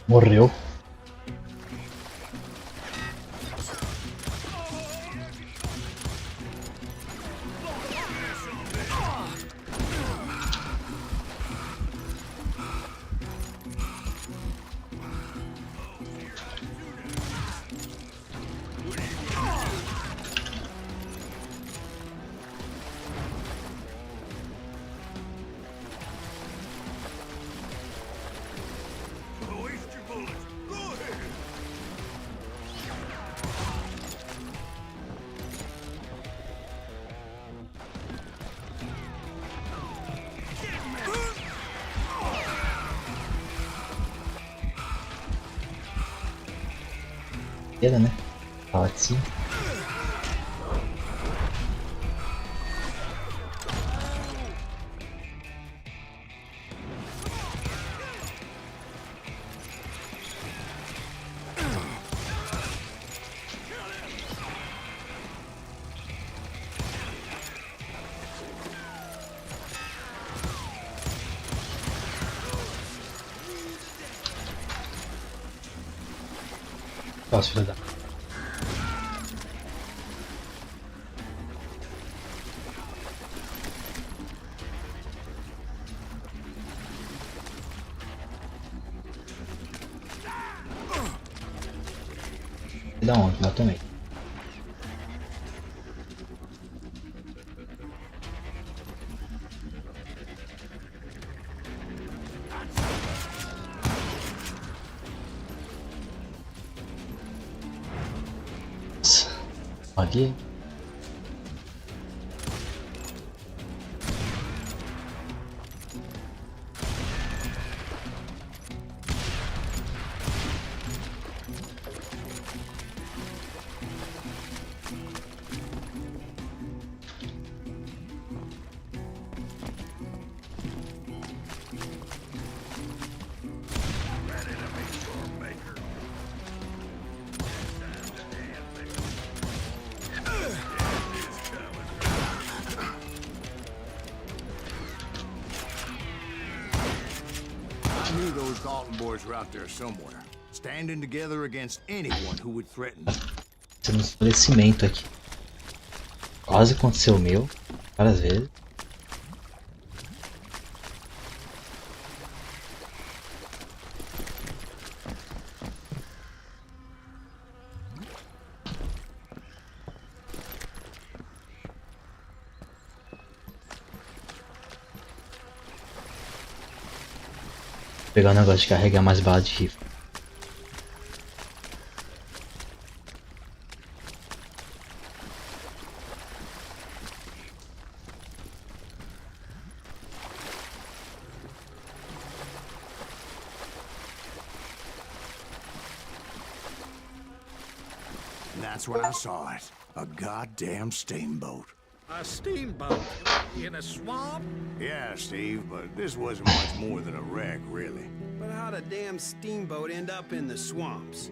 Morreu. Waste your bullets. Go ahead. Era, né? Fala de cima. Nossa, filha da... Da onde? Mas também. Ali. I knew those Dalton boys were out there somewhere, standing together against anyone who would threaten them. Temos um estabelecimento aqui. Quase aconteceu o meu. Várias vezes. Vou pegar o negócio de carregar mais bala de rifle. And that's when I saw it. A goddamn steamboat. A steamboat in a swamp? Yeah, Steve, but this wasn't much more than a wreck, really. But how'd a damn steamboat end up in the swamps?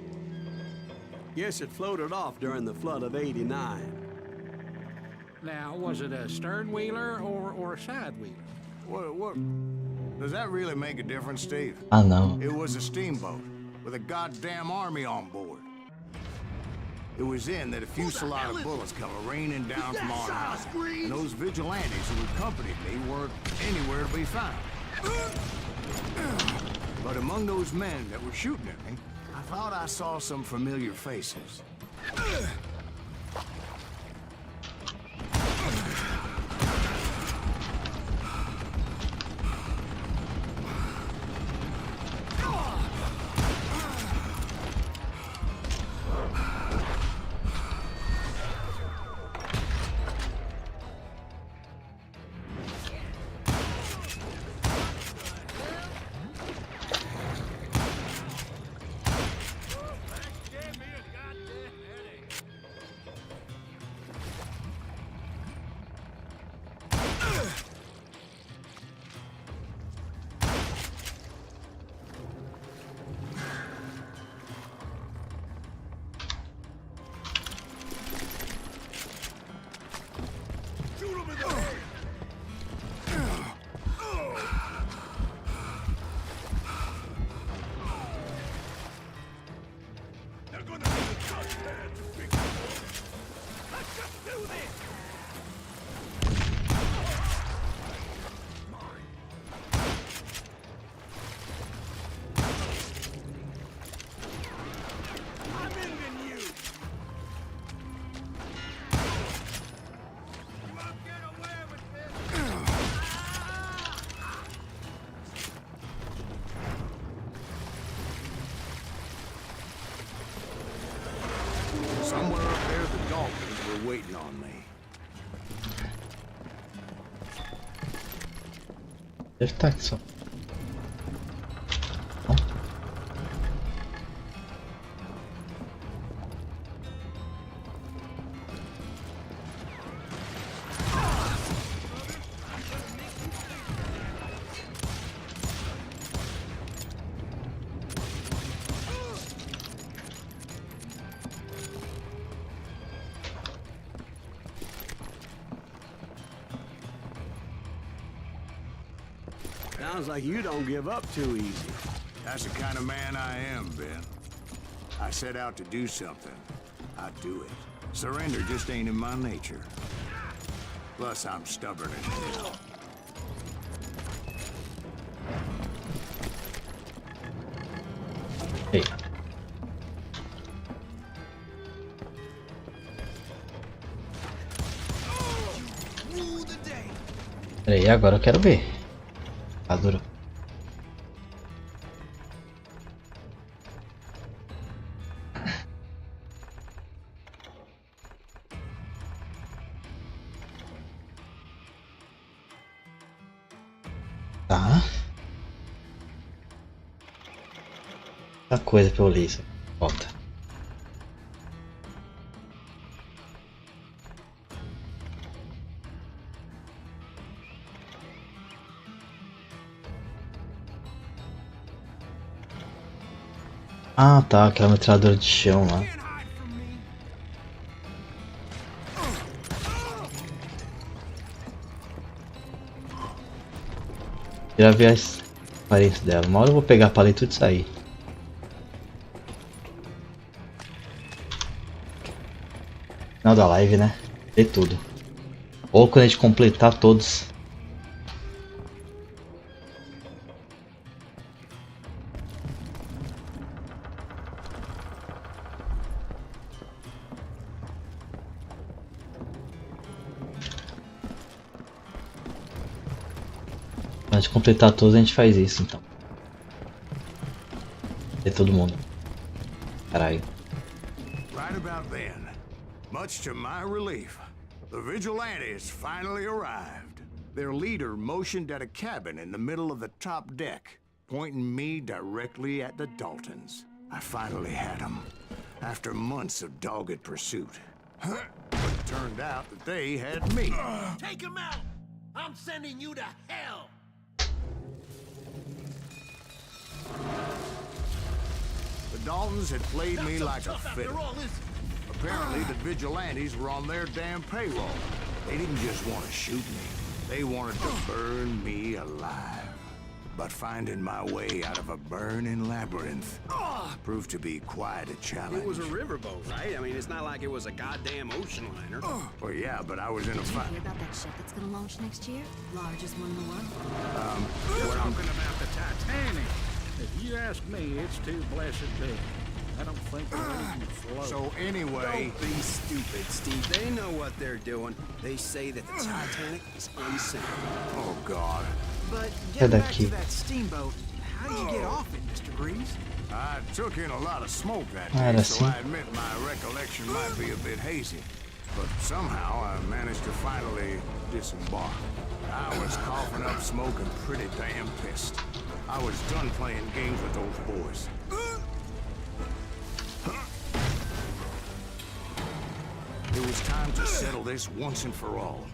Guess it floated off during the flood of '89. Now, was it a stern wheeler or a side wheeler? What? Does that really make a difference, Steve? Ah, não. It was a steamboat with a goddamn army on board. It was then that a fusillade of bullets come raining down from on high, and those vigilantes who accompanied me weren't anywhere to be found. But among those men that were shooting at me, I thought I saw some familiar faces. Somewhere up there, the Daltons were waiting on me. Deve estar aqui só. Sounds like you don't give up too easy. That's the kind of man I am, Ben. I set out to do something. I do it. Surrender just ain't in my nature. Plus, I'm stubborn as hell. Ei. Peraí, agora eu quero ver. Tá duro. Tá. Muita coisa pra eu ler isso. Volta. Ah, tá, aquela metralhadora de chão lá. Já vi as aparências dela. Uma hora eu vou pegar a paleta e tudo sair. Final da live, né? Ver tudo. Ou quando a gente completar todos. Quando a gente completar todos, a gente faz isso, então. Ver todo mundo. Caralho. Right about then, much to my relief, the vigilantes finally arrived. Their leader motioned at a cabin in the middle of the top deck, pointing me directly at the Daltons. I finally had them, after months of dogged pursuit. But it turned out that they had me. Take him out! I'm sending you to hell! The Daltons had played me like a fiddle. All, is Apparently, the vigilantes were on their damn payroll. They didn't just want to shoot me. They wanted to burn me alive. But finding my way out of a burning labyrinth proved to be quite a challenge. It was a riverboat, right? I mean, it's not like it was a goddamn ocean liner. Well, yeah, but I was in a fight. Hear about that ship that's gonna launch next year? Largest one in the world. We're talking about the Titanic. If you ask me, it's too blessed big. I don't think they're ready to float. So anyway, Don't be stupid, Steve. They know what they're doing. They say that the Titanic is unsank. oh God, But Sai get back daqui. to that steamboat. How did you get off it, Mr. Greaves? I took in a lot of smoke that Ah, day, era so assim. I admit my recollection might be a bit hazy. But somehow I managed to finally disembark. I was coughing up smoke and pretty damn pissed. I was done playing games with those boys. It was time to settle this once and for all.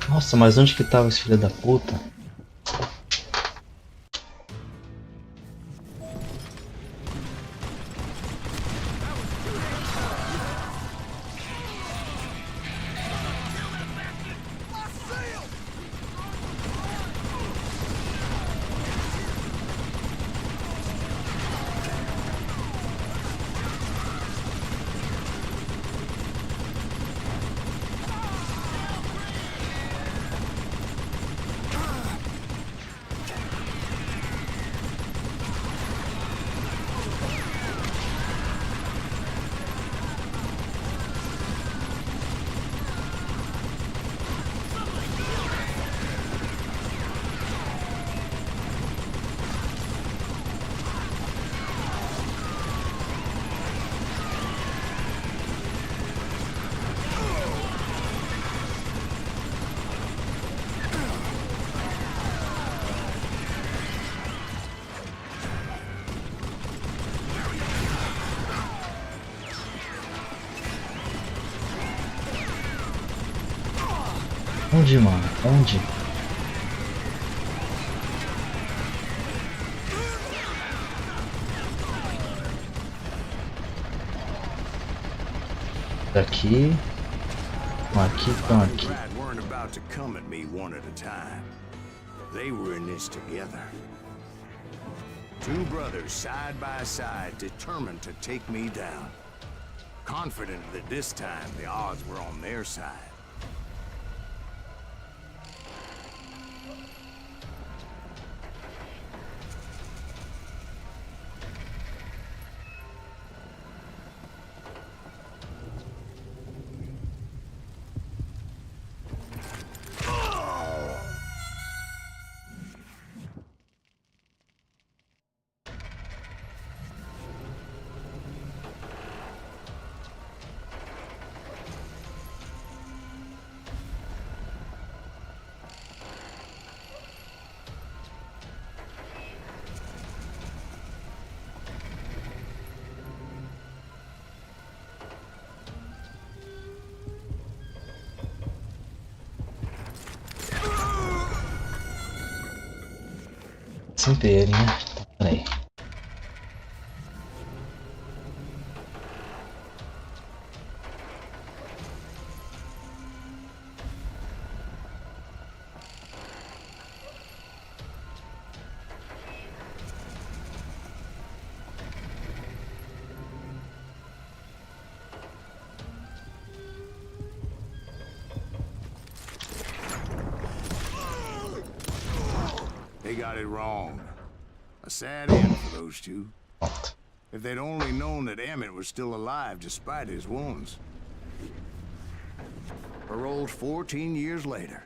Nossa, mas onde que tava esse filho da puta? Onde, mano? Onde? Aqui. Aqui, então aqui. Brad weren't about to come at me one at a time. They were in this together. Two brothers side by side, determined to take me down. Confident that this time the odds were on their side. Sem ver, né? Então, peraí. They got it wrong. A sad end for those two. If they'd only known that Emmett was still alive despite his wounds. Paroled 14 years later.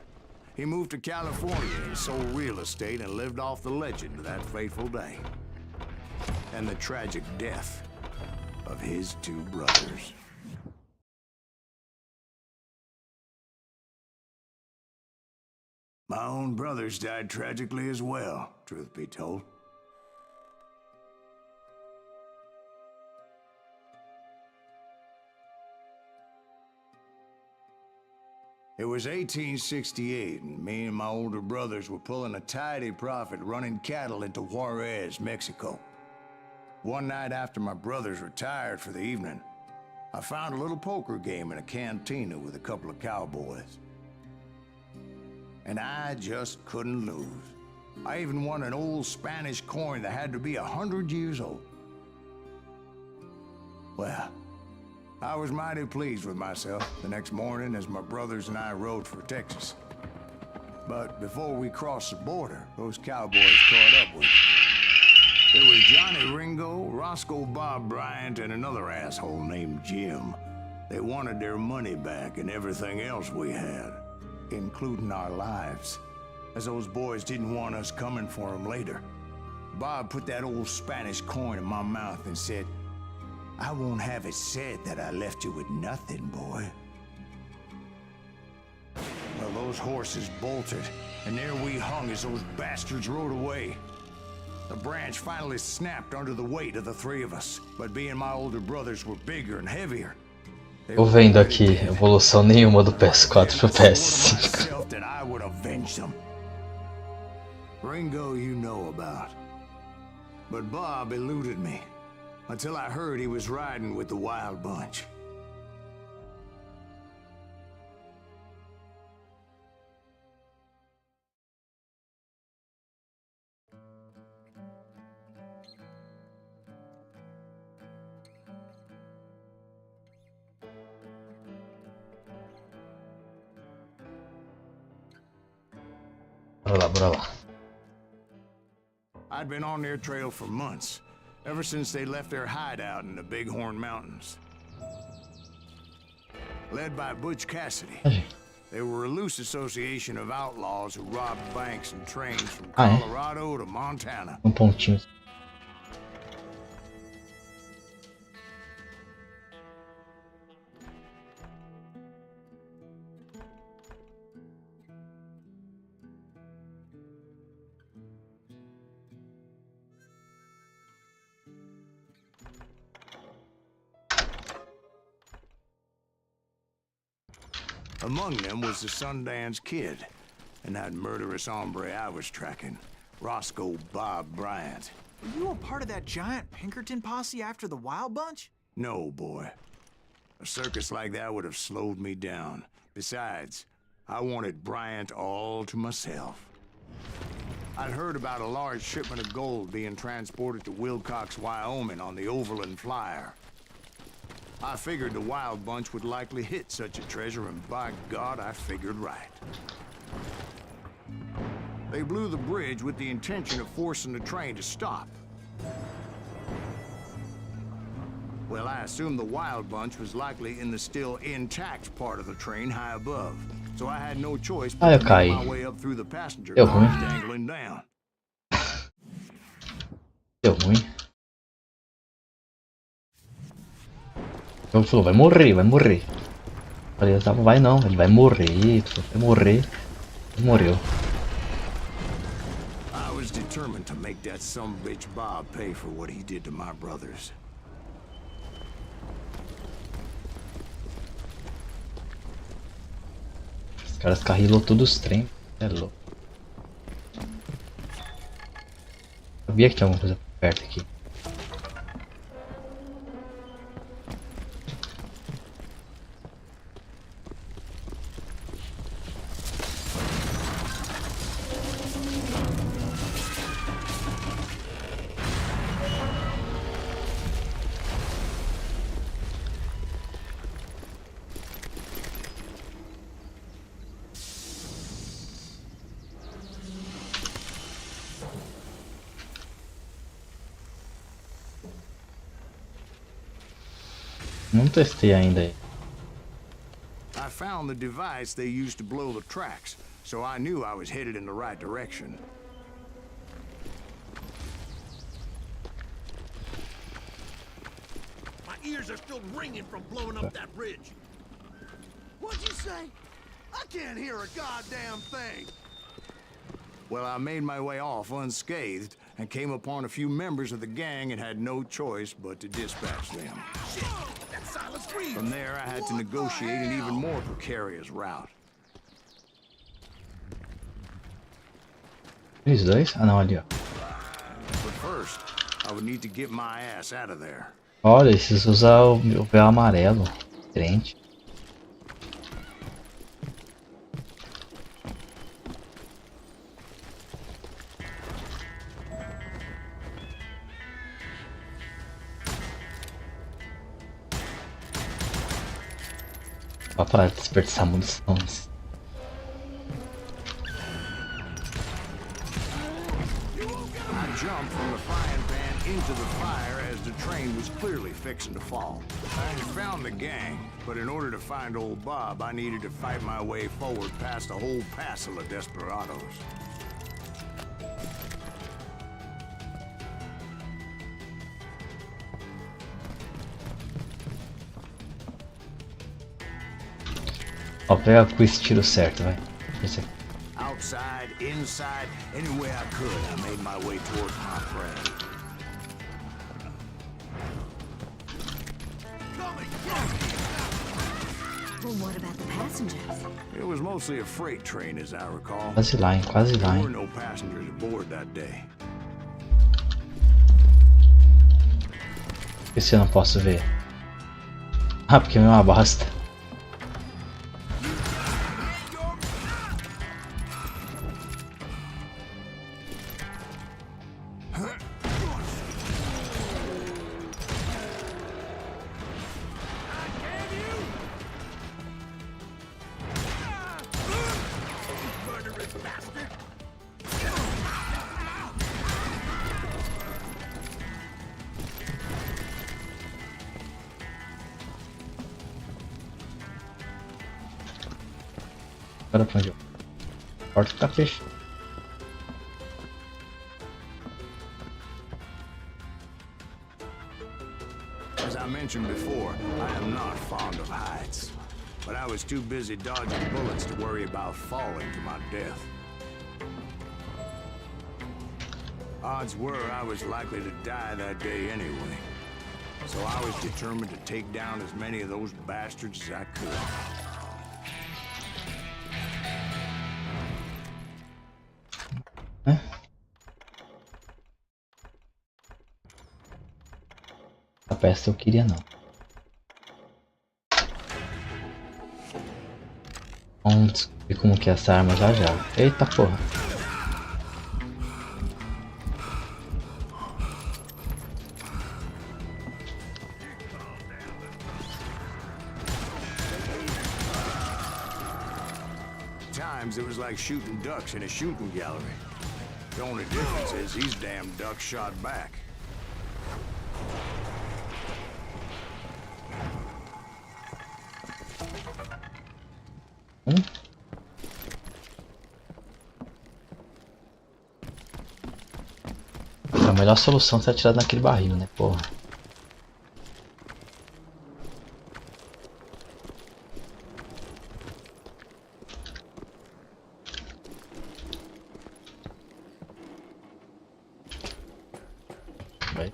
He moved to California and sold real estate and lived off the legend of that fateful day. And the tragic death of his two brothers. My own brothers died tragically as well, truth be told. It was 1868, and me and my older brothers were pulling a tidy profit running cattle into Juarez, Mexico. One night after my brothers retired for the evening, I found a little poker game in a cantina with a couple of cowboys. And I just couldn't lose. I even won an old Spanish coin that had to be 100 years old. Well, I was mighty pleased with myself the next morning as my brothers and I rode for Texas. But before we crossed the border, those cowboys caught up with us. It was Johnny Ringo, Roscoe Bob Bryant, and another asshole named Jim. They wanted their money back and everything else we had, including our lives, as those boys didn't want us coming for them later. Bob put that old Spanish coin in my mouth and said, "I won't have it said that I left you with nothing, boy." Well, those horses bolted, and there we hung as those bastards rode away. The branch finally snapped under the weight of the three of us, but being my older brothers were bigger and heavier. Tô vendo aqui evolução nenhuma do PS4 pro PS5. avenged them. Ringo you know about. But Bob eluded me until I heard he was riding with the Wild Bunch. Bora lá. I'd been on their trail for months, ever since they left their hideout in the Bighorn Mountains. Led by Butch Cassidy, they were a loose association of outlaws who robbed banks and trains from Colorado to Montana. Pontinho. Among them was the Sundance Kid, and that murderous hombre I was tracking, Roscoe Bob Bryant. Were you a part of that giant Pinkerton posse after the Wild Bunch? No, boy. A circus like that would have slowed me down. Besides, I wanted Bryant all to myself. I'd heard about a large shipment of gold being transported to Wilcox, Wyoming on the Overland Flyer. I figured the Wild Bunch would likely hit such a treasure, and by God, I figured right. They blew the bridge with the intention of forcing the train to stop. Well, I assumed the Wild Bunch was likely in the still intact part of the train high above, so I had no choice but to make my way up through the passenger cars dangling down. Deu ruim. O jogo falou, vai morrer, vai morrer. Falei, vai não, ele vai morrer, vai morrer. Ele morreu. I was determined to make that sumbitch Bob pay for what he did to my brothers. Os caras carrilou todos os trem. É louco. Sabia que tinha alguma coisa perto aqui. Não testei ainda. I found the device they used to blow the tracks, so I knew I was headed in the right direction. My ears are still ringing from blowing up that bridge. What'd you say? I can't hear a goddamn thing. Well, I made my way off unscathed and came upon a few members of the gang and had no choice but to dispatch them. Shit, that silent scream. From there, I had to negotiate an even more precarious route. Os dois? Ah não, ali ó. But first, I would need to get my ass out of there. Olha, esses usam o véu amarelo. Diferente. Só para desperdiçar munições. I jumped from the frying pan into the fire as the train was clearly fixing to fall. I had found the gang, but in order to find old Bob, I needed to fight my way forward past a whole passel of desperados. Ó, pega com o estilo certo, vai. Outside, inside, any way I could, I made my way towards my prey. Well, what about the passengers? It was mostly a freight train, as I recall. Quase lá, hein? Quase lá, There were hein? no passengers aboard that day. Por que se eu não posso ver? Ah, porque é uma bosta. Agora pra onde eu... A porta tá fechada. As I mentioned before, I am not fond of heights. But I was too busy dodging bullets to worry about falling to my death. Odds were I was likely to die that day anyway. So I was determined to take down as many of those bastards as I could. A peça eu queria não. Vamos descobrir como que é essa arma já já. Eita porra. Times it was like shooting ducks in a shooting gallery. The only difference is these damn ducks shot back. A melhor solução é ser atirado naquele barril, né, porra.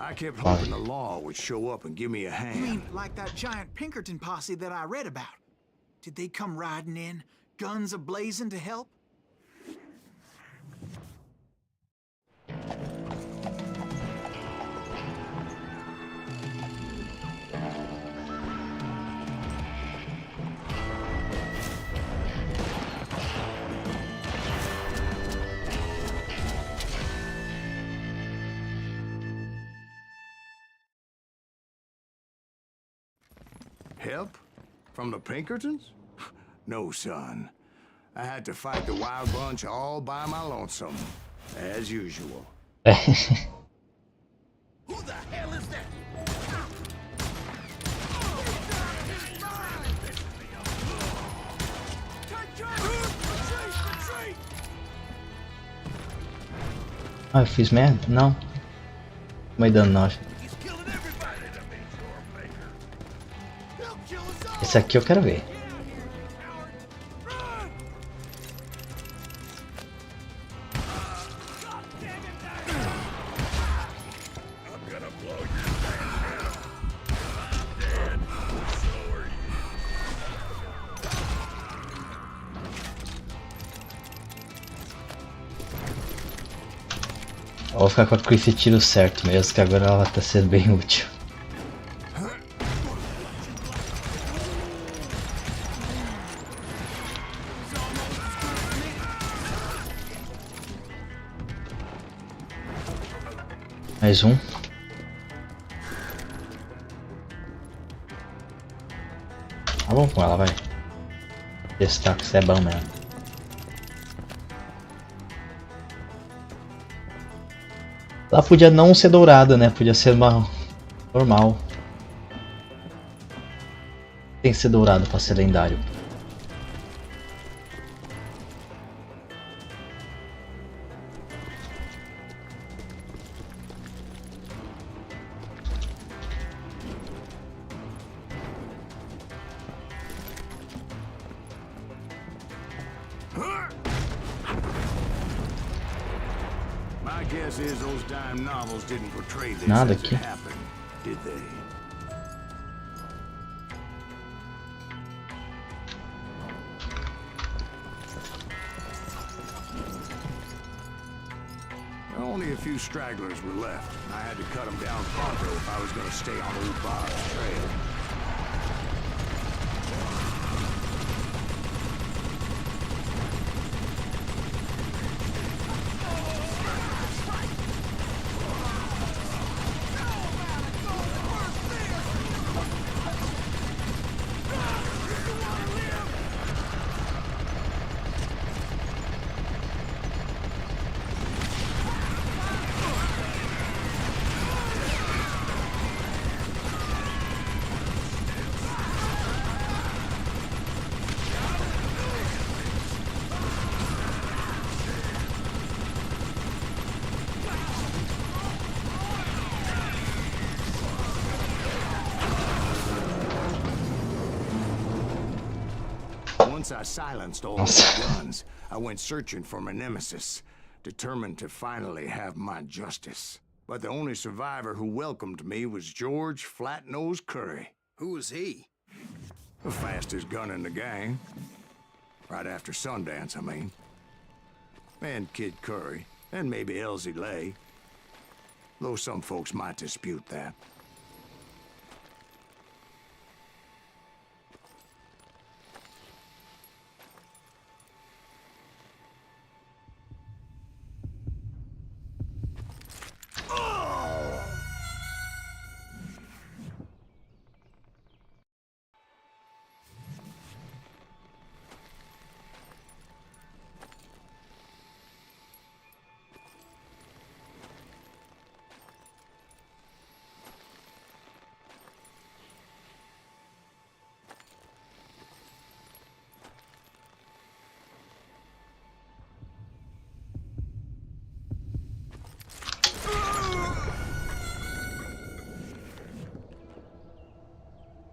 I kept hoping the law would show up and give me a You hand. mean like that giant Pinkerton posse that I read about? Did they come riding in, guns a-blazing to help? Help? From the Pinkertons? No, son. I had to fight the wild bunch all by my lonesome, as usual. Who the hell is that? Ah, eu fiz merda? Não. Vai dando não, acho. Esse aqui eu quero ver. Eu vou ficar com esse tiro certo mesmo, que agora ela tá sendo bem útil. Mais um. Tá bom com ela, vai. Testar que isso é bom mesmo. Ela podia não ser dourada, né? Podia ser uma normal. Tem que ser dourado pra ser lendário. My guess is those dime novels didn't portray this Nada as it aqui. happened, did they? Only a few stragglers were left. I had to cut them down pronto if I was going to stay on old Bob's trail. Once I silenced all the guns, I went searching for my nemesis, determined to finally have my justice. But the only survivor who welcomed me was George Flat-Nosed Curry. Who was he? The fastest gun in the gang. Right after Sundance, I mean. And Kid Curry, and maybe Elsie Lay. Though some folks might dispute that.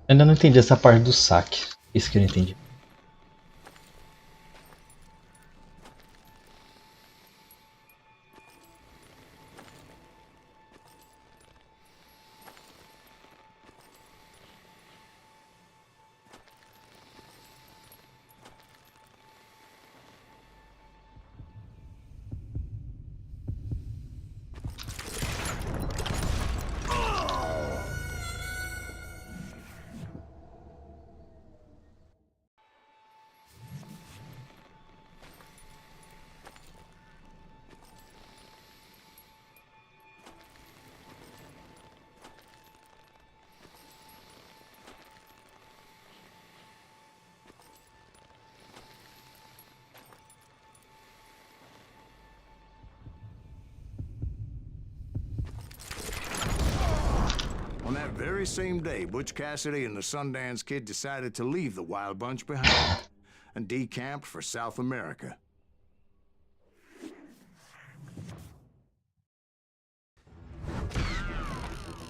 Ainda não entendi essa parte do saque. Isso que eu não entendi. On that very same day, Butch Cassidy and the Sundance Kid decided to leave the Wild Bunch behind and decamped for South America.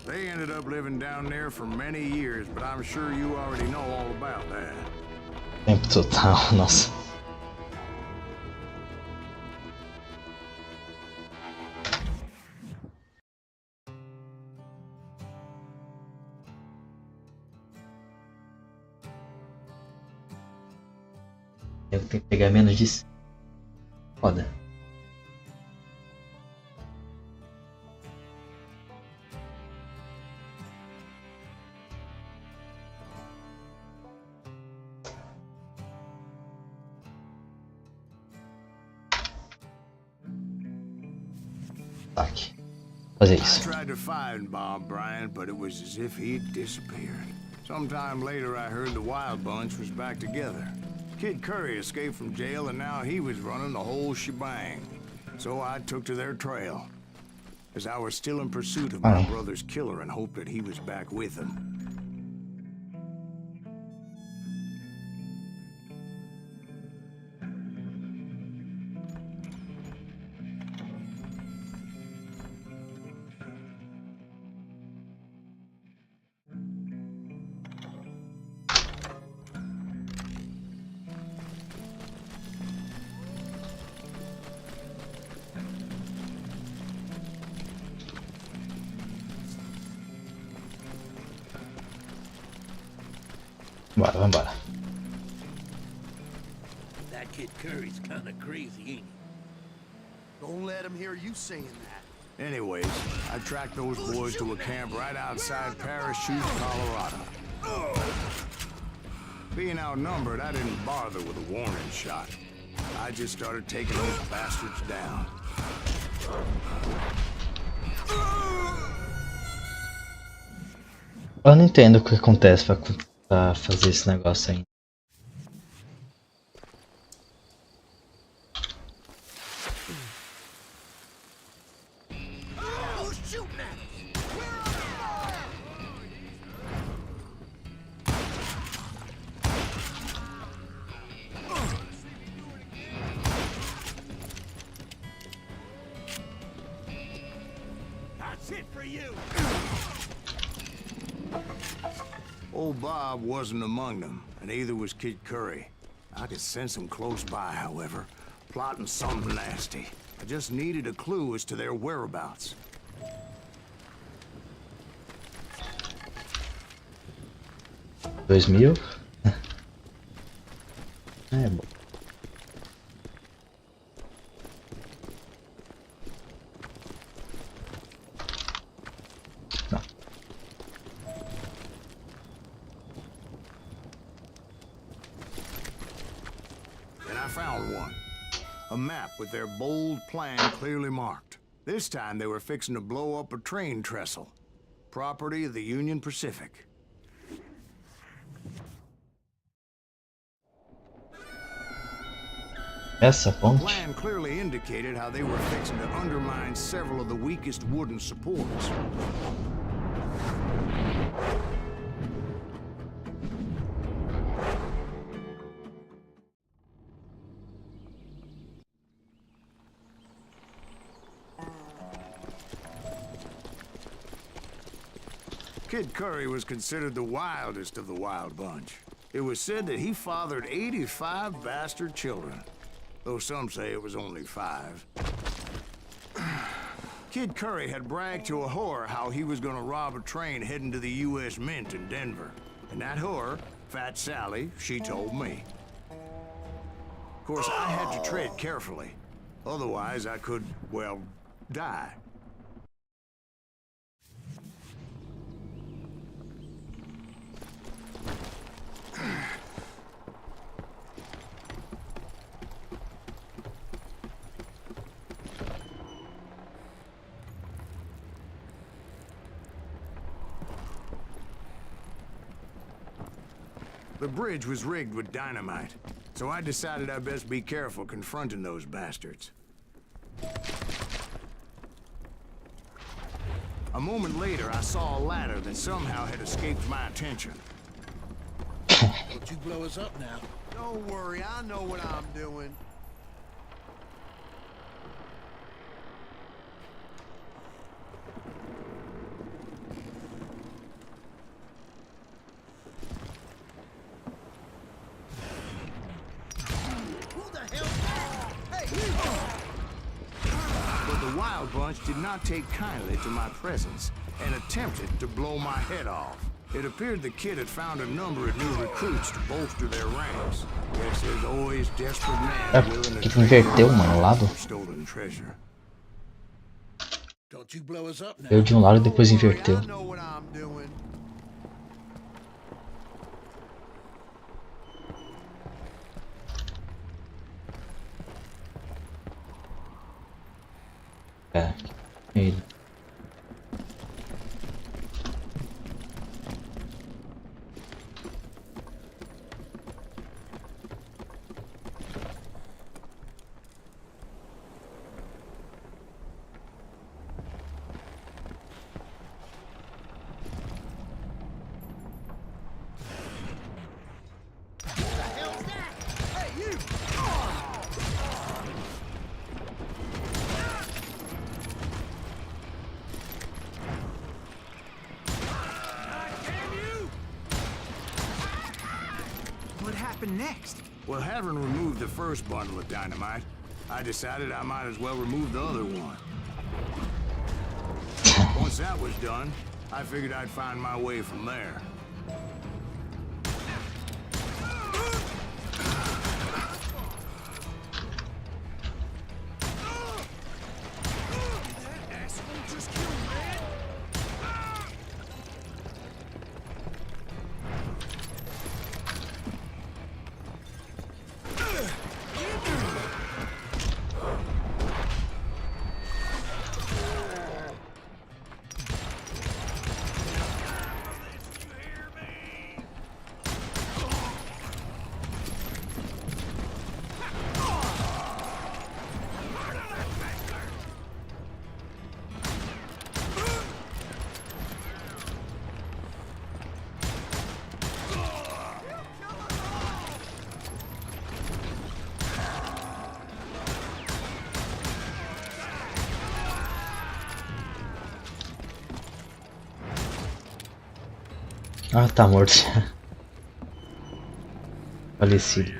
They ended up living down there for many years, but I'm sure you already know all about that. Tempo total, nossa. Eu tenho que pegar menos de... Foda. Taque. Fazer I isso. tried to find Bob Bryant, but it was as if he'd disappeared. Sometime later, I heard the Wild Bunch was back together. Kid Curry escaped from jail, and now he was running the whole shebang. So I took to their trail, as I was still in pursuit of my brother's killer and hoped that he was back with him. Bora, vambora. That Kid Curry's kinda crazy, ain't he? Don't let him hear you saying that. Anyways, I tracked those boys to a camp right outside Parachute, Colorado. Being outnumbered, I didn't bother with a warning shot. I just started taking those bastards down. Eu não entendo o que acontece pra fazer esse negócio aí. Who's shooting at us? We're on fire! That's it for you! Old Bob wasn't among them, and neither was Kid Curry. I could sense him close by, however, plotting something nasty. I just needed a clue as to their whereabouts. 2000? É bom. Não. And I found one. A map with their bold plan clearly marked. This time they were fixing to blow up a train trestle. Property of the Union Pacific. Essa The ponte? plan clearly indicated how they were fixing to undermine several of the weakest wooden supports. Kid Curry was considered the wildest of the wild bunch. It was said that he fathered 85 bastard children, though some say it was only 5. Kid Curry had bragged to a whore how he was gonna rob a train heading to the U.S. Mint in Denver. And that whore, Fat Sally, she told me. Of course, I had to tread carefully. Otherwise, I could, well, die. The bridge was rigged with dynamite, so I decided I'd best be careful confronting those bastards. A moment later, I saw a ladder that somehow had escaped my attention. Don't you blow us up now. Don't worry, I know what I'm doing. But the Wild Bunch did not take kindly to my presence and attempted to blow my head off. It appeared the kid had found a number of new recruits to bolster their ranks. Yes, there's always desperate men willing to inverteu, mano, o lado. stolen treasure. Don't you blow us up now. Veio de um lado e depois inverteu. I know what I'm doing. É, ele. What happened next? Well, having removed the first bundle of dynamite, I decided I might as well remove the other one. Once that was done, I figured I'd find my way from there. Ah, tá morto já. Falecido.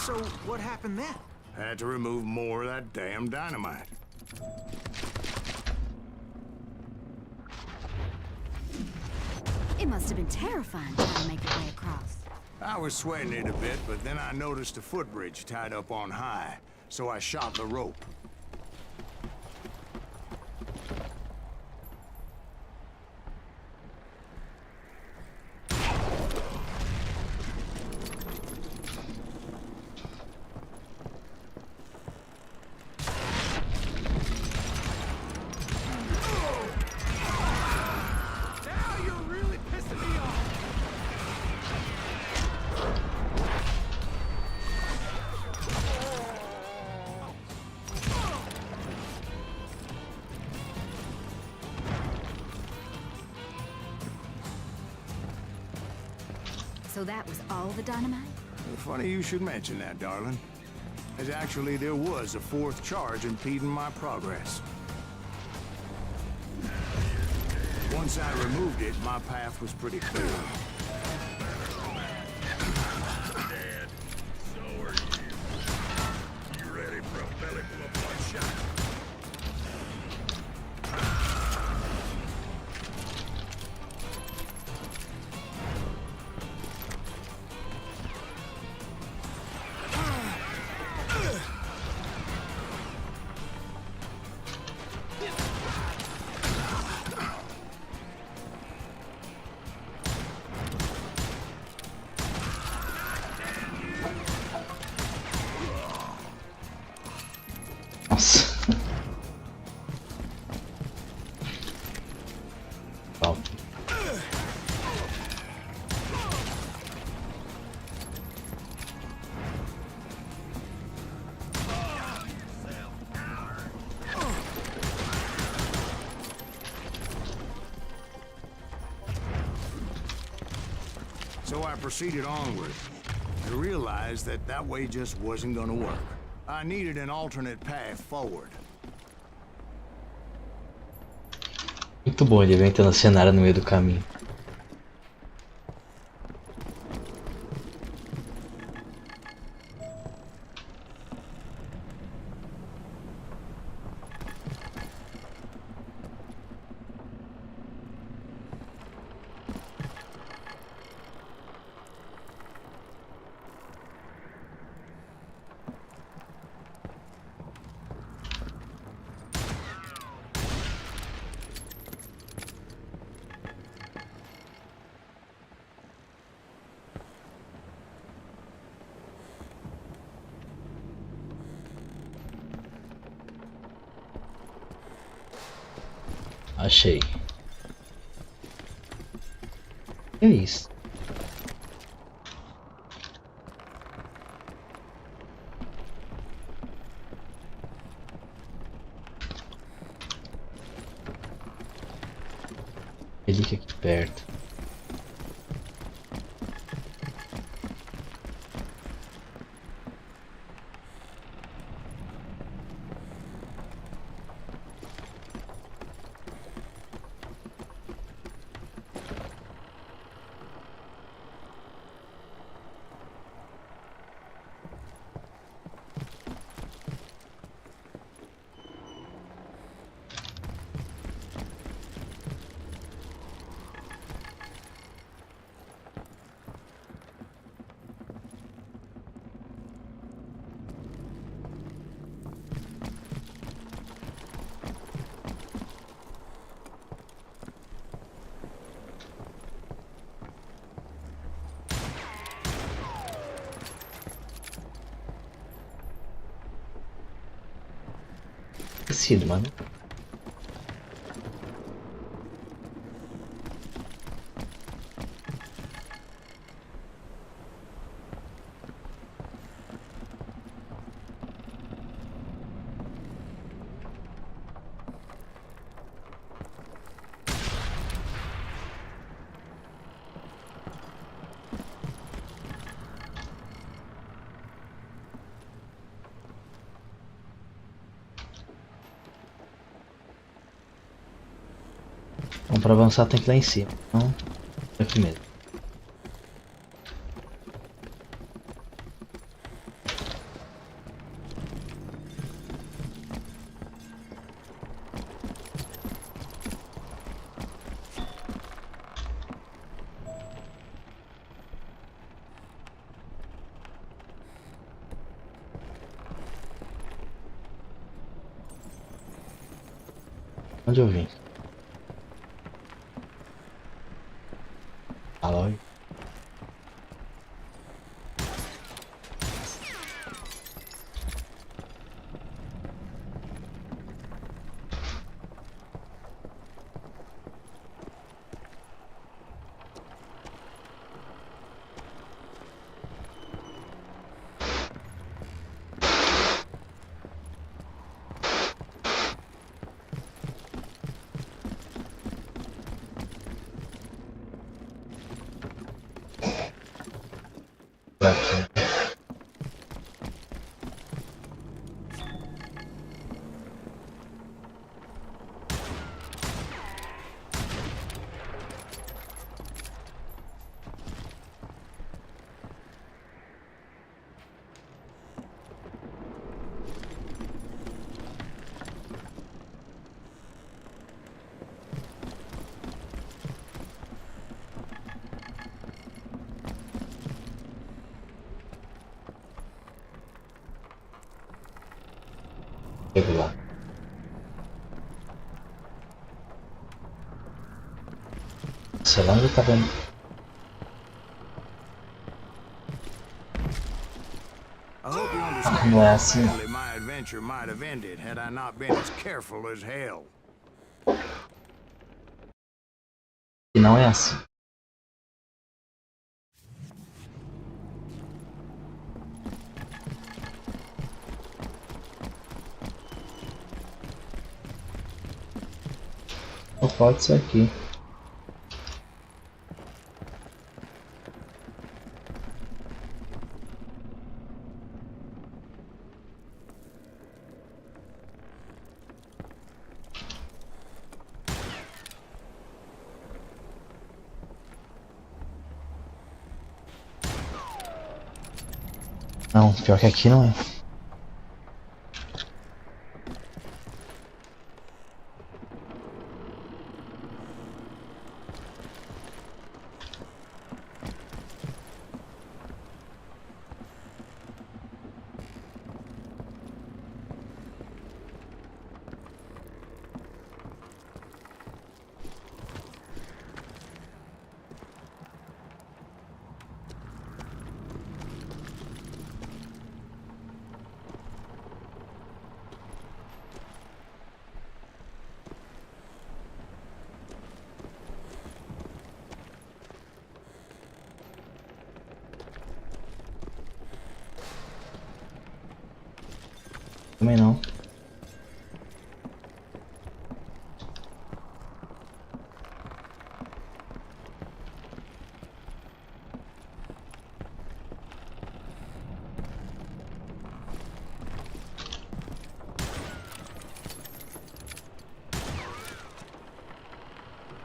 So, what happened then? Had to remove more of that damn dynamite. It must have been terrifying trying to make your way across. I was sweating it a bit, but then I noticed a footbridge tied up on high, so I shot the rope. Now you're really pissing me off. So that was all the dynamite? Funny you should mention that, darling. As actually there was a fourth charge impeding my progress. Once I removed it, my path was pretty clear. Dead. So are you. You ready for a belly full of bloodshot? Nossa. Pau. So I proceeded onward. I realized that that way just wasn't gonna work. I needed an alternate path forward. Muito bom ele inventando a cenário no meio do caminho. Achei. Que é isso? Ele que aqui perto. Esquecido, mano. Então para avançar tem que ir lá em cima. Então, aqui mesmo. Onde eu vim? Alô? Pra aqui. Chego lá. Sei lá onde tá vendo. I hope you understand Não é how assim. badly my adventure might have ended had I not been as careful as hell. E não é assim. Não pode ser aqui. Não, pior que aqui não é. Também não.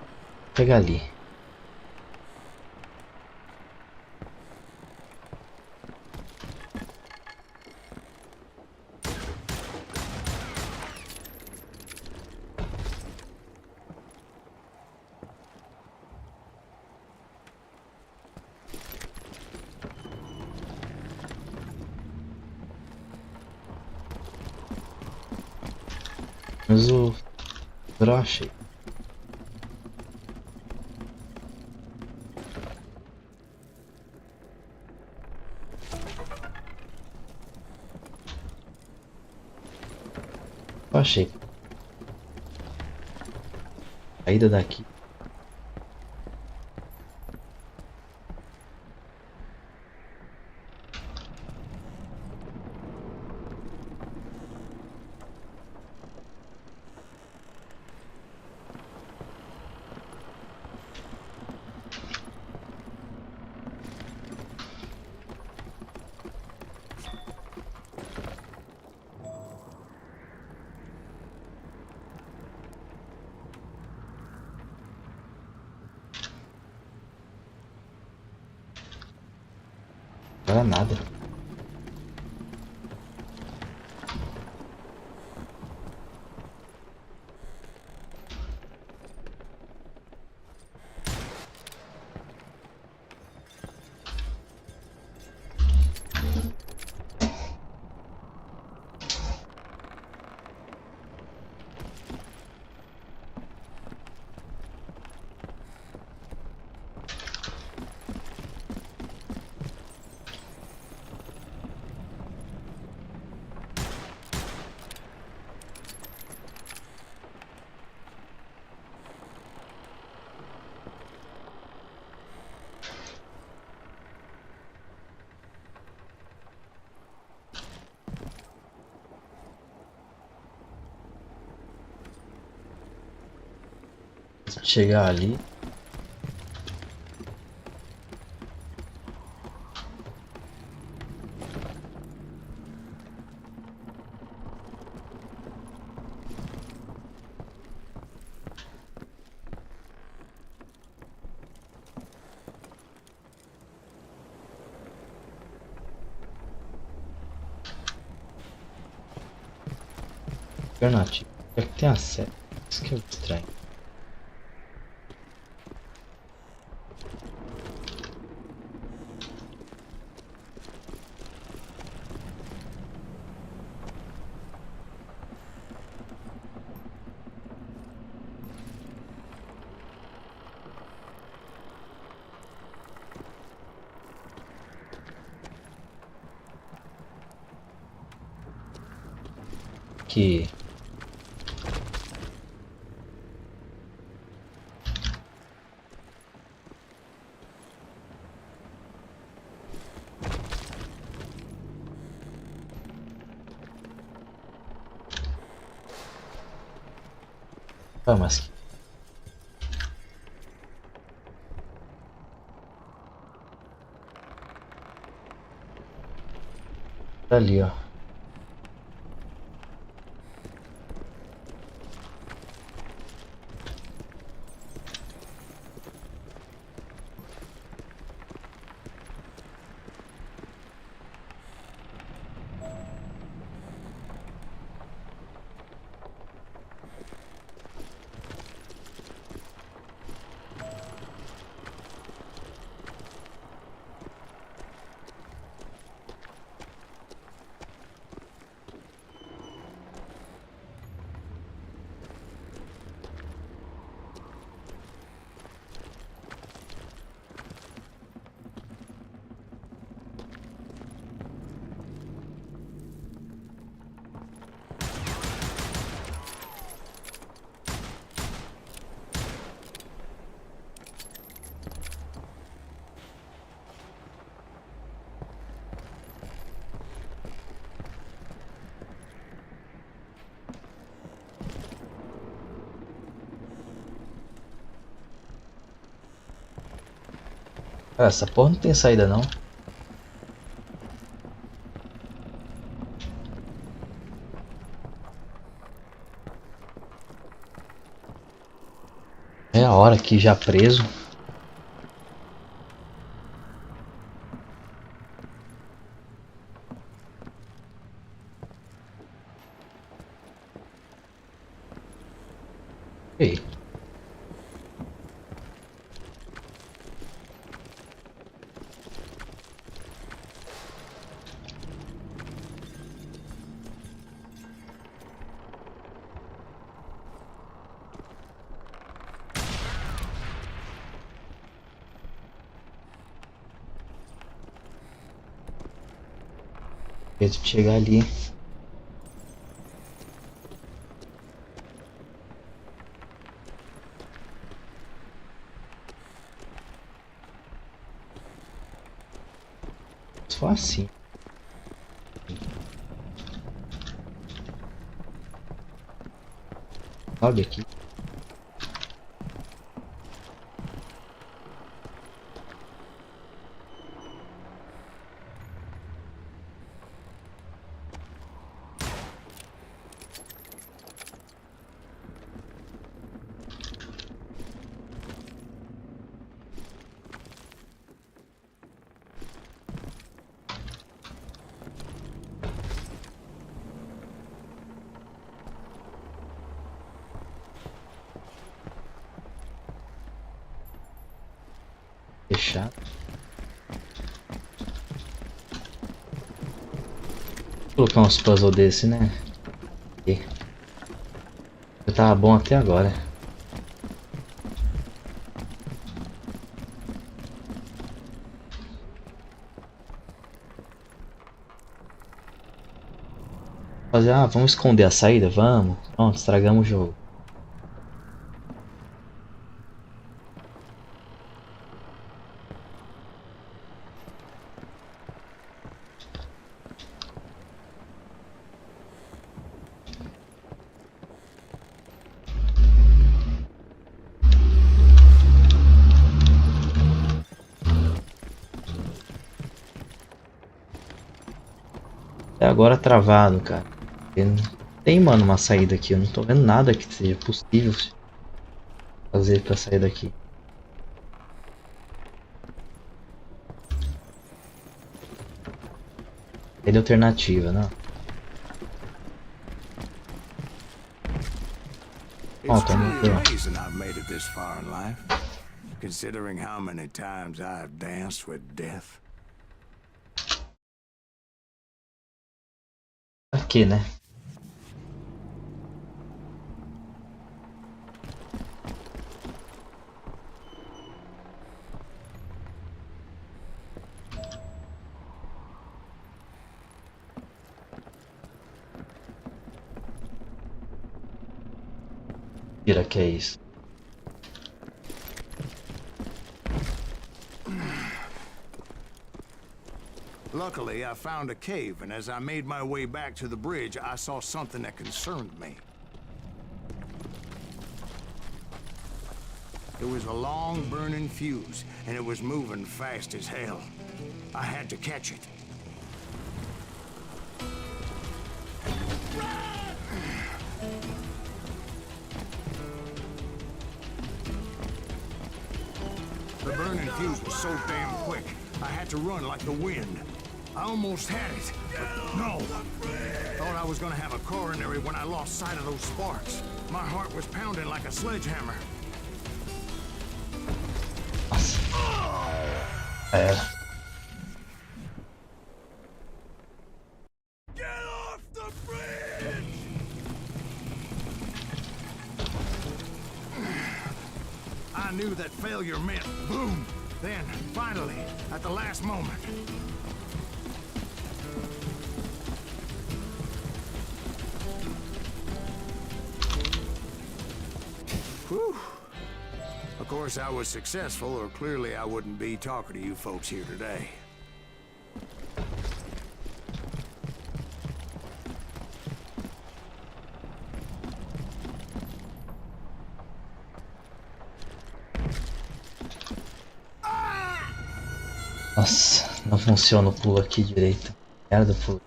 Vou pegar ali. Mas o broche. Eu achei. Saída daqui. Era nada. Chegar ali. Alternativa. É que tem a seta. Isso que é estranho. Que ah, mas tá ali, ó. Ah, essa porra não tem saída não. É a hora aqui já preso. Ei. Jeito de chegar ali. Só assim. Sobe aqui. fechado. Vou colocar uns puzzles desse, né? Aqui. Eu tava bom até agora. Fazer, vamos esconder a saída? Vamos. Pronto, estragamos o jogo. Até agora travado, cara. Tem, mano, uma saída aqui. Eu não tô vendo nada que seja possível fazer pra sair daqui. Tem alternativa, não? It's tá muito truly bom. amazing I've made it this far in life, considering how many times I've danced with death. Aqui, né? Tira que é isso. Luckily, I found a cave, and as I made my way back to the bridge, I saw something that concerned me. It was a long burning fuse, and it was moving fast as hell. I had to catch it. The burning fuse was so damn quick, I had to run like the wind. I almost had it, but no. Thought I was gonna have a coronary when I lost sight of those sparks. My heart was pounding like a sledgehammer. Era. Get off the bridge! I knew that failure meant boom. Then, finally, at the last moment. Whew. Of course, I was successful, or clearly I wouldn't be talking to you folks here today. Nossa, não funciona o pulo aqui direito. Merda do pulo.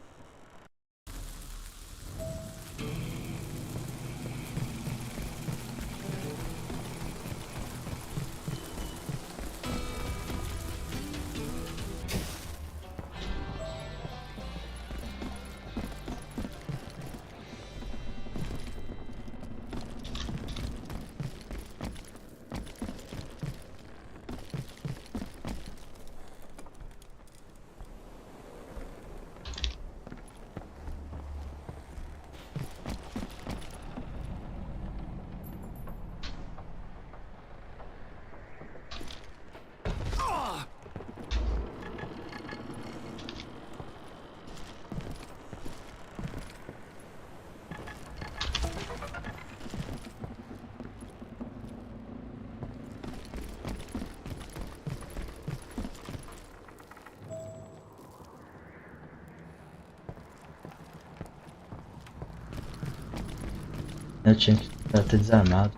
Eu tinha que ter desarmado.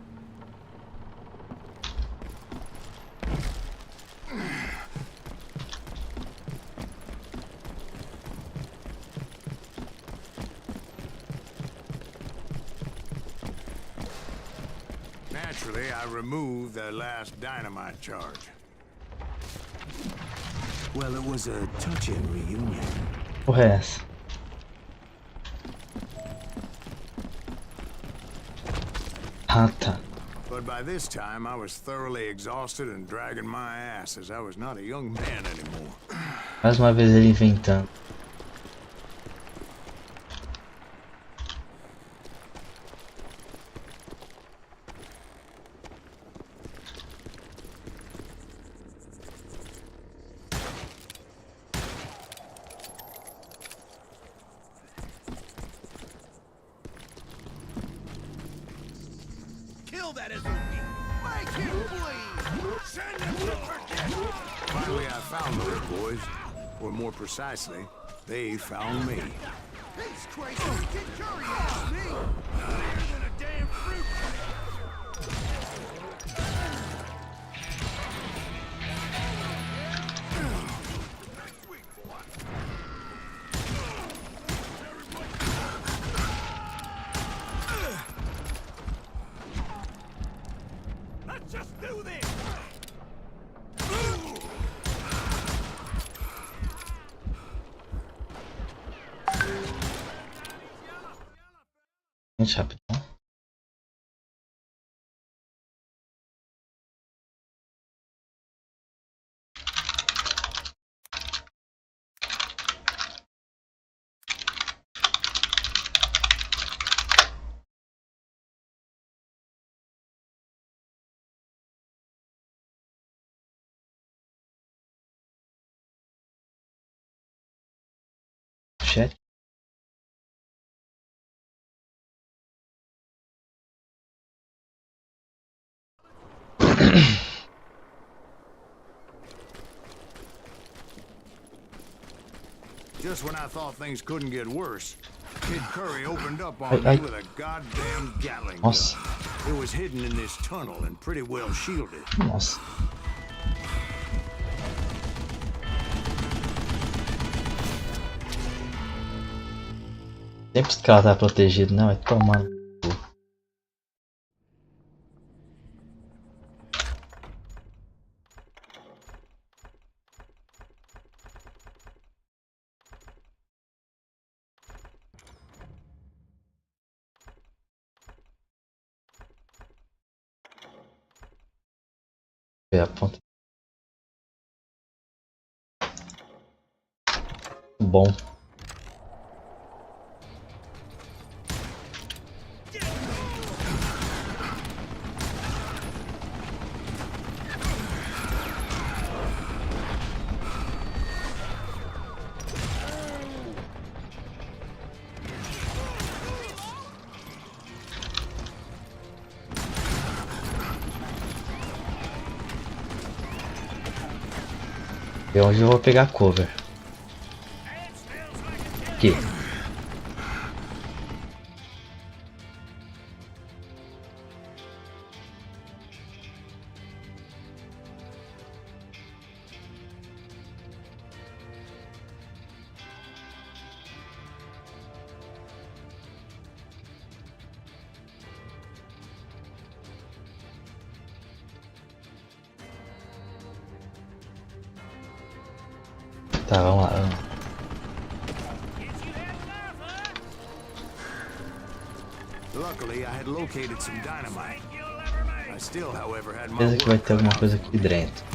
Naturally, I removed the last dynamite charge. Well, it was a touching reunion. Porra é essa? Ah, tá. But But by this time, I was thoroughly exhausted and dragging my ass as I was not a young man anymore. Mais uma vez ele inventando. Kill that SOB! Make him bleed! Send him to forget! Finally, I found those boys. Or more precisely, they found me. He's crazy! Get Curry ass me! Higher than a damn fruit! Let's just do this! Gente, rapidão. Chat. Just when I thought things couldn't get worse, Kid Curry opened up on me with a goddamn Gatling gun. Nossa. It was hidden in this tunnel and pretty well shielded. Nossa. Sempre os caras tá protegido, não? Vai tomar. Ver a ponta. Bom. E onde eu vou pegar cover? Aqui. Tá, vamos lá. Luckily, I had located some dynamite. I still, however, had my Certeza que vai work ter alguma cut out. coisa aqui dentro.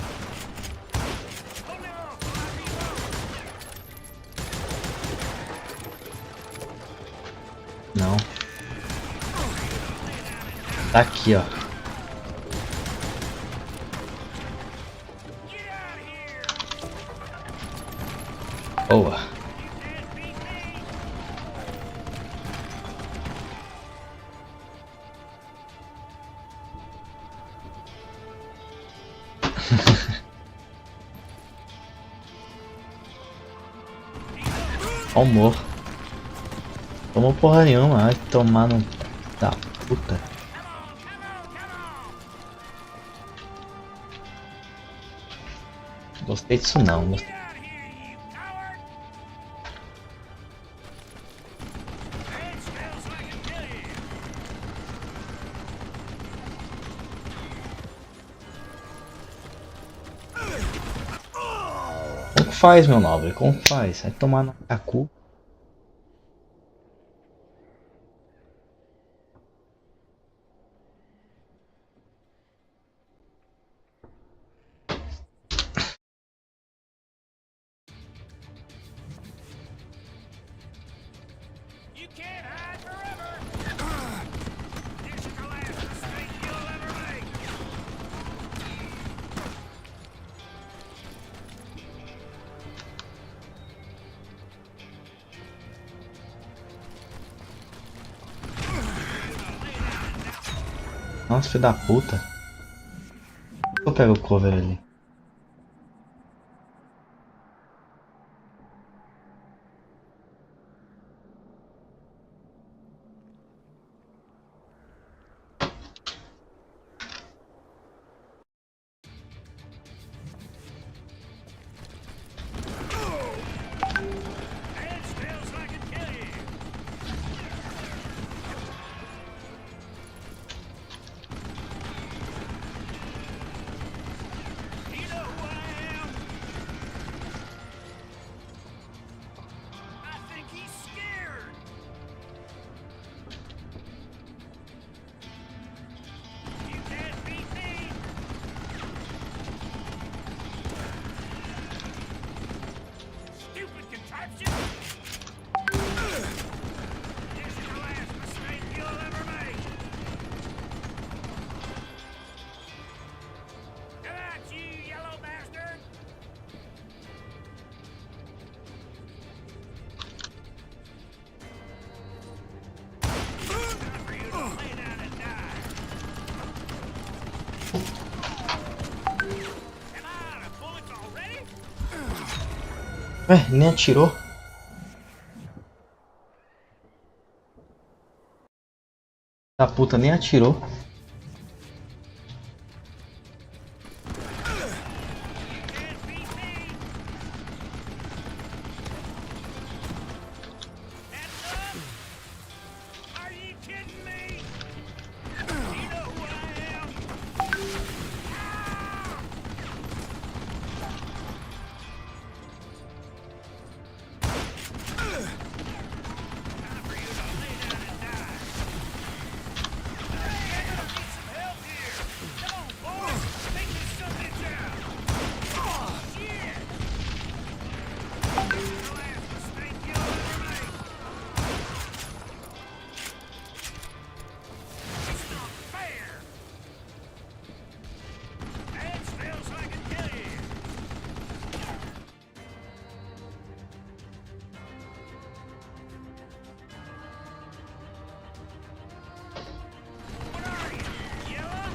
Não. Tá aqui, ó. Boa. Amor. Tomou porra nenhuma, vai tomar no. Da puta. Gostei disso não. Gostei. Como que faz, meu nobre? Como que faz? Vai tomar no cu. can't hide forever. This is the last mistake you'll ever make. Nossa, filho da puta. Eu pego o cover ali. Stand still so I can kill you. You know who I am? I think he's scared. You can't beat me. Stupid contraption. This is the last mistake you'll ever make. Come out, you yellow bastard. Time for you to lay down and die. Am I out of bullets already? Ué, nem atirou? Da puta, nem atirou. Can't beat me. That's up. Are you kidding me? You know who I am? Ah! Time for you to lay down and die. Hey, I need some help here. Come on, boys. Make this something out. Oh, shit. This is the last mistake you'll ever make. It's not fair. Stand still so I can kill you. What are you, yellow?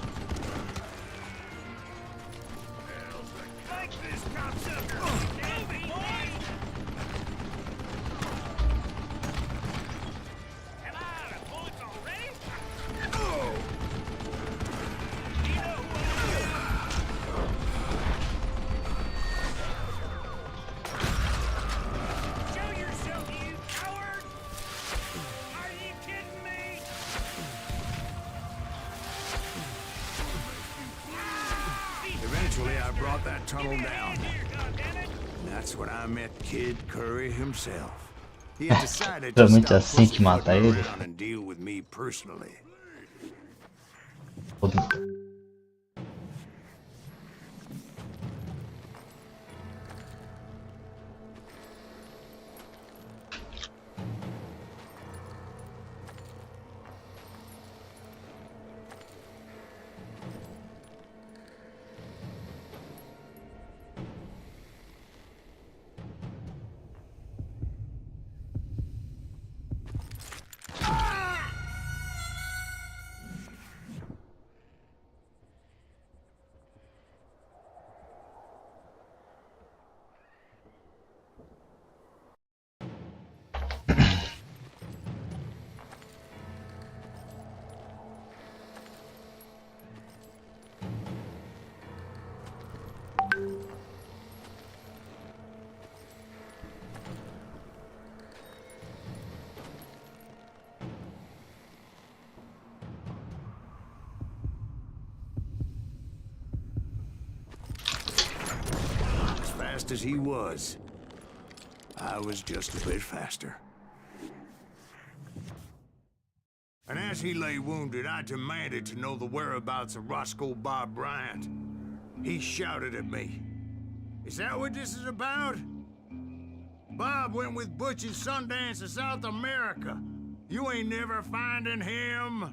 Like this, cocksucker! Move it, boys! Am I out of bullets already? You know who I am? Show yourself, you coward! Are you kidding me? Eventually, I brought that tunnel Give me a down. hand here, goddammit! And that's when I met Kid Curry himself. He had decided É to muito stop assim que mata pussyfooting ele. around and deal with me personally. Fast as he was, I was just a bit faster. And as he lay wounded, I demanded to know the whereabouts of Roscoe Bob Bryant. He shouted at me. Is that what this is about? Bob went with Butch and Sundance to South America. You ain't never finding him.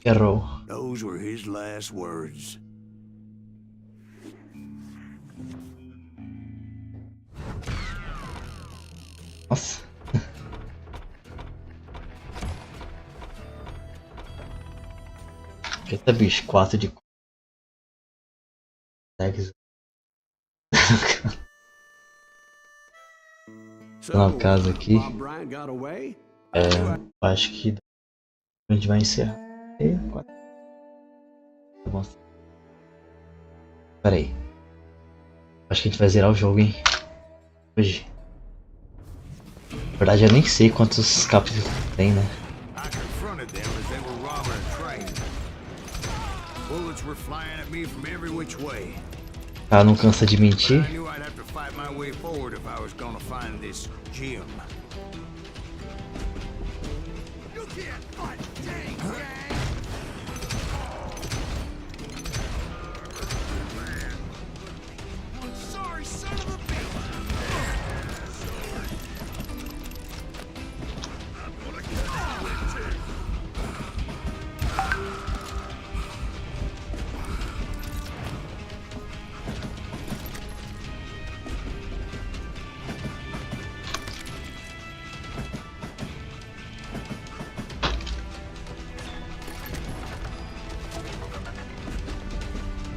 Errou. Those were his last words. Nossa. Eita bicho, 4 de na casa aqui. Acho que a gente vai encerrar. Tá bom. Pera aí. Acho que a gente vai zerar o jogo, hein? Hoje. Na verdade, eu nem sei quantos capítulos tem, né? O cara não cansa de mentir.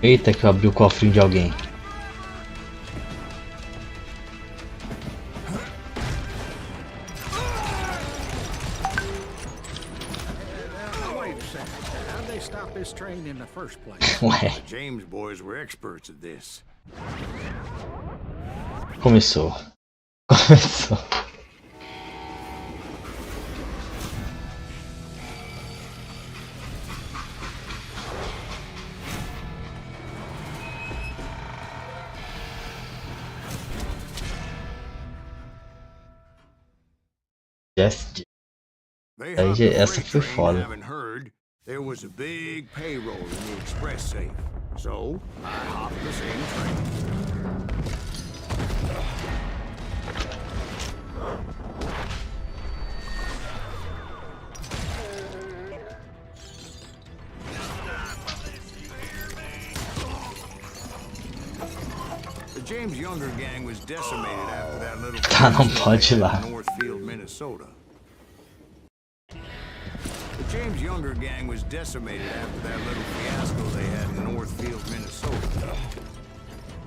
Eita, que eu abri o cofrinho de alguém. Ué. James boys were experts at this. Começou. Começou. Aí, essa foi foda. There was a big payroll in the express safe, so I hopped the same train. The James Younger gang was decimated after that little Tá, não pode ir lá. Northfield, Minnesota. The James Younger gang was decimated after that little fiasco they had in Northfield, Minnesota.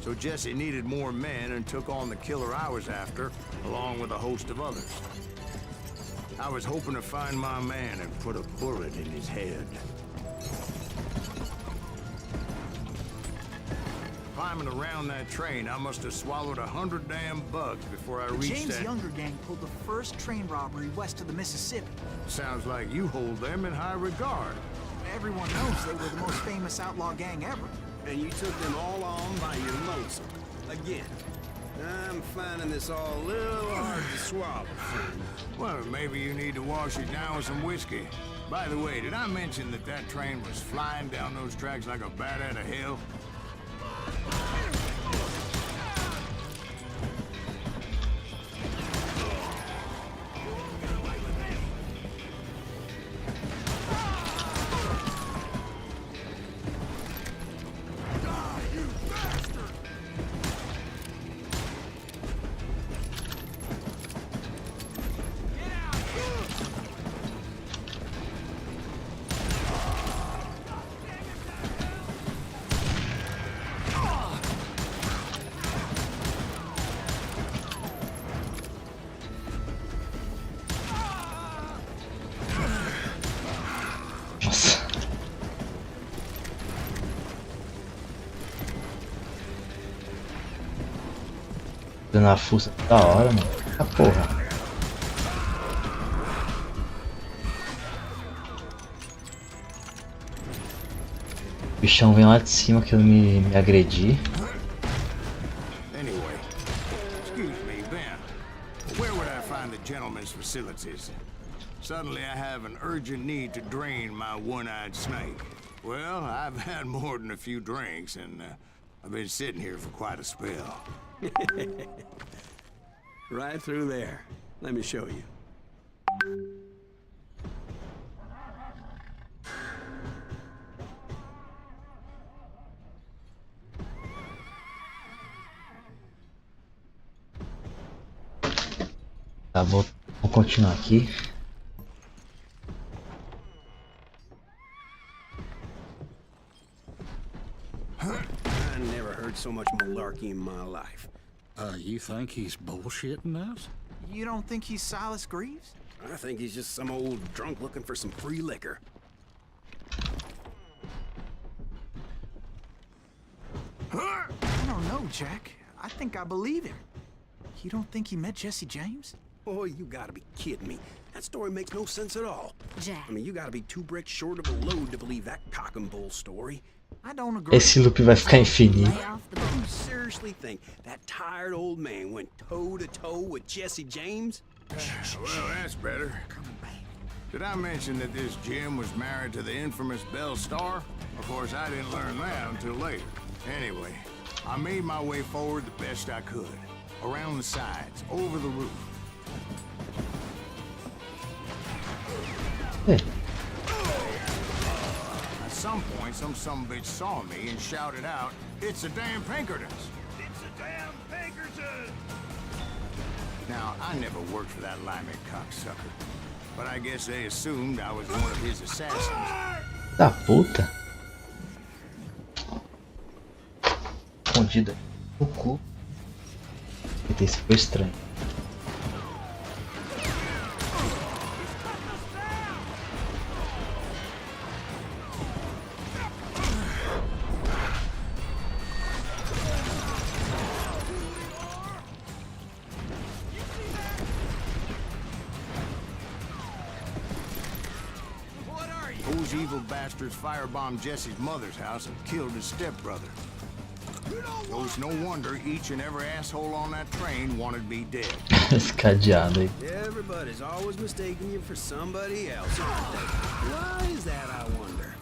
So Jesse needed more men and took on the killer I was after, along with a host of others. I was hoping to find my man and put a bullet in his head. Climbing around that train, I must have swallowed 100 damn bugs before I reached James that... Younger gang pulled the first train robbery west of the Mississippi. Sounds like you hold them in high regard. Everyone knows they were the most famous outlaw gang ever. And you took them all on by your lonesome. Again. I'm finding this all a little hard to swallow. Well, maybe you need to wash it down with some whiskey. By the way, did I mention that that train was flying down those tracks like a bat out of hell? Na fuça da hora, mano. Ah, porra. O bichão vem lá de cima que eu me agredi. Anyway, excuse me, Ben. Where would I find the gentleman's facilities? Suddenly I have an urgent need to drain my one-eyed snake. Well, I've had more than a few drinks, and I've been sitting here for quite a spell. Right through there. Let me show you. Tá, vou continuar aqui. I never heard so much malarkey in my life. You think he's bullshitting us? You don't think he's Silas Greaves? I think he's just some old drunk looking for some free liquor. I don't know, Jack. I think I believe him. You don't think he met Jesse James? Oh, you gotta be kidding me. That story makes no sense at all. Jack. I mean, you gotta be 2 bricks short of a load to believe that cock and bull story. I don't agree. Esse loop vai ficar infinito. Lay off the You seriously think that tired old man went toe-to-toe with Jesse James? Well, that's better. Did I mention that this Jim was married to the infamous Belle Starr? Of course, I didn't learn that until later. Anyway, I made my way forward the best I could. Around the sides, over the roof. É. At some point, some sumbitch saw me and shouted out, "It's a damn Pinkertons!" It's a damn Pinkertons! Now, I never worked for that limey cocksucker, but I guess they assumed I was one of his assassins. Da puta. Escondida no cu. Esse foi estranho. Those evil bastards firebombed Jesse's mother's house and killed his stepbrother. So it's no wonder each and every asshole on that train wanted me dead. Esse cadeado aí. Everybody's always mistaking you for somebody else, aren't they? Why is that, I wonder?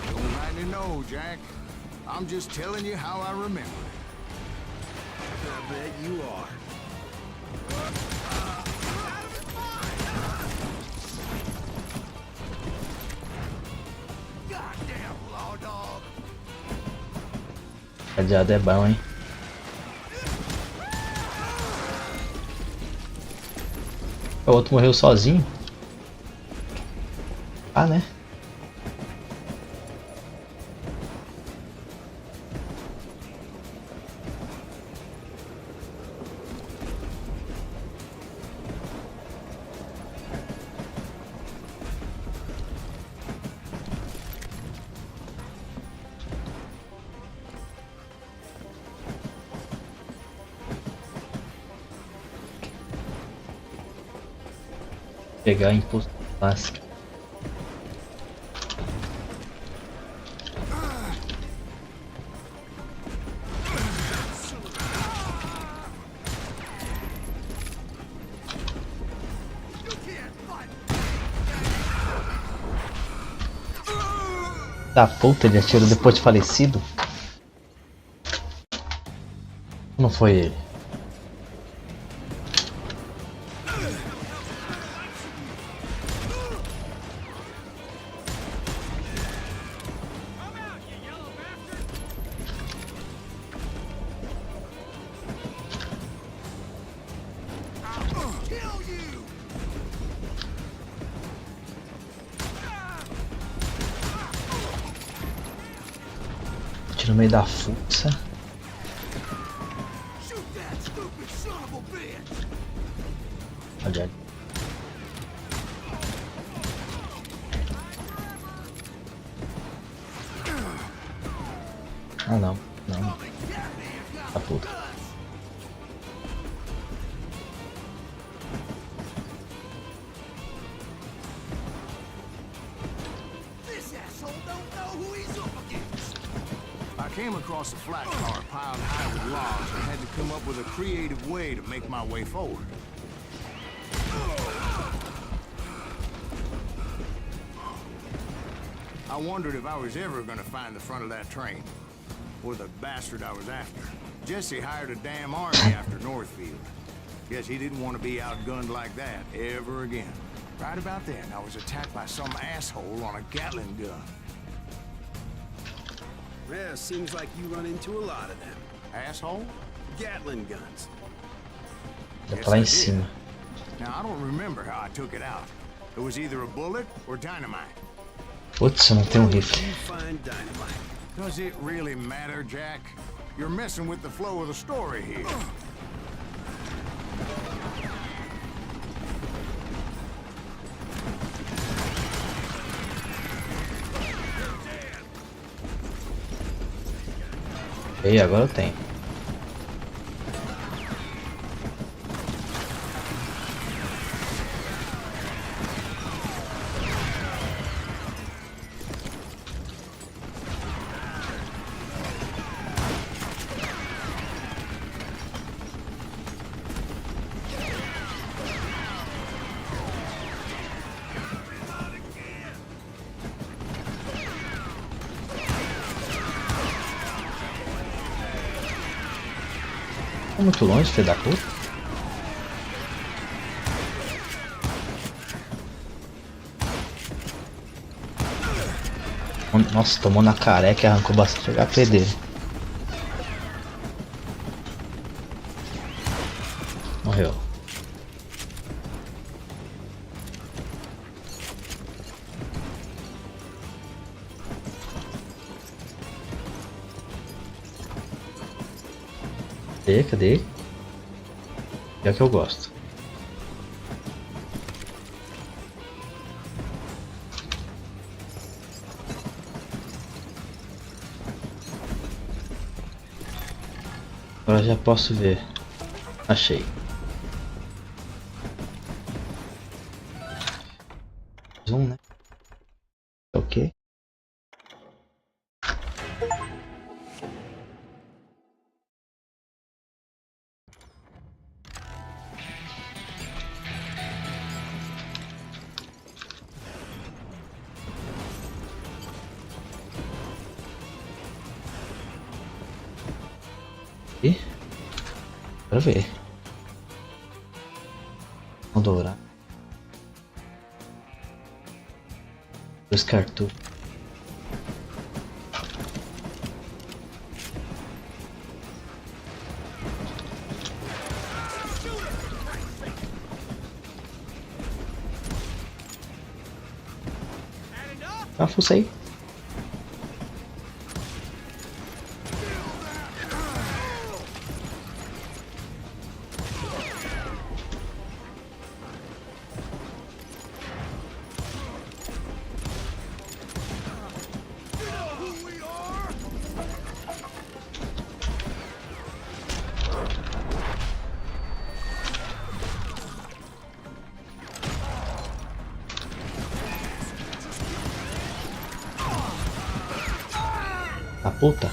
Don't rightly know, Jack. I'm just telling you how I remember it. I bet you are. Goddamn law dog. Cadeado é bom, hein? O outro morreu sozinho. Ah, né? Pegar impulso clássico. Da puta, ele atirou depois de falecido? Não foi ele? No meio da fuça. Olha. Ah não, não. A puta. I came across a flat car piled high with logs and had to come up with a creative way to make my way forward. I wondered if I was ever going to find the front of that train. or the bastard I was after. Jesse hired a damn army after Northfield. Guess he didn't want to be outgunned like that ever again. Right about then, I was attacked by some asshole on a Gatling gun. Yeah, seems like you run into a lot of them. Asshole? Gatling guns. Já tá lá em cima. Now, I don't remember how I took it out. It was either a bullet or dynamite. Putz, eu não tenho um rifle. You find dynamite. Does it really matter, Jack? You're messing with the flow of the story here. E agora eu tenho. Tá muito longe, filho da puta. Nossa, tomou na careca e arrancou bastante HP dele. Morreu. Cadê? É o que eu gosto. Agora já posso ver. Achei. Zoom, né? Ok. E quero ver. Vamos dourar. Os cartuchos. Ah, fuça aí. A puta.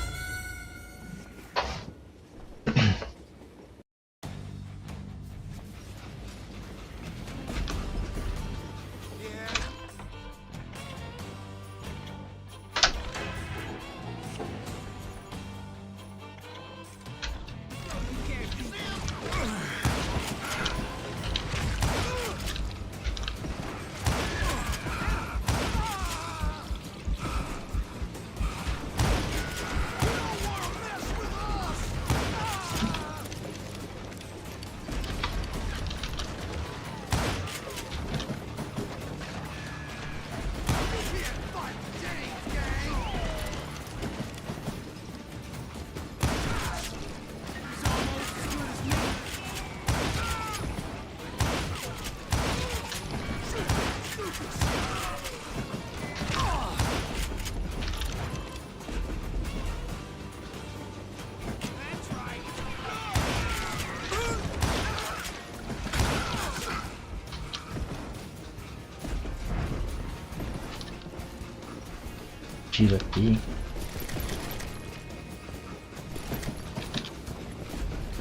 Tiro aqui.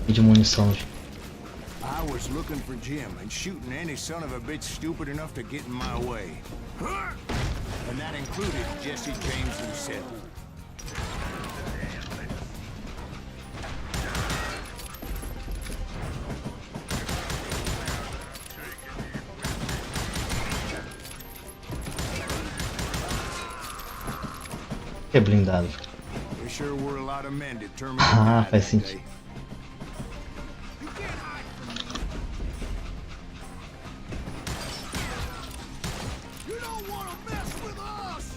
E de munição. I was looking for Jim and shooting any son of a bitch stupid enough to get in my way. And that included Jesse James himself. que é blindado? There sure were a lot of men determined to Ah, die faz that sentido. day. You can't hide from me. You don't want to mess with us.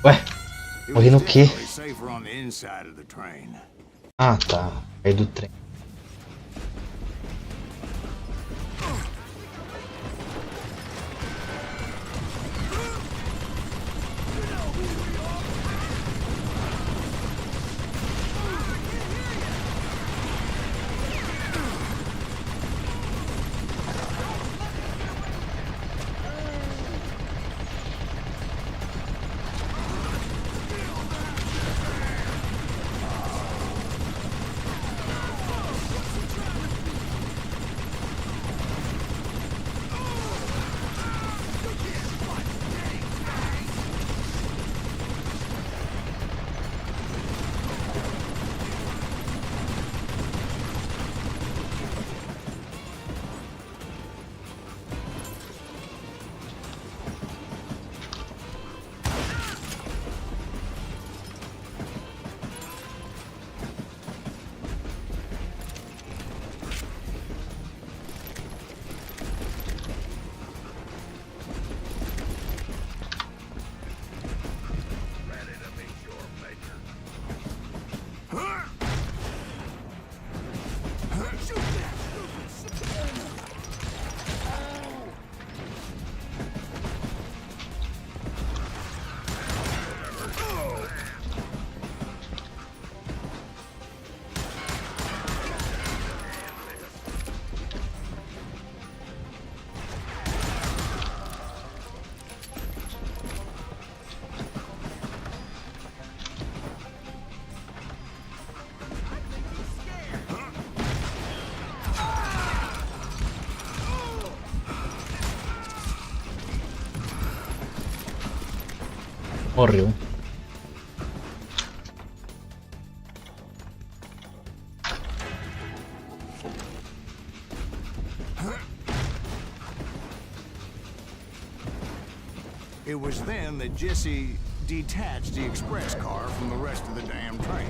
Ué, It morri was no quê? definitely safer on the inside of the train. Ah, tá. Aí do trem. Morreu. It was then that Jesse detached the express car from the rest of the damn train.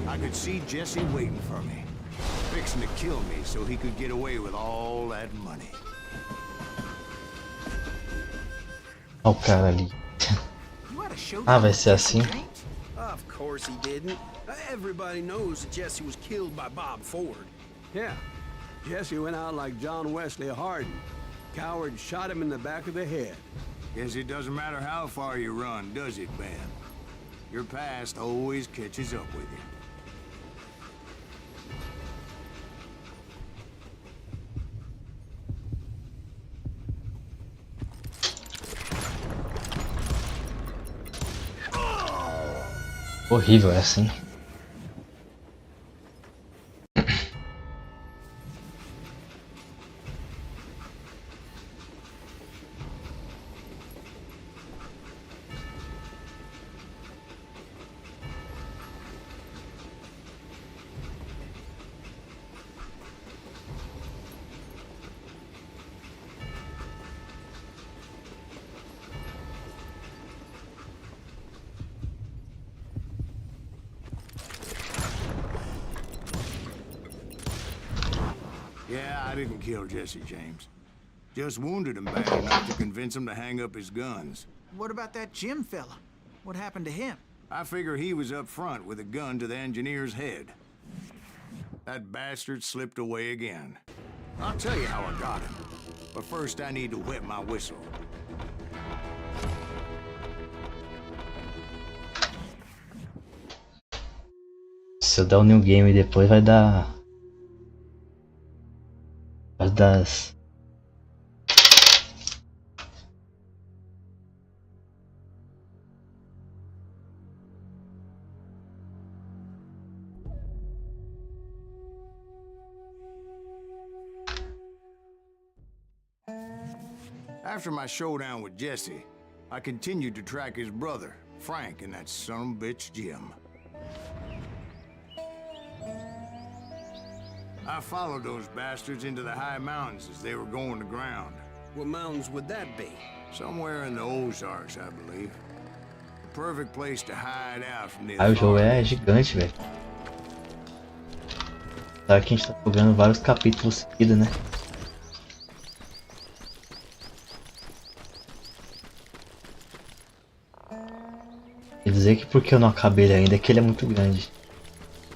I could see Jesse waiting for me, fixing to kill me so he could get away with all that money. Olha o cara ali. You had a showdown Ah, vai with ser Jesse assim? James? Of course he didn't. Everybody knows that Jesse was killed by Bob Ford. Yeah, Jesse went out like John Wesley Hardin. Coward shot him in the back of the head. Guess it doesn't matter how far you run, does it, Ben? Your past always catches up with you. Horrível essa, hein? Yeah, I didn't kill Jesse James. Just wounded him bad enough to convince him to hang up his guns. What about that Jim fella? What happened to him? I figure he was up front with a gun to the engineer's head. That bastard slipped away again. I'll tell you how I got him. But first I need to wet my whistle. Se eu dar o new game depois vai dar. Vai dar. After my showdown with Jesse, I continued to track his brother, Frank, and that son of a bitch, Jim. I followed those bastards into the high mountains as they were going to ground. What mountains would that be? Somewhere in the Ozarks, I believe. The perfect place to hide out from the Ah, o jogo é authorities. gigante, velho. Sabe que a gente tá jogando vários capítulos seguidos, né? Quer dizer que porque eu não acabei ele ainda é que ele é muito grande.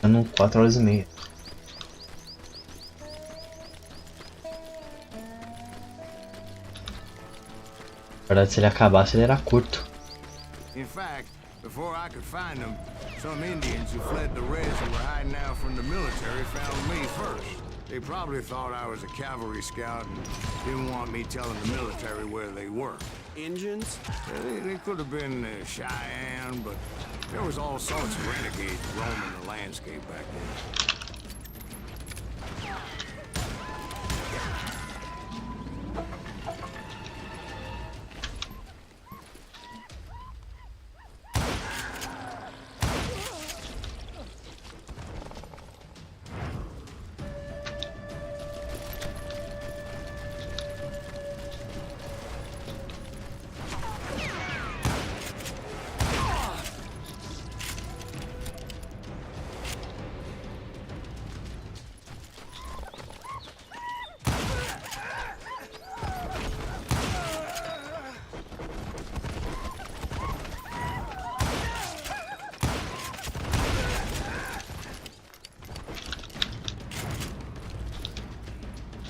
Dando 4 horas e meia. Na verdade, se ele acabasse, ele era curto. In fact, before I could find them, some Indians who fled the Reds and were hiding out from the military found me first. They probably thought I was a cavalry scout and didn't want me telling the military where they were. Engines? They could have been Cheyenne, but there was all sorts of renegades roaming the landscape back then.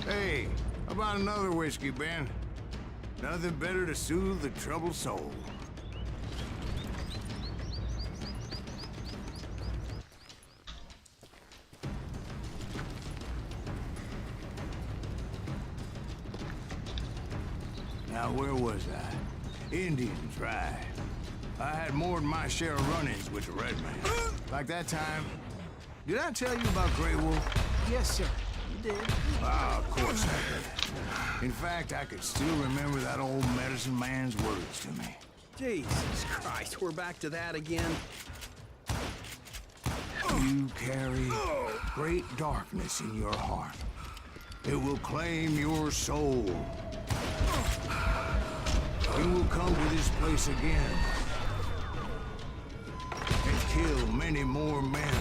Hey, how about another whiskey, Ben? Nothing better to soothe the troubled soul. Now, where was I? Indians, right. I had more than my share of run-ins with the red man. Like that time. Did I tell you about Grey Wolf? Yes, sir. You did. Ah, of course I did. In fact, I could still remember that old medicine man's words to me. Jesus Christ, we're back to that again. You carry great darkness in your heart. It will claim your soul. You will come to this place again and kill many more men.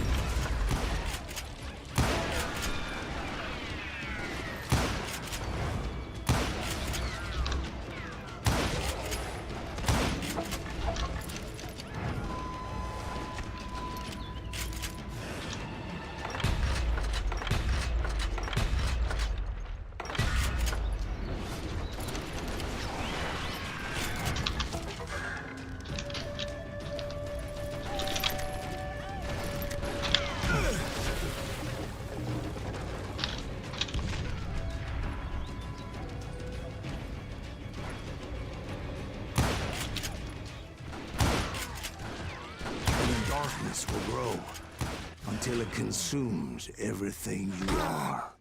Darkness will grow until it consumes everything you are.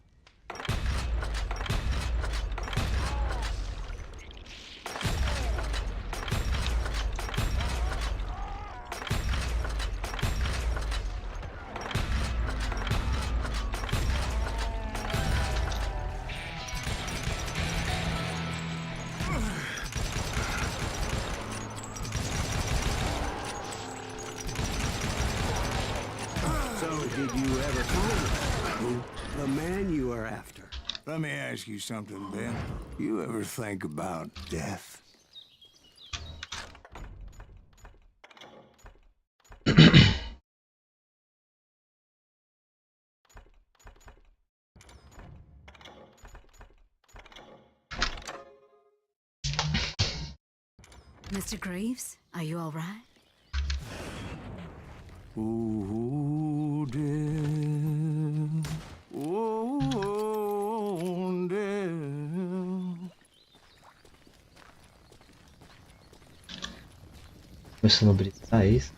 Did you ever find the man you are after? Let me ask you something, Ben. You ever think about death? Mr. Greaves, are you all right? Ooh, death. Ooh, death. Começando a brisar isso.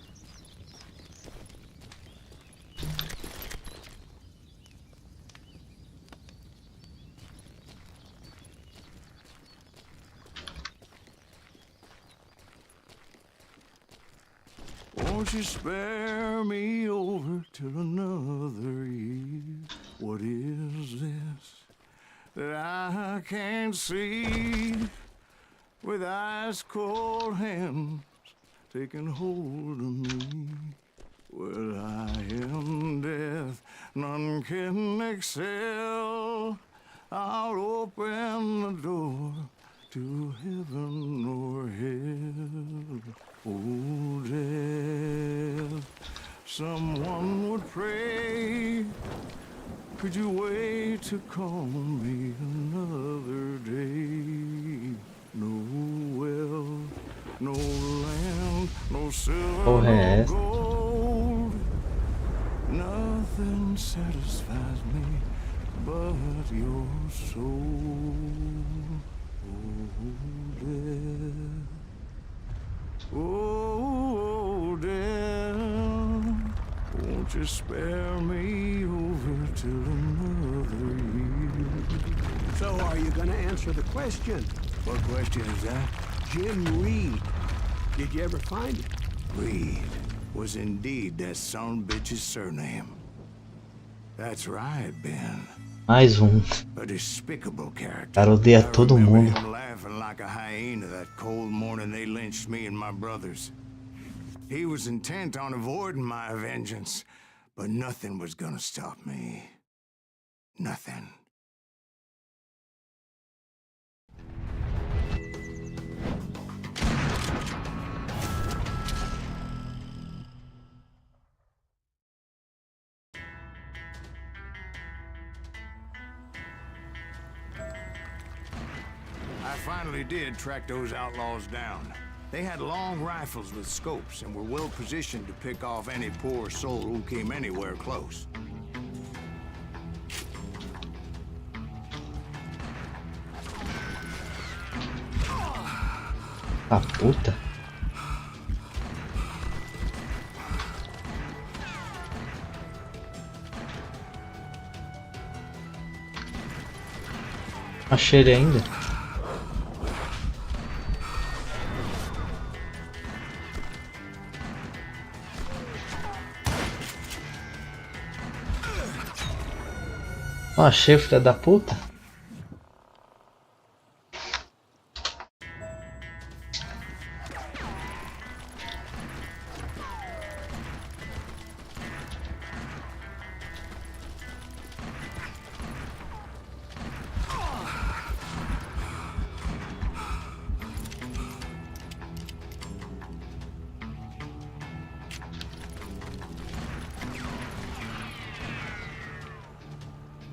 Won't you spare me over till another year? What is this that I can't see? With ice cold hands taking hold of me. Well, I am death, none can excel. I'll open the door to heaven or hell. Oh, death, someone would pray. Could you wait to call me another day? No well, no land, no silver, no gold. Nothing satisfies me but your soul. Oh, death. Oh, death. Won't you spare me over till another year? So are you gonna answer the question? What question is that? Jim Reed. Did you ever find it? Reed was indeed that son of a bitch's surname. That's right, Ben. Mais A despicable character. Cara, odeia I todo remember mundo. him laughing like a hyena that cold morning they lynched me and my brothers. He was intent on avoiding my vengeance, but nothing was gonna stop me. Nothing. I finally did track those outlaws down. They had long rifles with scopes and were well positioned to pick off any poor soul who came anywhere close. Ah, puta. Achei ele ainda. Achei, filha da puta.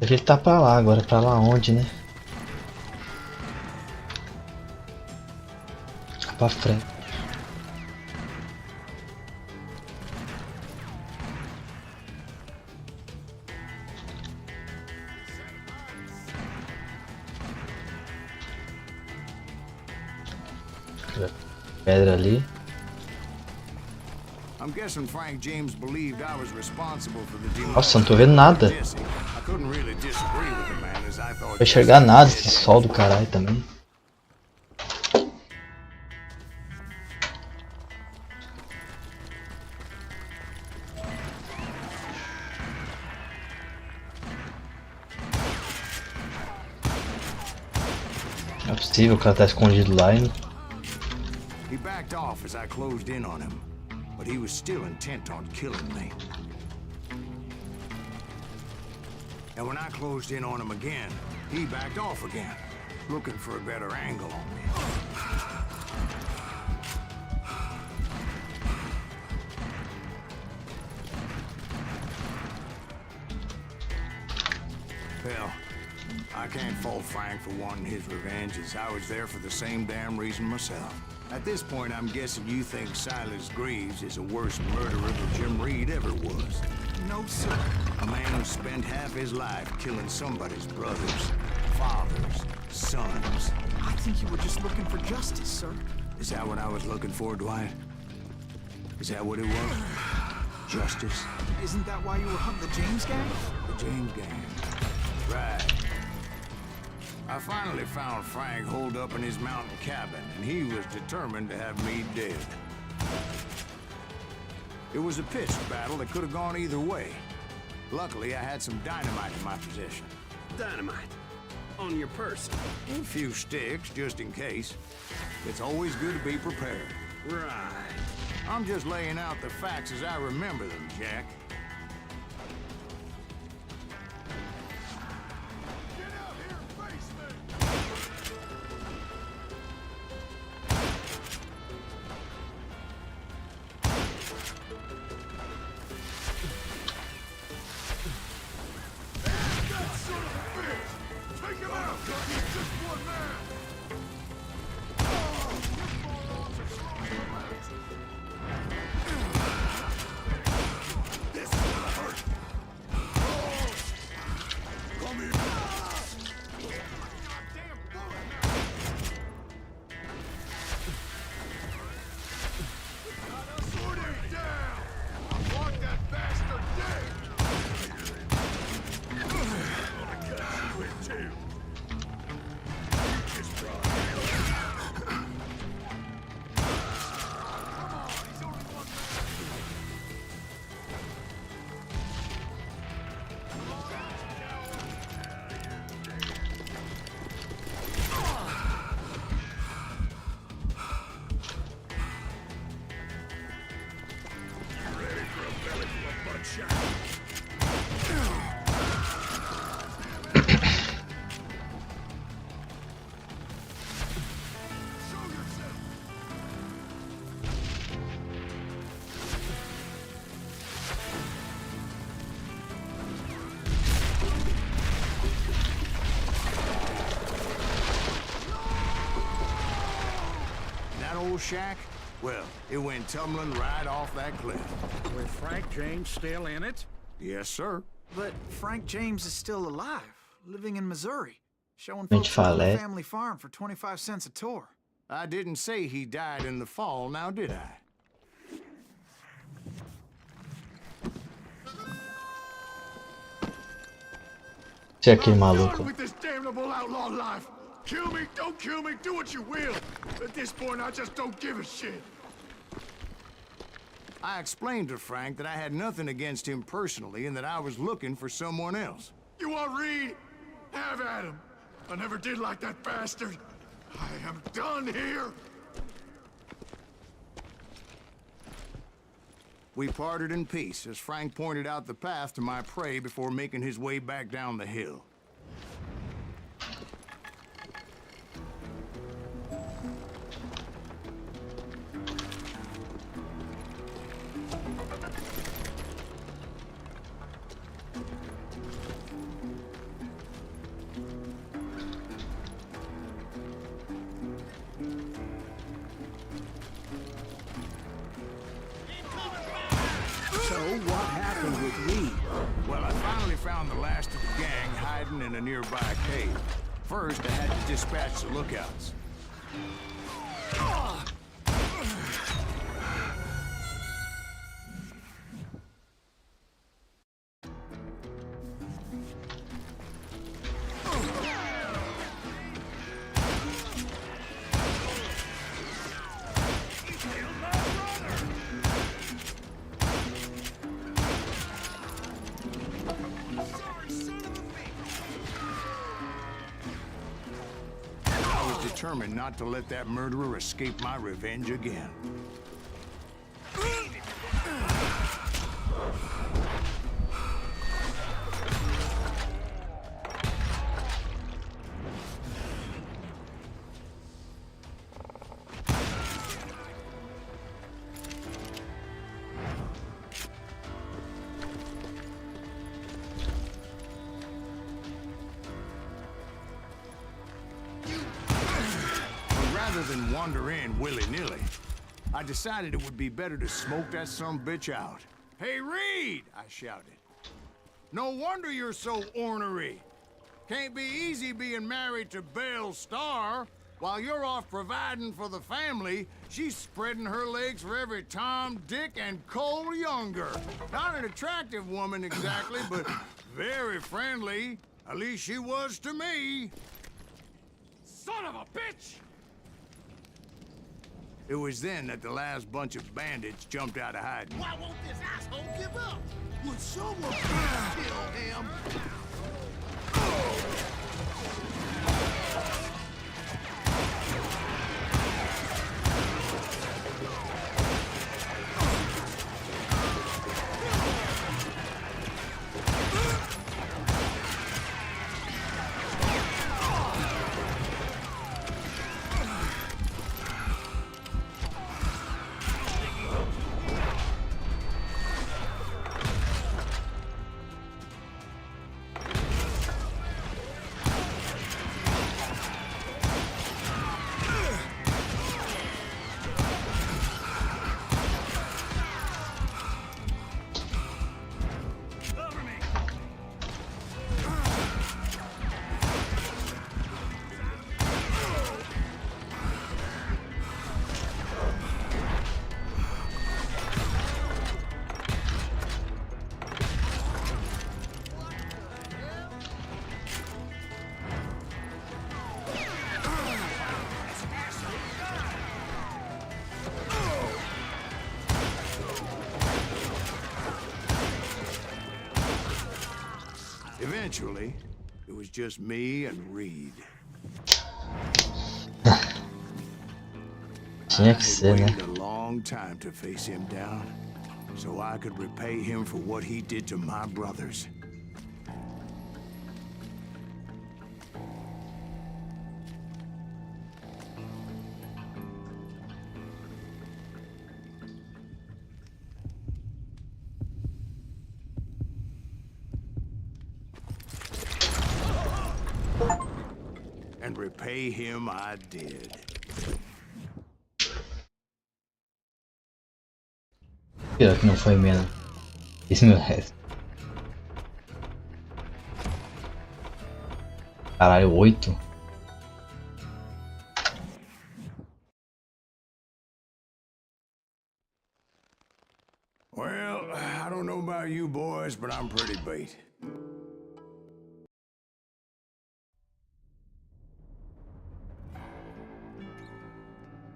Ele tá pra lá agora, pra lá onde, né? Fica pra frente. Pedra ali. I'm guessing Frank James believed I was responsible for the demolition. Nossa, não tô vendo nada. I couldn't really disagree with the man as I thought. Não vou enxergar nada esse sol do caralho também. Não é possível, o cara tá escondido lá e... He backed off as I closed in on him, but he was still intent on killing me. And when I closed in on him again, he backed off again, looking for a better angle on me. Hell, I can't fault Frank for wanting his revenge, as I was there for the same damn reason myself. At this point, I'm guessing you think Silas Greaves is a worse murderer than Jim Reed ever was. No, sir. A man who spent half his life killing somebody's brothers, fathers, sons. I think you were just looking for justice, sir. Is that what I was looking for, Dwight? Is that what it was? Justice? Isn't that why you were hunting the James gang? The James gang. Right. I finally found Frank holed up in his mountain cabin, and he was determined to have me dead. It was a pissed battle that could have gone either way. Luckily, I had some dynamite in my possession. Dynamite. On your person. A few sticks, just in case. It's always good to be prepared. Right. I'm just laying out the facts as I remember them, Jack. Get out here and face me! That son of a bitch! Take him out! He's just one man! This is gonna hurt! Come here! Goddamn bullet now! Sword him down! I want that bastard dead! I'm gonna cut you in two! You just brought hell! Come on, he's only one man! Ready for a belly full of buckshot? Show yourself! That old shack? Well, it went tumbling right off that cliff. With Frank James still in it? Yes, sir. But Frank James is still alive, living in Missouri, showing Gente folks around the fala, é? family farm for 25 cents a tour. I didn't say he died in the fall, now did I? Esse é aquele I'm maluco. done with this damnable outlaw life. Kill me, don't kill me, do what you will. At this point, I just don't give a shit. I explained to Frank that I had nothing against him personally and that I was looking for someone else. You want Reed? Have at him. I never did like that bastard. I am done here. We parted in peace as Frank pointed out the path to my prey before making his way back down the hill. So, what happened with Reed? Well, I finally found the last of the gang hiding in a nearby cave. First, I had to dispatch the lookouts. I was determined not to let that murderer escape my revenge again. Rather than wander in willy-nilly, I decided it would be better to smoke that sumbitch out. Hey, Reed! I shouted. No wonder you're so ornery. Can't be easy being married to Belle Starr. While you're off providing for the family, she's spreading her legs for every Tom, Dick, and Cole Younger. Not an attractive woman exactly, but very friendly. At least she was to me. Son of a bitch! It was then that the last bunch of bandits jumped out of hiding. Why won't this asshole give up? Would someone please kill him? Eventually, it was just me and Reed. Tinha que ser, né? Waited a long time to face him down, so I could repay him for what he did to my brothers. And repay him I did. Pior que não foi mesmo. Esse meu resto. Caralho, 8. Well, I don't know about you boys, but I'm pretty beat.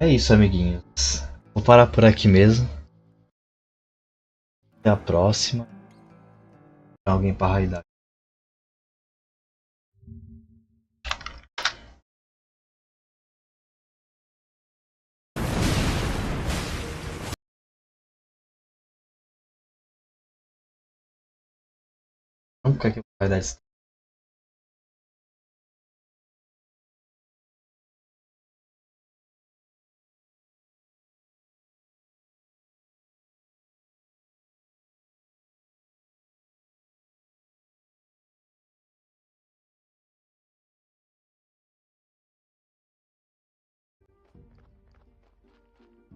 É isso, amiguinhos. Vou parar por aqui mesmo. Até a próxima. Tem alguém para raidar. Nunca que vai dar isso.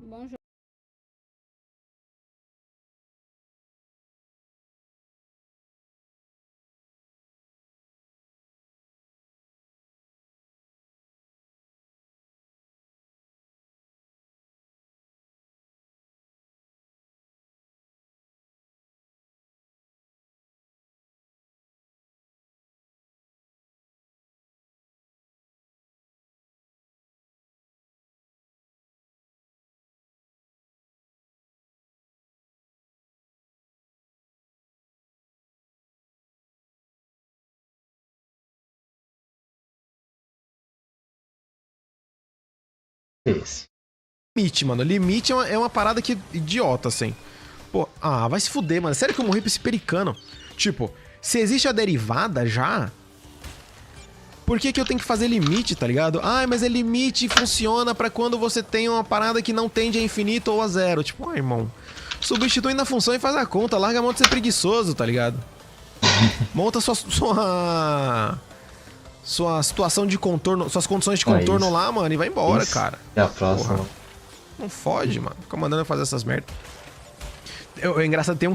Bom jogo. Esse. Limite, mano. Limite é uma parada que idiota, assim. Pô, vai se fuder, mano. Sério que eu morri pra esse pericano? Tipo, se existe a derivada já, por que eu tenho que fazer limite, tá ligado? Mas é limite e funciona pra quando você tem uma parada que não tende a infinito ou a zero. Tipo, irmão, substitui na função e faz a conta. Larga a mão de ser preguiçoso, tá ligado? Monta sua situação de contorno, suas condições de contorno lá, mano, e vai embora, cara. Até a próxima. Porra. Não fode, mano. Fica mandando eu fazer essas merdas. É engraçado, tem um